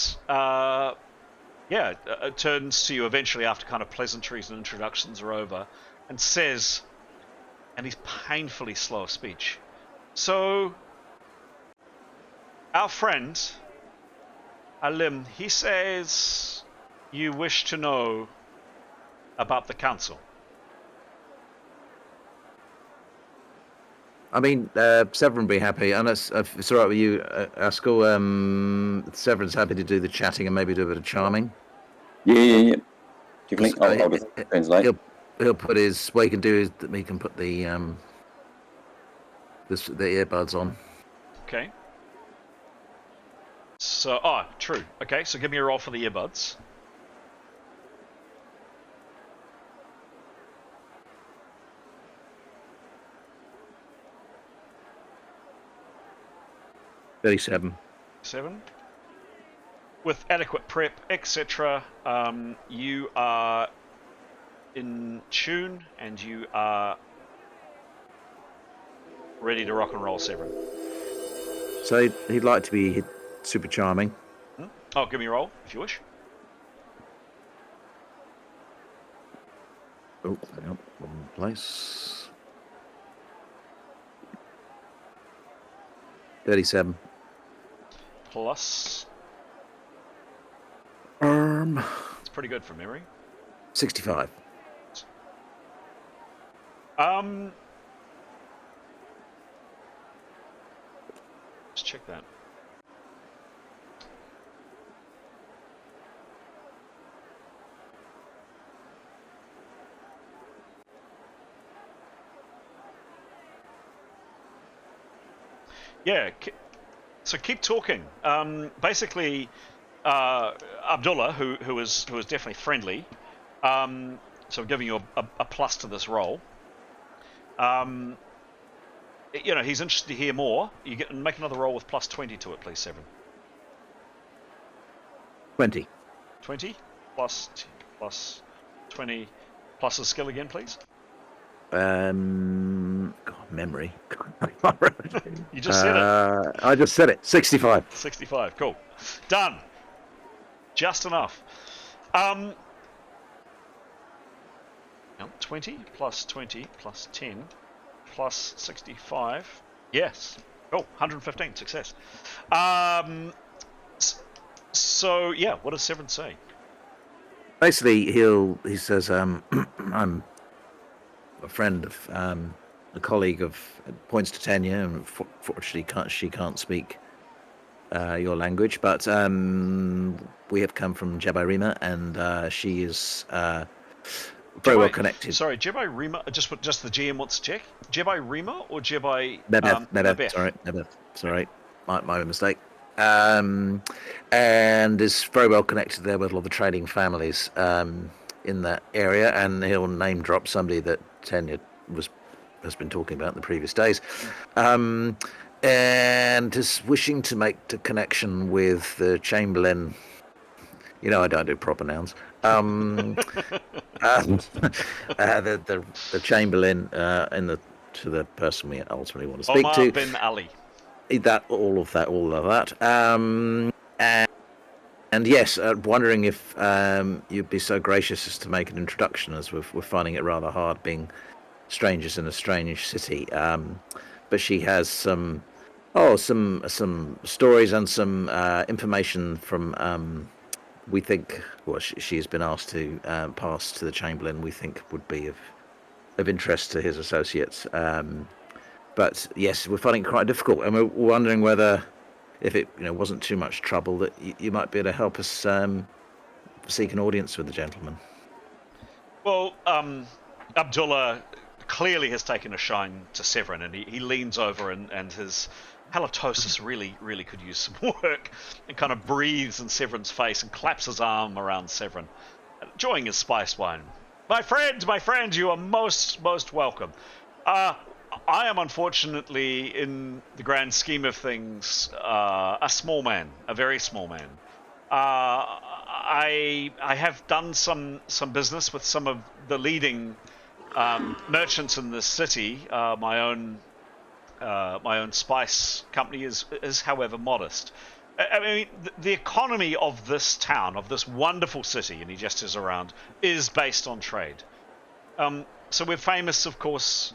turns to you eventually after kind of pleasantries and introductions are over, and says, and he's painfully slow of speech, "So, our friend, Alim, he says you wish to know about the council." I mean, Severin would be happy, and if it's all right with you, Askell, Severin's happy to do the chatting and maybe do a bit of charming. Yeah. Definitely. I'll just translate. He'll put his. What he can do is that he can put the earbuds on. Okay. So, true. Okay, so give me a roll for the earbuds. 37. 7. With adequate prep, etc., you are in tune and you are ready to rock and roll, Severin. So he'd like to be super charming. Oh, give me a roll if you wish. Oh, hang on, wrong place. 37. Plus, it's pretty good from memory. 65. Let's check that. Yeah, so keep talking. Basically, Abdullah, who was definitely friendly, so I'm giving you a plus to this roll. He's interested to hear more. You make another roll with plus 20 to it, please, Severin. 20. 20 plus 20 plus a skill again, please. God, memory. You just said it. I just said it. 65. 65. Cool. Done. Just enough. 20 plus 20 plus 10 plus 65. Yes. Oh, 115. Success. So, yeah, what does Severin say? Basically, he says, I'm a friend of a colleague of points to tenure, and fortunately she can't speak your language, but we have come from Jebel Rima, and she is very well connected. Sorry, Jebel Rima. Just the GM wants to check. Jebel Rima or Jebel Nebeth. Sorry, Nebeth. Sorry, my mistake. And is very well connected there with a lot of the trading families in that area, and he'll name drop somebody that Tanya has been talking about in the previous days, and is wishing to make the connection with the chamberlain. I don't do proper nouns. The chamberlain to the person we ultimately want to speak to. Omar bin Ali. All of that. And yes, wondering if you'd be so gracious as to make an introduction, as we're finding it rather hard being strangers in a strange city. But she has some stories and some information from we think she's been asked to pass to the chamberlain. We think would be of interest to his associates. But yes, we're finding it quite difficult, and we're wondering whether, if it wasn't too much trouble, that you might be able to help us seek an audience with the gentleman. Well, Abdullah clearly has taken a shine to Severin, and he leans over, and his halitosis really could use some work, and kind of breathes in Severin's face and claps his arm around Severin, enjoying his spice wine. My friend, you are most welcome. I am unfortunately, in the grand scheme of things, a small man, a very small man. I have done some business with some of the leading merchants in this city. My own spice company is however modest. I mean, the economy of this town, of this wonderful city, and he gestures around, is based on trade. So we're famous, of course,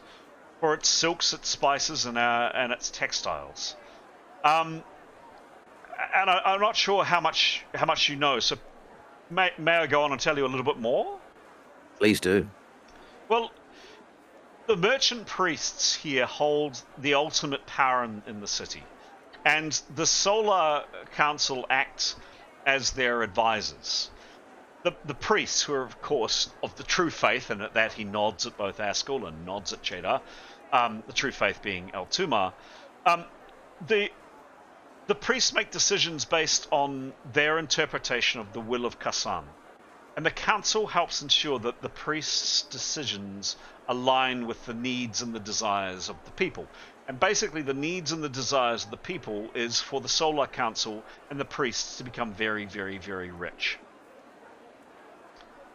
for its silks, its spices, and its textiles. And I'm not sure how much you know. So may I go on and tell you a little bit more? Please do. Well, the merchant priests here hold the ultimate power in the city, and the Solar Council act as their advisors. The priests, who are of course of the true faith, and at that he nods at both Askell and nods at Cheddar, the true faith being El Tumar, the priests make decisions based on their interpretation of the will of Kassan, and the council helps ensure that the priests' decisions align with the needs and the desires of the people. And basically the needs and the desires of the people is for the Solar Council and the priests to become very, very, very rich.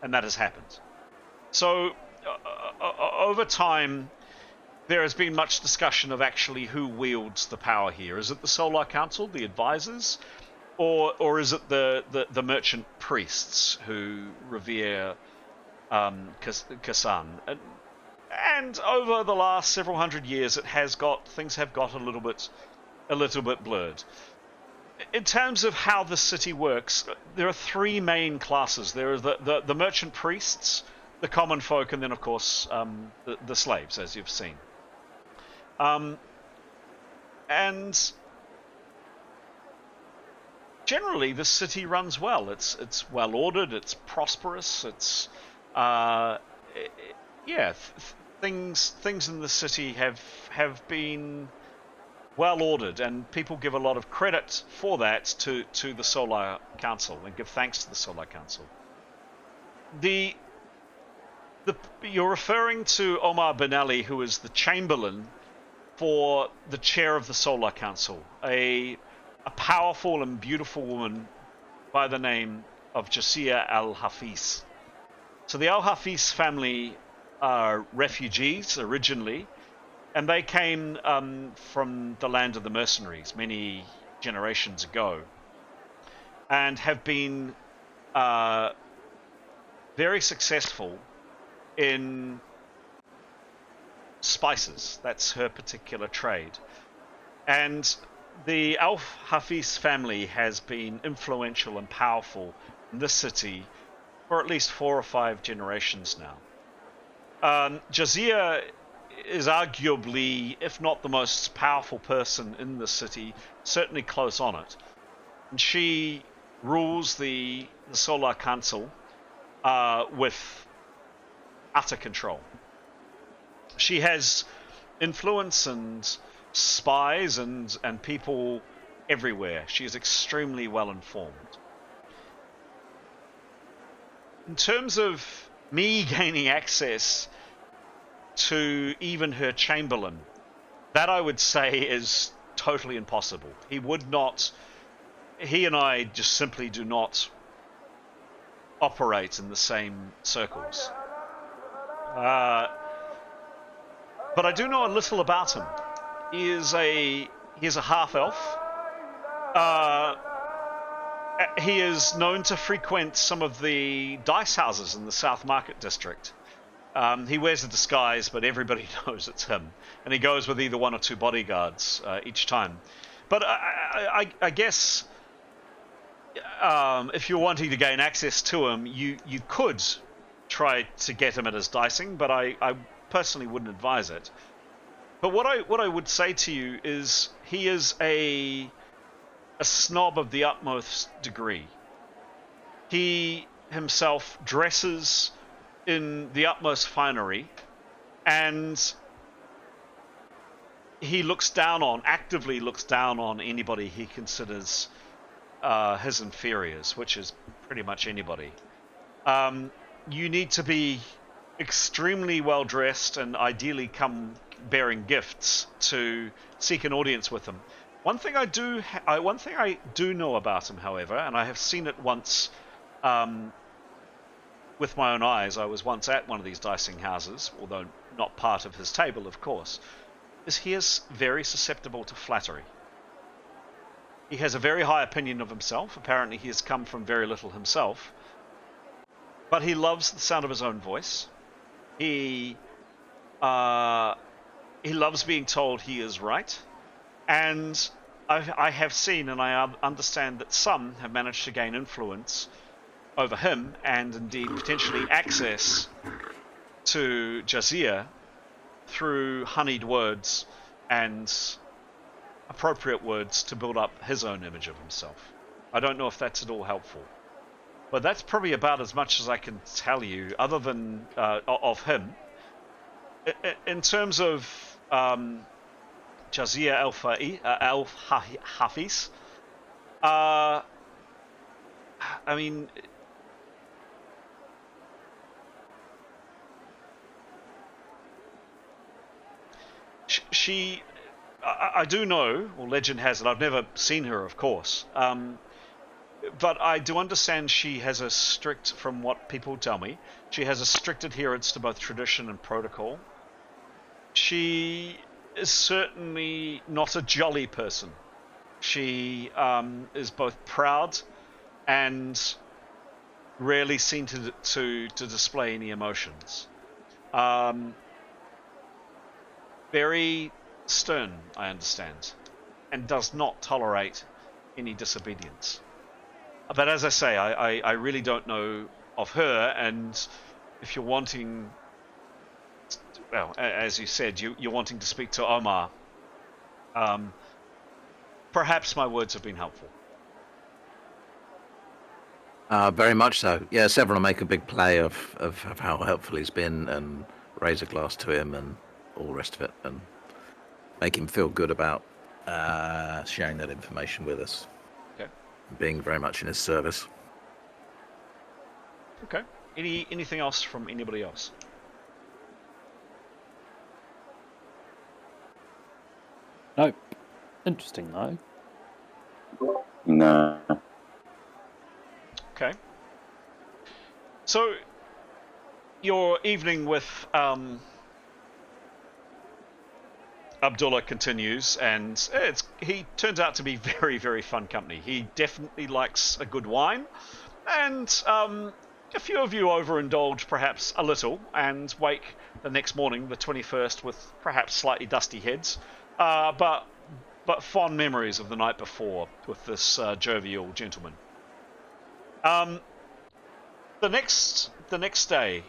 And that has happened. So, over time, there has been much discussion of actually who wields the power here. Is it the Solar Council, the advisors, or is it the merchant priests who revere Kasan? And over the last several hundred years, things have got a little bit blurred. In terms of how the city works, there are three main classes. There are the merchant priests, the common folk, and then of course the slaves, as you've seen. And generally, the city runs well. It's well ordered. It's prosperous. It's things in the city have been well ordered, and people give a lot of credit for that to the Solar Council and give thanks to the Solar Council. You're referring to Omar Benali, who is the chamberlain for the chair of the Solar Council, a powerful and beautiful woman by the name of Jaasir al-Hafiz. So the al-Hafiz family are refugees originally, and they came from the land of the mercenaries many generations ago, and have been very successful in spices. That's her particular trade. And the Al-Hafiz family has been influential and powerful in this city for at least 4 or 5 generations now. Jaasir is arguably, if not the most powerful person in the city, certainly close on it. And she rules the Solar Council with utter control. She has influence and spies and people everywhere. She is extremely well informed. In terms of me gaining access to even her chamberlain, that I would say is totally impossible. He and I just simply do not operate in the same circles. But I do know a little about him. He is a half-elf. He is known to frequent some of the dice houses in the South Market District. He wears a disguise, but everybody knows it's him. And he goes with either 1 or 2 bodyguards each time. But I guess if you're wanting to gain access to him, you could try to get him at his dicing, but I personally wouldn't advise it. But what I would say to you is he is a snob of the utmost degree. He himself dresses in the utmost finery, and he actively looks down on anybody he considers his inferiors, which is pretty much anybody. You need to be extremely well dressed and ideally come bearing gifts to seek an audience with him. One thing I do know about him, however, and I have seen it once with my own eyes. I was once at one of these dicing houses, although not part of his table, of course, is he is very susceptible to flattery. He has a very high opinion of himself. Apparently he has come from very little himself. But he loves the sound of his own voice. He loves being told he is right. And I have seen and I understand that some have managed to gain influence over him and indeed potentially access to Jaasir through honeyed words and appropriate words to build up his own image of himself. I don't know if that's at all helpful. But that's probably about as much as I can tell you, other than of him. In terms of Jaasir al-Hafiz, I mean, she I do know, or legend has it, I've never seen her, of course, but I do understand she has a strict, from what people tell me, she has a strict adherence to both tradition and protocol. She is certainly not a jolly person. She is both proud and rarely seen to display any emotions. Very stern, I understand, and does not tolerate any disobedience. But as I say, I really don't know of her, and if you're wanting, well, as you said, you're wanting to speak to Omar, perhaps my words have been helpful. Very much so. Yeah, several make a big play of how helpful he's been and raise a glass to him and all the rest of it and make him feel good about sharing that information with us. Okay. Being very much in his service. Okay. Anything else from anybody else? Nope. Interesting though. No. Okay. So, your evening with Abdullah continues, and he turns out to be very, very fun company. He definitely likes a good wine, and a few of you overindulge perhaps a little and wake the next morning, the 21st, with perhaps slightly dusty heads, but fond memories of the night before with this jovial gentleman. The next day,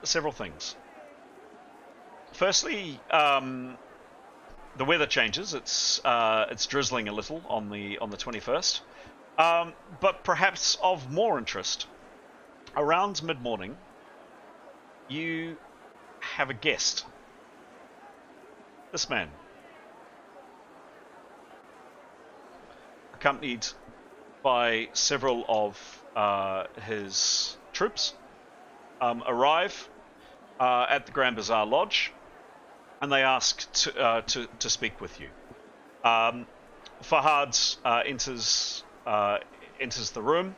several things. Firstly, the weather changes. It's drizzling a little on the 21st, but perhaps of more interest, around mid-morning, you have a guest. This man, accompanied by several of his troops, arrive at the Grand Bazaar Lodge, and they ask to speak with you. Fahad enters the room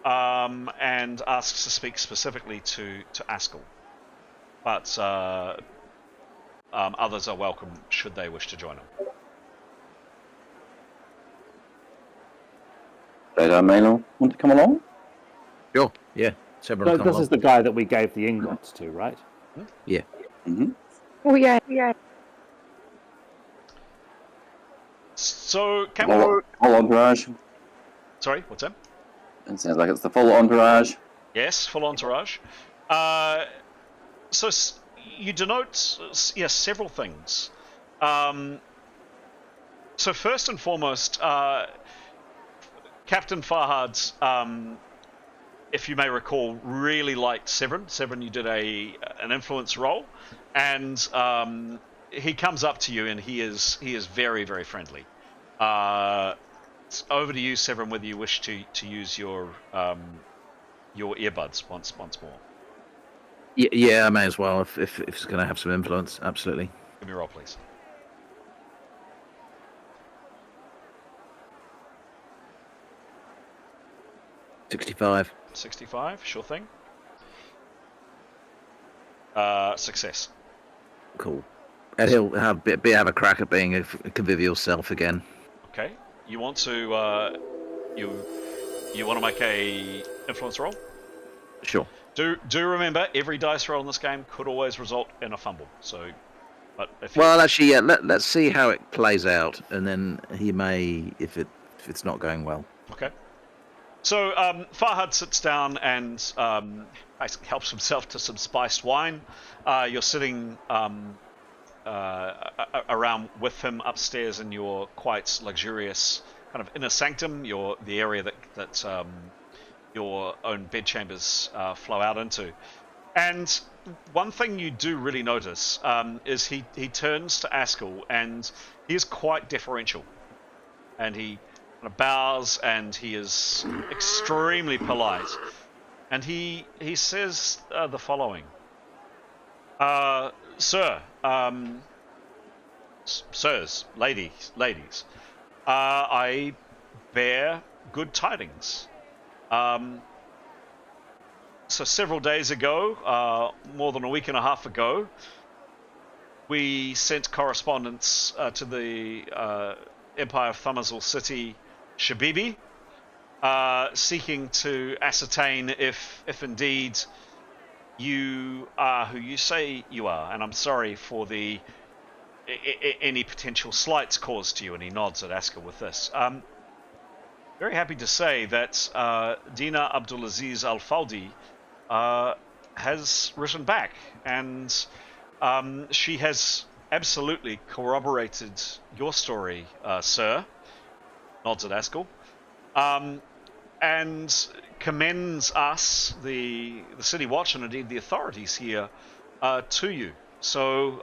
and asks to speak specifically to Askell, but others are welcome should they wish to join him. Did Melo want to come along? Sure. Yeah. Several No, come this along. is the guy that we gave the ingots to, right? Yeah. Mm-hmm. Oh yeah. So, can Full entourage. Sorry, what's that? It sounds like it's the full entourage. Yes, full entourage. So you denote several things. So first and foremost, Captain Farhad, if you may recall, really liked Severin. Severin, you did an influence role, and he comes up to you and he is very, very friendly. It's over to you, Severin, whether you wish to use your earbuds once more. Yeah, I may as well if it's going to have some influence. Absolutely. Give me a roll, please. $65. 65, sure thing. Success. Cool. And he'll have a crack at being a convivial self again. Okay. You want to you want to make a influence roll? Sure. Do remember, every dice roll in this game could always result in a fumble. So, but if Well, actually, yeah. Let's see how it plays out, and then he may, if it's not going well. okay. So Farhad sits down and basically helps himself to some spiced wine. You're sitting around with him upstairs in your quite luxurious kind of inner sanctum, the area that your own bedchambers flow out into. And one thing you do really notice is he turns to Askell, and he is quite deferential, and he kind of bows, and he is extremely polite, and he says the following: "Sir, sirs, ladies, I bear good tidings. So several days ago, more than a week and a half ago, we sent correspondence to the Empire of Thamazel City, Shabibi, seeking to ascertain if indeed you are who you say you are. And I'm sorry for the any potential slights caused to you. And he nods at Asker with this. Very happy to say that Dina Abdulaziz Al-Faldi has written back, and she has absolutely corroborated your story, sir. Nods at Askell. And commends us, the City Watch, and indeed the authorities here, to you. So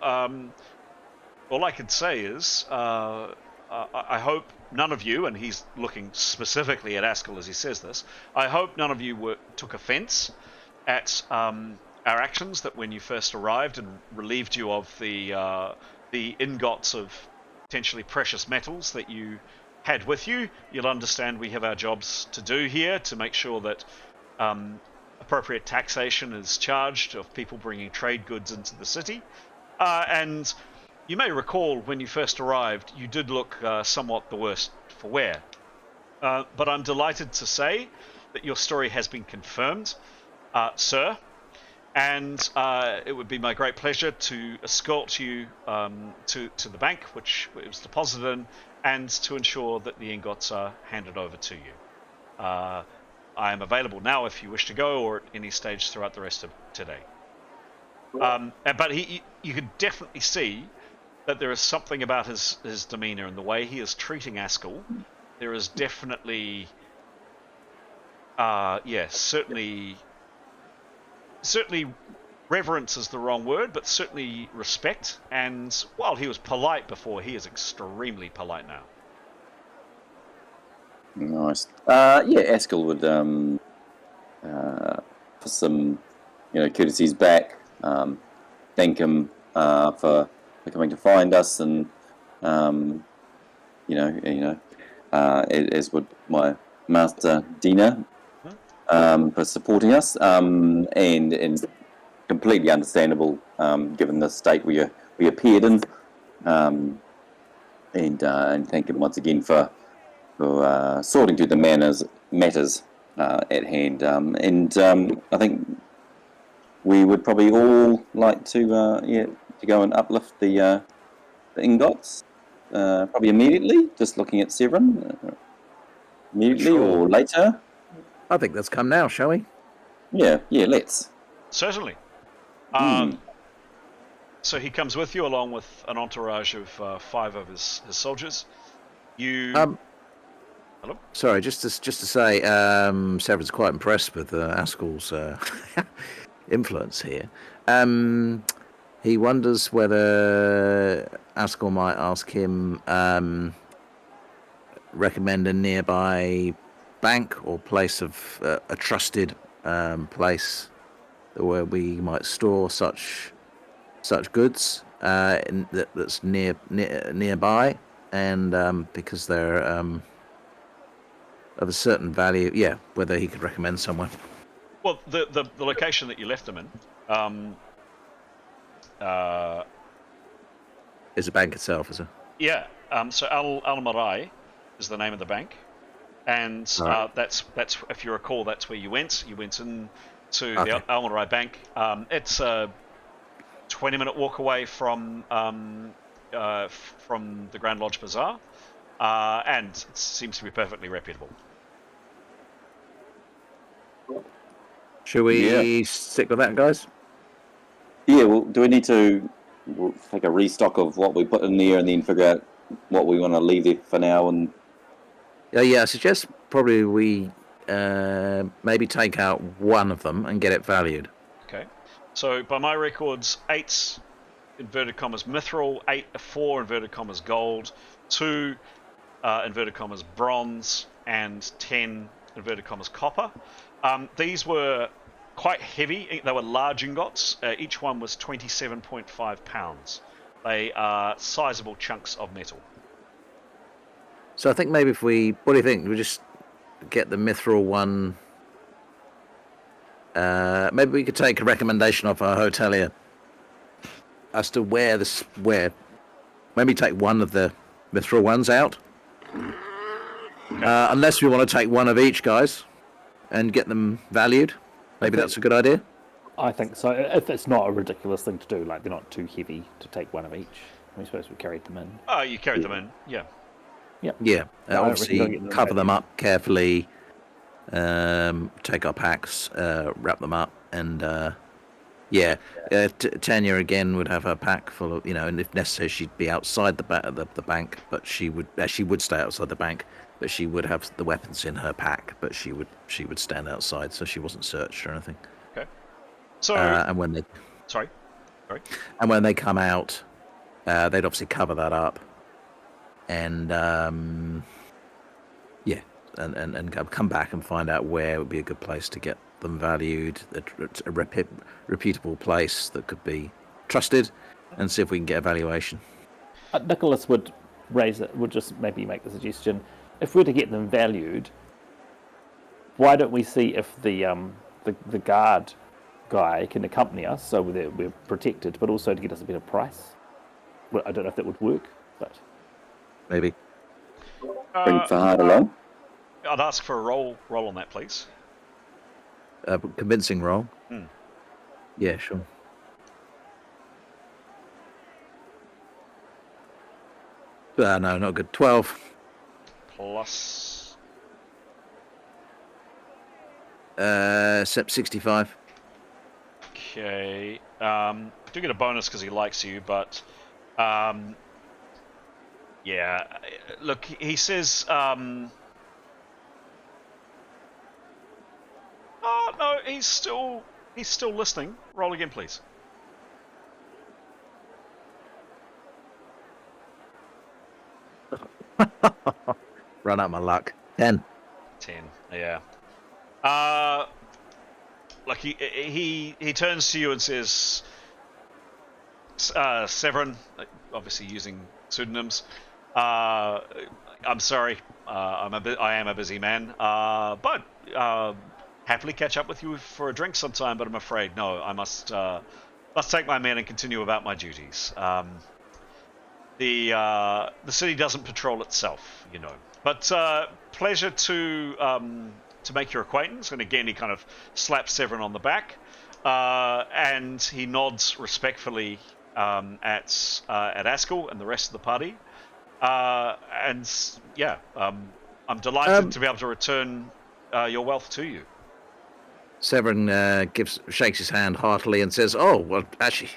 all I could say is I hope none of you, and he's looking specifically at Askell as he says this, I hope none of you took offence at our actions, that when you first arrived and relieved you of the ingots of potentially precious metals that you had with you, you'll understand we have our jobs to do here to make sure that appropriate taxation is charged of people bringing trade goods into the city. And you may recall when you first arrived, you did look somewhat the worse for wear. But I'm delighted to say that your story has been confirmed, sir. And it would be my great pleasure to escort you to the bank, which it was deposited in, and to ensure that the ingots are handed over to you. I am available now if you wish to go, or at any stage throughout the rest of today. But you could definitely see that there is something about his demeanour and the way he is treating Askell. There is definitely, certainly reverence is the wrong word, but certainly respect. And while he was polite before, he is extremely polite now. Nice. Askell would for some, courtesies back. Thank him for coming to find us, and as would my master Dina for supporting us, and completely understandable given the state we appeared in, and thank him once again for sorting through the matters at hand, and I think we would probably all like to go and uplift the ingots, probably immediately. Just looking at Severin, immediately or later. I think let's come now, shall we? Yeah, let's. Certainly. So he comes with you along with an entourage of 5 of his soldiers. You. Hello? Sorry, just to say, Severin's quite impressed with Askell's influence here. He wonders whether Askell might ask him recommend a nearby bank or place of a trusted place where we might store such goods that's nearby, and because they're of a certain value, whether he could recommend somewhere. Well, the location that you left them in is a bank itself, is it? Yeah. So Al-Marai is the name of the bank, and that's if you recall, that's where you went. You went in to the Al-Marai Bank. It's a 20-minute walk away from the Grand Lodge Bazaar, and it seems to be perfectly reputable. Should we stick with that, guys? Yeah, well, do we need to take a restock of what we put in there and then figure out what we want to leave there for now? And I suggest probably we maybe take out one of them and get it valued. Okay. So by my records, 8 inverted commas mithril, 4 inverted commas gold, 2 inverted commas bronze, and 10 inverted commas copper. These were quite heavy. They were large ingots. Each one was 27.5 pounds. They are sizable chunks of metal. So I think maybe if we, what do you think? We just get the mithril one. Maybe we could take a recommendation off our hotelier as to where. Maybe take one of the mithril ones out. Okay. Unless we want to take one of each, guys, and get them valued. Maybe that's a good idea. I think so. If it's not a ridiculous thing to do, like they're not too heavy to take one of each. I suppose we carried them in. Oh, you carried them in, yeah. Yep. Yeah, No, I reckon obviously they'll get them cover them valued. up carefully. Take our packs, wrap them up, and Tanya again would have her pack full of, and if necessary, she'd be outside the bank, but she would stay outside the bank, but she would have the weapons in her pack, but she would stand outside, so she wasn't searched or anything. Okay. So, And when they sorry. and when they come out, they'd obviously cover that up, and and come back and find out where would be a good place to get them valued, a reputable place that could be trusted, and see if we can get a valuation. Nicholas would just maybe make the suggestion: if we're to get them valued, why don't we see if the guard guy can accompany us so we're protected, but also to get us a better price? Well, I don't know if that would work, but Maybe. Bring Fahad along. I'd ask for a roll on that, please. Convincing roll. Yeah, sure. No, not good. 12. Plus... 65. Okay. Do get a bonus because he likes you, but... yeah. Look, he says... Oh, no, he's still listening. Roll again, please. Run out my luck. 10. 10, yeah. Like he turns to you and says, Severin, obviously using pseudonyms. I'm sorry, I am a busy man, but happily catch up with you for a drink sometime. But I'm afraid, no, I must take my men and continue about my duties. The city doesn't patrol itself, But pleasure to make your acquaintance. And again, he kind of slaps Severin on the back, and he nods respectfully at Askell and the rest of the party. I'm delighted to be able to return your wealth to you. Severin shakes his hand heartily and says, "Oh, well, actually,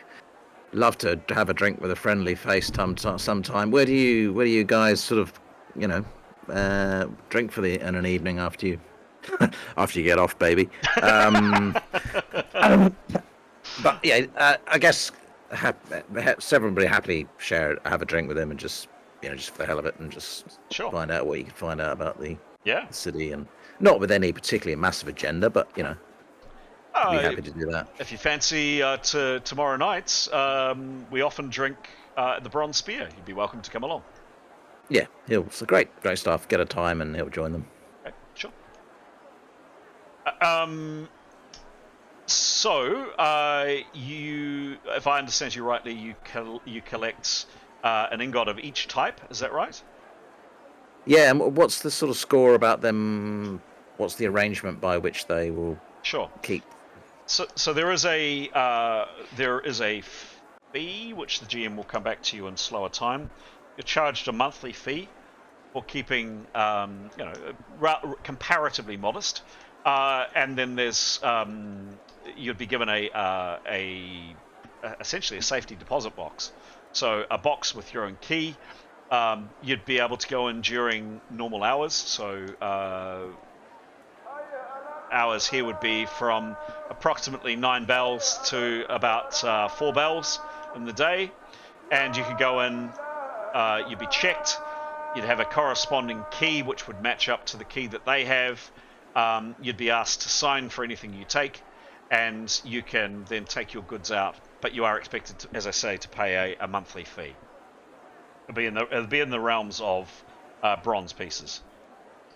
love to have a drink with a friendly face sometime. Where do you guys sort of, drink in an evening after you after you get off, baby?" But yeah, I guess Severin would happily have a drink with him and just for the hell of it, and just find out what you can find out about the city, and not with any particularly massive agenda, but I'd be happy to do that. If you fancy tomorrow night, we often drink at the Bronze Spear. You'd be welcome to come along. Yeah, so great stuff. Get a time and he'll join them. Okay, sure. So, you, if I understand you rightly, you collect an ingot of each type. Is that right? Yeah, and what's the sort of score about them? What's the arrangement by which they will keep? So there is a fee which the GM will come back to you in slower time. You're charged a monthly fee for keeping, comparatively modest, and then there's you'd be given essentially a safety deposit box. So a box with your own key. You'd be able to go in during normal hours. So hours here would be from approximately 9 bells to about 4 bells in the day, and you could go in. You'd be checked. You'd have a corresponding key which would match up to the key that they have. You'd be asked to sign for anything you take, and you can then take your goods out, but you are expected, to, as I say, to pay a monthly fee. It'll be in the realms of bronze pieces.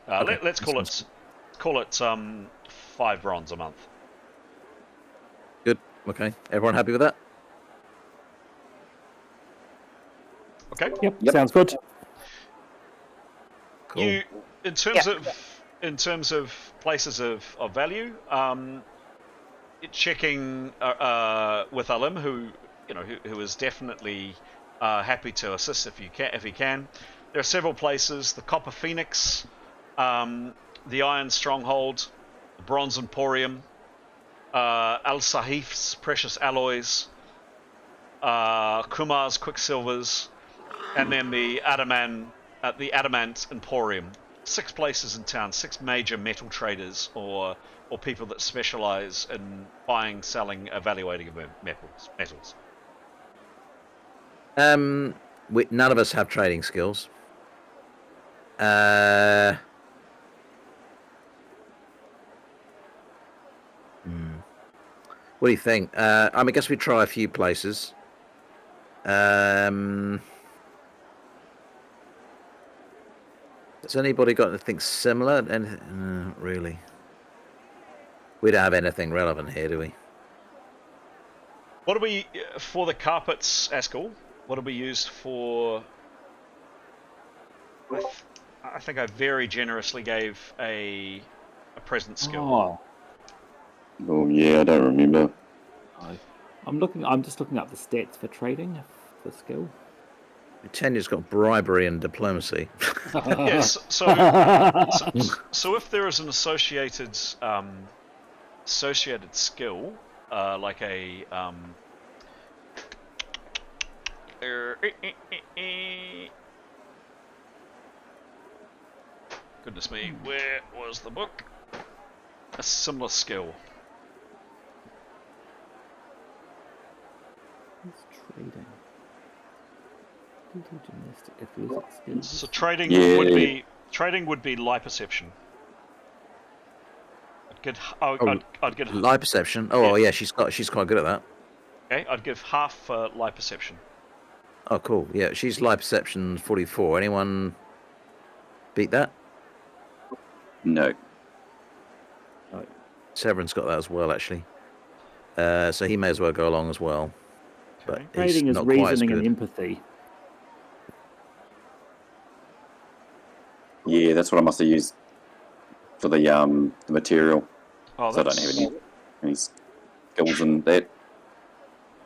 Okay. Let's call it 5 bronze a month. Good. Okay. Everyone happy with that? Okay. Yep. Sounds good. Cool. You, in terms of places of value, checking with Alim, who is definitely happy to assist if he can. There are several places: the Copper Phoenix, the Iron Stronghold, the Bronze Emporium, Al Sahif's Precious Alloys, Kumar's Quicksilvers, and then the Adamant Emporium. 6 places in town, 6 major metal traders or people that specialize in buying, selling, evaluating of metals. None of us have trading skills. What do you think? I guess we try a few places. Has anybody got anything similar? Anything? Really? We don't have anything relevant here, do we? What do we for the carpets, Askell? What do we use for? I think I very generously gave a present skill. Oh yeah, I don't remember. I'm just looking up the stats for trading for skill. Tanya's got bribery and diplomacy. Yes. So if there is an associated skill, like a goodness me, where was the book? A similar skill. What's trading? Domestic athletic skills. So trading would be lie perception. I'd get Lie perception. Oh yeah, she's quite good at that. Okay, I'd give half for lie perception. Oh cool. Yeah, she's lie perception 44. Anyone beat that? No. Severin's got that as well, actually. So he may as well go along as well. But he's Trading is not quite as reasoning good. and empathy. Yeah, that's what I must have used for the material. Oh, So I don't have any skills in that.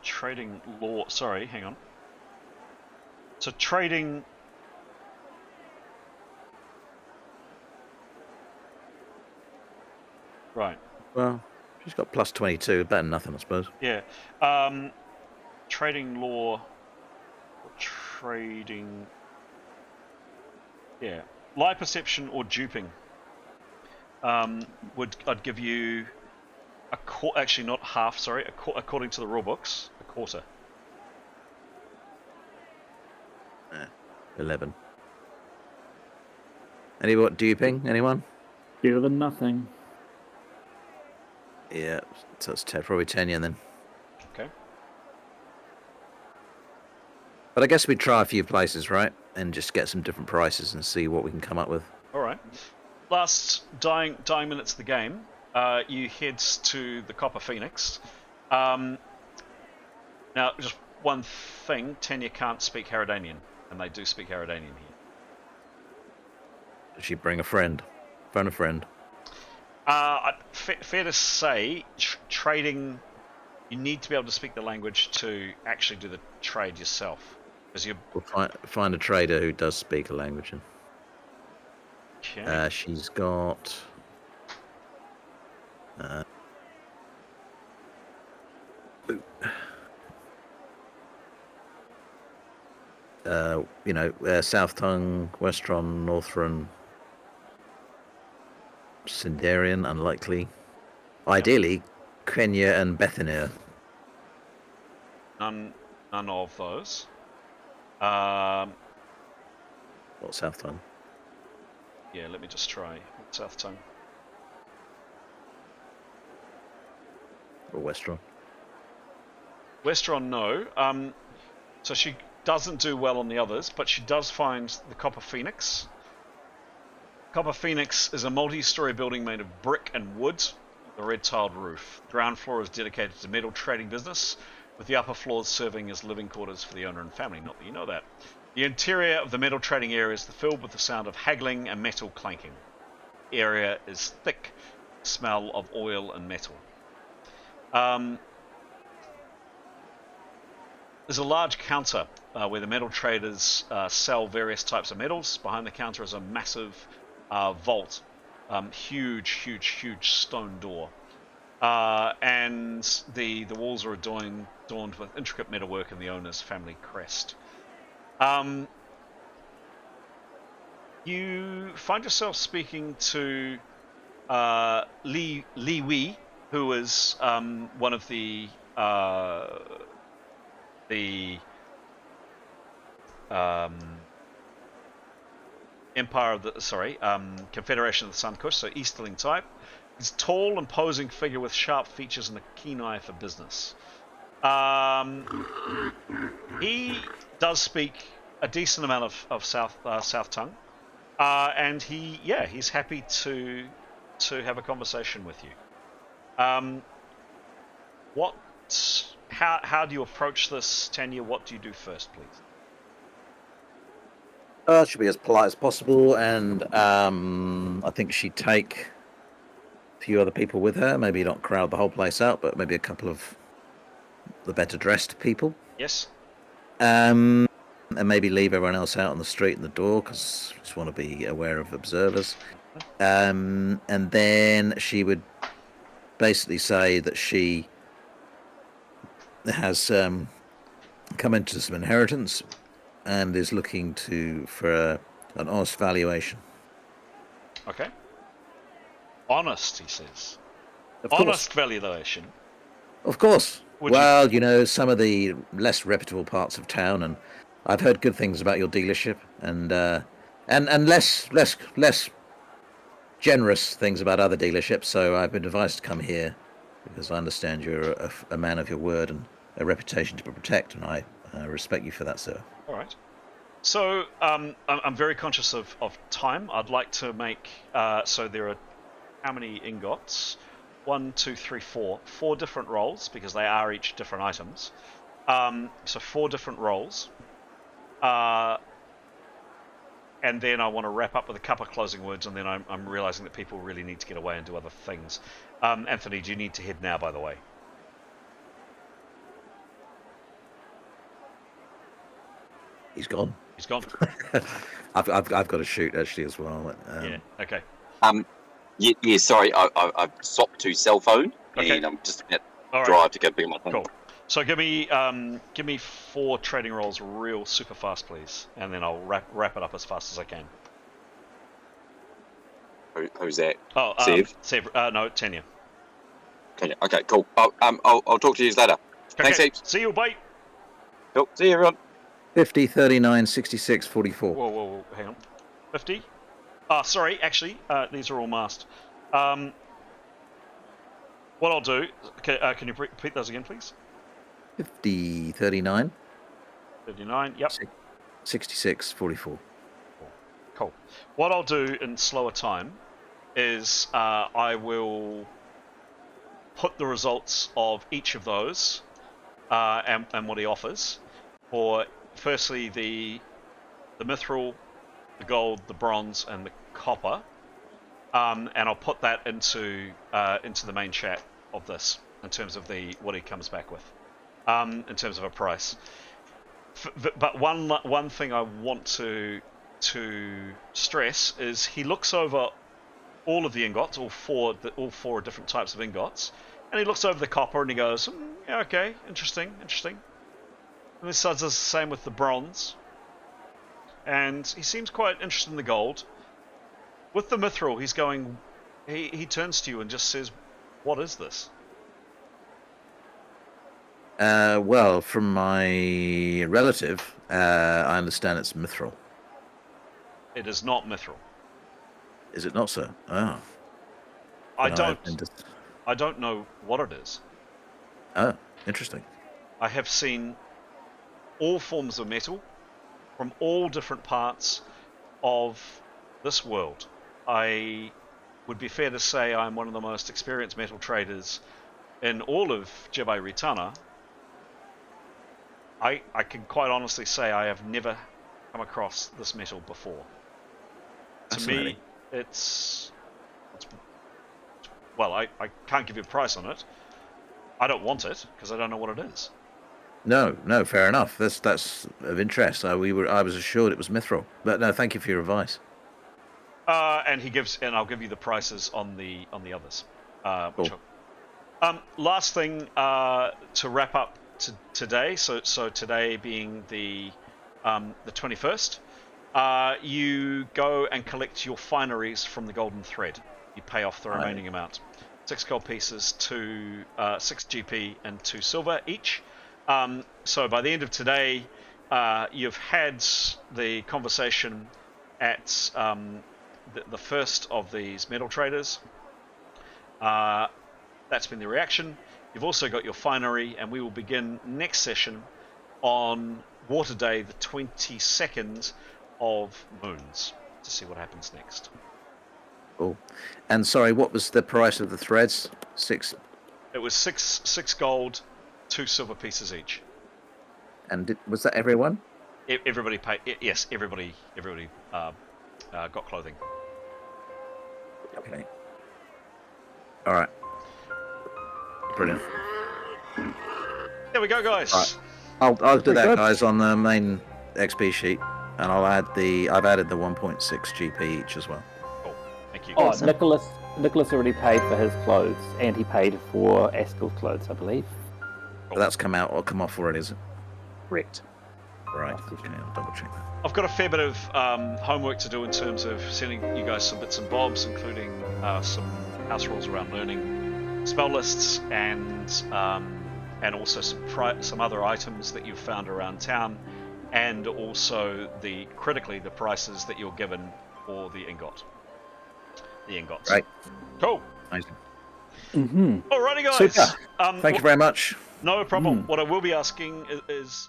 Trading law. Sorry, hang on. So trading. Right. Well, she's got plus 22. Better than nothing, I suppose. Yeah. Trading law. Trading. Yeah. Lie perception or duping. I'd give you actually not half. Sorry, according to the rule books, a quarter. 11. Anyone duping? Anyone? Better than nothing. Yeah, so it's probably 10 yen then. Okay. But I guess we'd try a few places, right? And just get some different prices and see what we can come up with. All right. Last dying minutes of the game, you head to the Copper Phoenix. Now, just one thing: Tanya can't speak Haradanian, and they do speak Haradanian here. Does she bring a friend? Phone a friend. Fair to say, trading, you need to be able to speak the language to actually do the trade yourself. Because you We'll find a trader who does speak a language. okay. She's got... South Tongue, Westron, Northron, Sindarian, unlikely. Ideally, Kenya and Bethanir. None of those. What South Tongue? Yeah, let me just try South Tongue. Or Westron? Westron, no. So she doesn't do well on the others, but she does find the Copper Phoenix. Copper Phoenix is a multi-story building made of brick and wood with a red-tiled roof. The ground floor is dedicated to metal trading business, with the upper floors serving as living quarters for the owner and family. Not that you know that. The interior of the metal trading area is filled with the sound of haggling and metal clanking. The area is thick, smell of oil and metal. There's a large counter where the metal traders sell various types of metals. Behind the counter is a massive vault, huge stone door, and the walls are adorned with intricate metalwork and the owner's family crest. You find yourself speaking to Li Wei, who is one of the Confederation of the Sun Kush, so Easterling type. He's a tall, imposing figure with sharp features and a keen eye for business. He does speak a decent amount of South Tongue, and he's happy to have a conversation with you. How do you approach this, Tanya? What do you do first, please? It should be as polite as possible, and I think she'd take a few other people with her. Maybe not crowd the whole place out, but maybe a couple of the better dressed people. Yes. And maybe leave everyone else out on the street and the door, because just want to be aware of observers. And then she would basically say that she has come into some inheritance and is looking for an honest valuation. Okay. Honest, he says. Of Honest course. valuation. Of course. Would you know, some of the less reputable parts of town, and I've heard good things about your dealership, and less generous things about other dealerships. So I've been advised to come here because I understand you're a man of your word and a reputation to protect, and I respect you for that, sir. All right. So I'm very conscious of time. I'd like to make so there are how many ingots? 1, 2, 3, 4. 4 different rolls because they are each different items. So 4 different rolls. And then I want to wrap up with a couple of closing words, and then I'm realizing that people really need to get away and do other things. Anthony, do you need to head now, by the way? He's gone. He's gone. I've got to shoot actually as well. Yeah. Okay. Yeah. Sorry, I've swapped to cell phone, Okay. and I'm just about All to right. drive to go pick up my phone. Cool. So give me 4 trading rolls real super fast, please, and then I'll wrap it up as fast as I can. Who's that? Oh, Sev? No, Tanya. Okay, cool. I'll talk to you later. Thanks, Okay. heaps. See you, bye. Cool. See you, everyone. 50, 39, 66, 44. Whoa, hang on. 50? Sorry, actually, these are all masked. What I'll do, can you repeat those again, please? 50, 39. 39, yep. 66, 44. Cool. What I'll do in slower time is I will put the results of each of those and what he offers for, firstly, the mithril, the gold, the bronze, and the copper, and I'll put that into the main chat of this in terms of what he comes back with, in terms of a price. But one thing I want to stress is he looks over all of the ingots, all four different types of ingots, and he looks over the copper and he goes, yeah, okay, interesting. And this does the same with the bronze. And he seems quite interested in the gold. With the mithril, he's going... He turns to you and just says, what is this? Well, from my relative, I understand it's mithril. It is not mithril. Is it not, sir? Oh. I don't know what it is. Oh, interesting. I have seen all forms of metal from all different parts of this world. I would be fair to say I'm one of the most experienced metal traders in all of Jebei Ritana. I can quite honestly say I have never come across this metal before. To me, it's well, I can't give you a price on it. I don't want it because I don't know what it is. No, fair enough. That's of interest. I was assured it was mithril, but no, thank you for your advice. And I'll give you the prices on the others. Cool. Last thing to wrap up today. So today being the 21st, you go and collect your fineries from the Golden Thread. You pay off the remaining amount. 6 gold pieces, 6 GP and 2 silver each. So by the end of today, you've had the conversation at the first of these metal traders. That's been the reaction. You've also got your finery, and we will begin next session on Water Day, the 22nd of Moons, to see what happens next. Cool. And sorry, what was the price of the threads? 6. It was 6 gold, 2 silver pieces each. And was that everyone? Everybody paid. Yes, everybody got clothing. Okay. All right. Brilliant. There we go, guys. Right. I'll do that, guys, on the main XP sheet, and I've added the 1.6 GP each as well. Cool. Thank you. Oh, Awesome. Nicholas already paid for his clothes, and he paid for Askell's clothes, I believe. But that's come off already, is it? Correct. Right. Okay, I'll double check that. I've got a fair bit of homework to do in terms of sending you guys some bits and bobs, including some house rules around learning spell lists and also some other items that you've found around town, and also the prices that you're given for the ingots. Right. Cool. Amazing. Mm-hmm. Alrighty, guys. Super. Thank you very much. No problem. What I will be asking is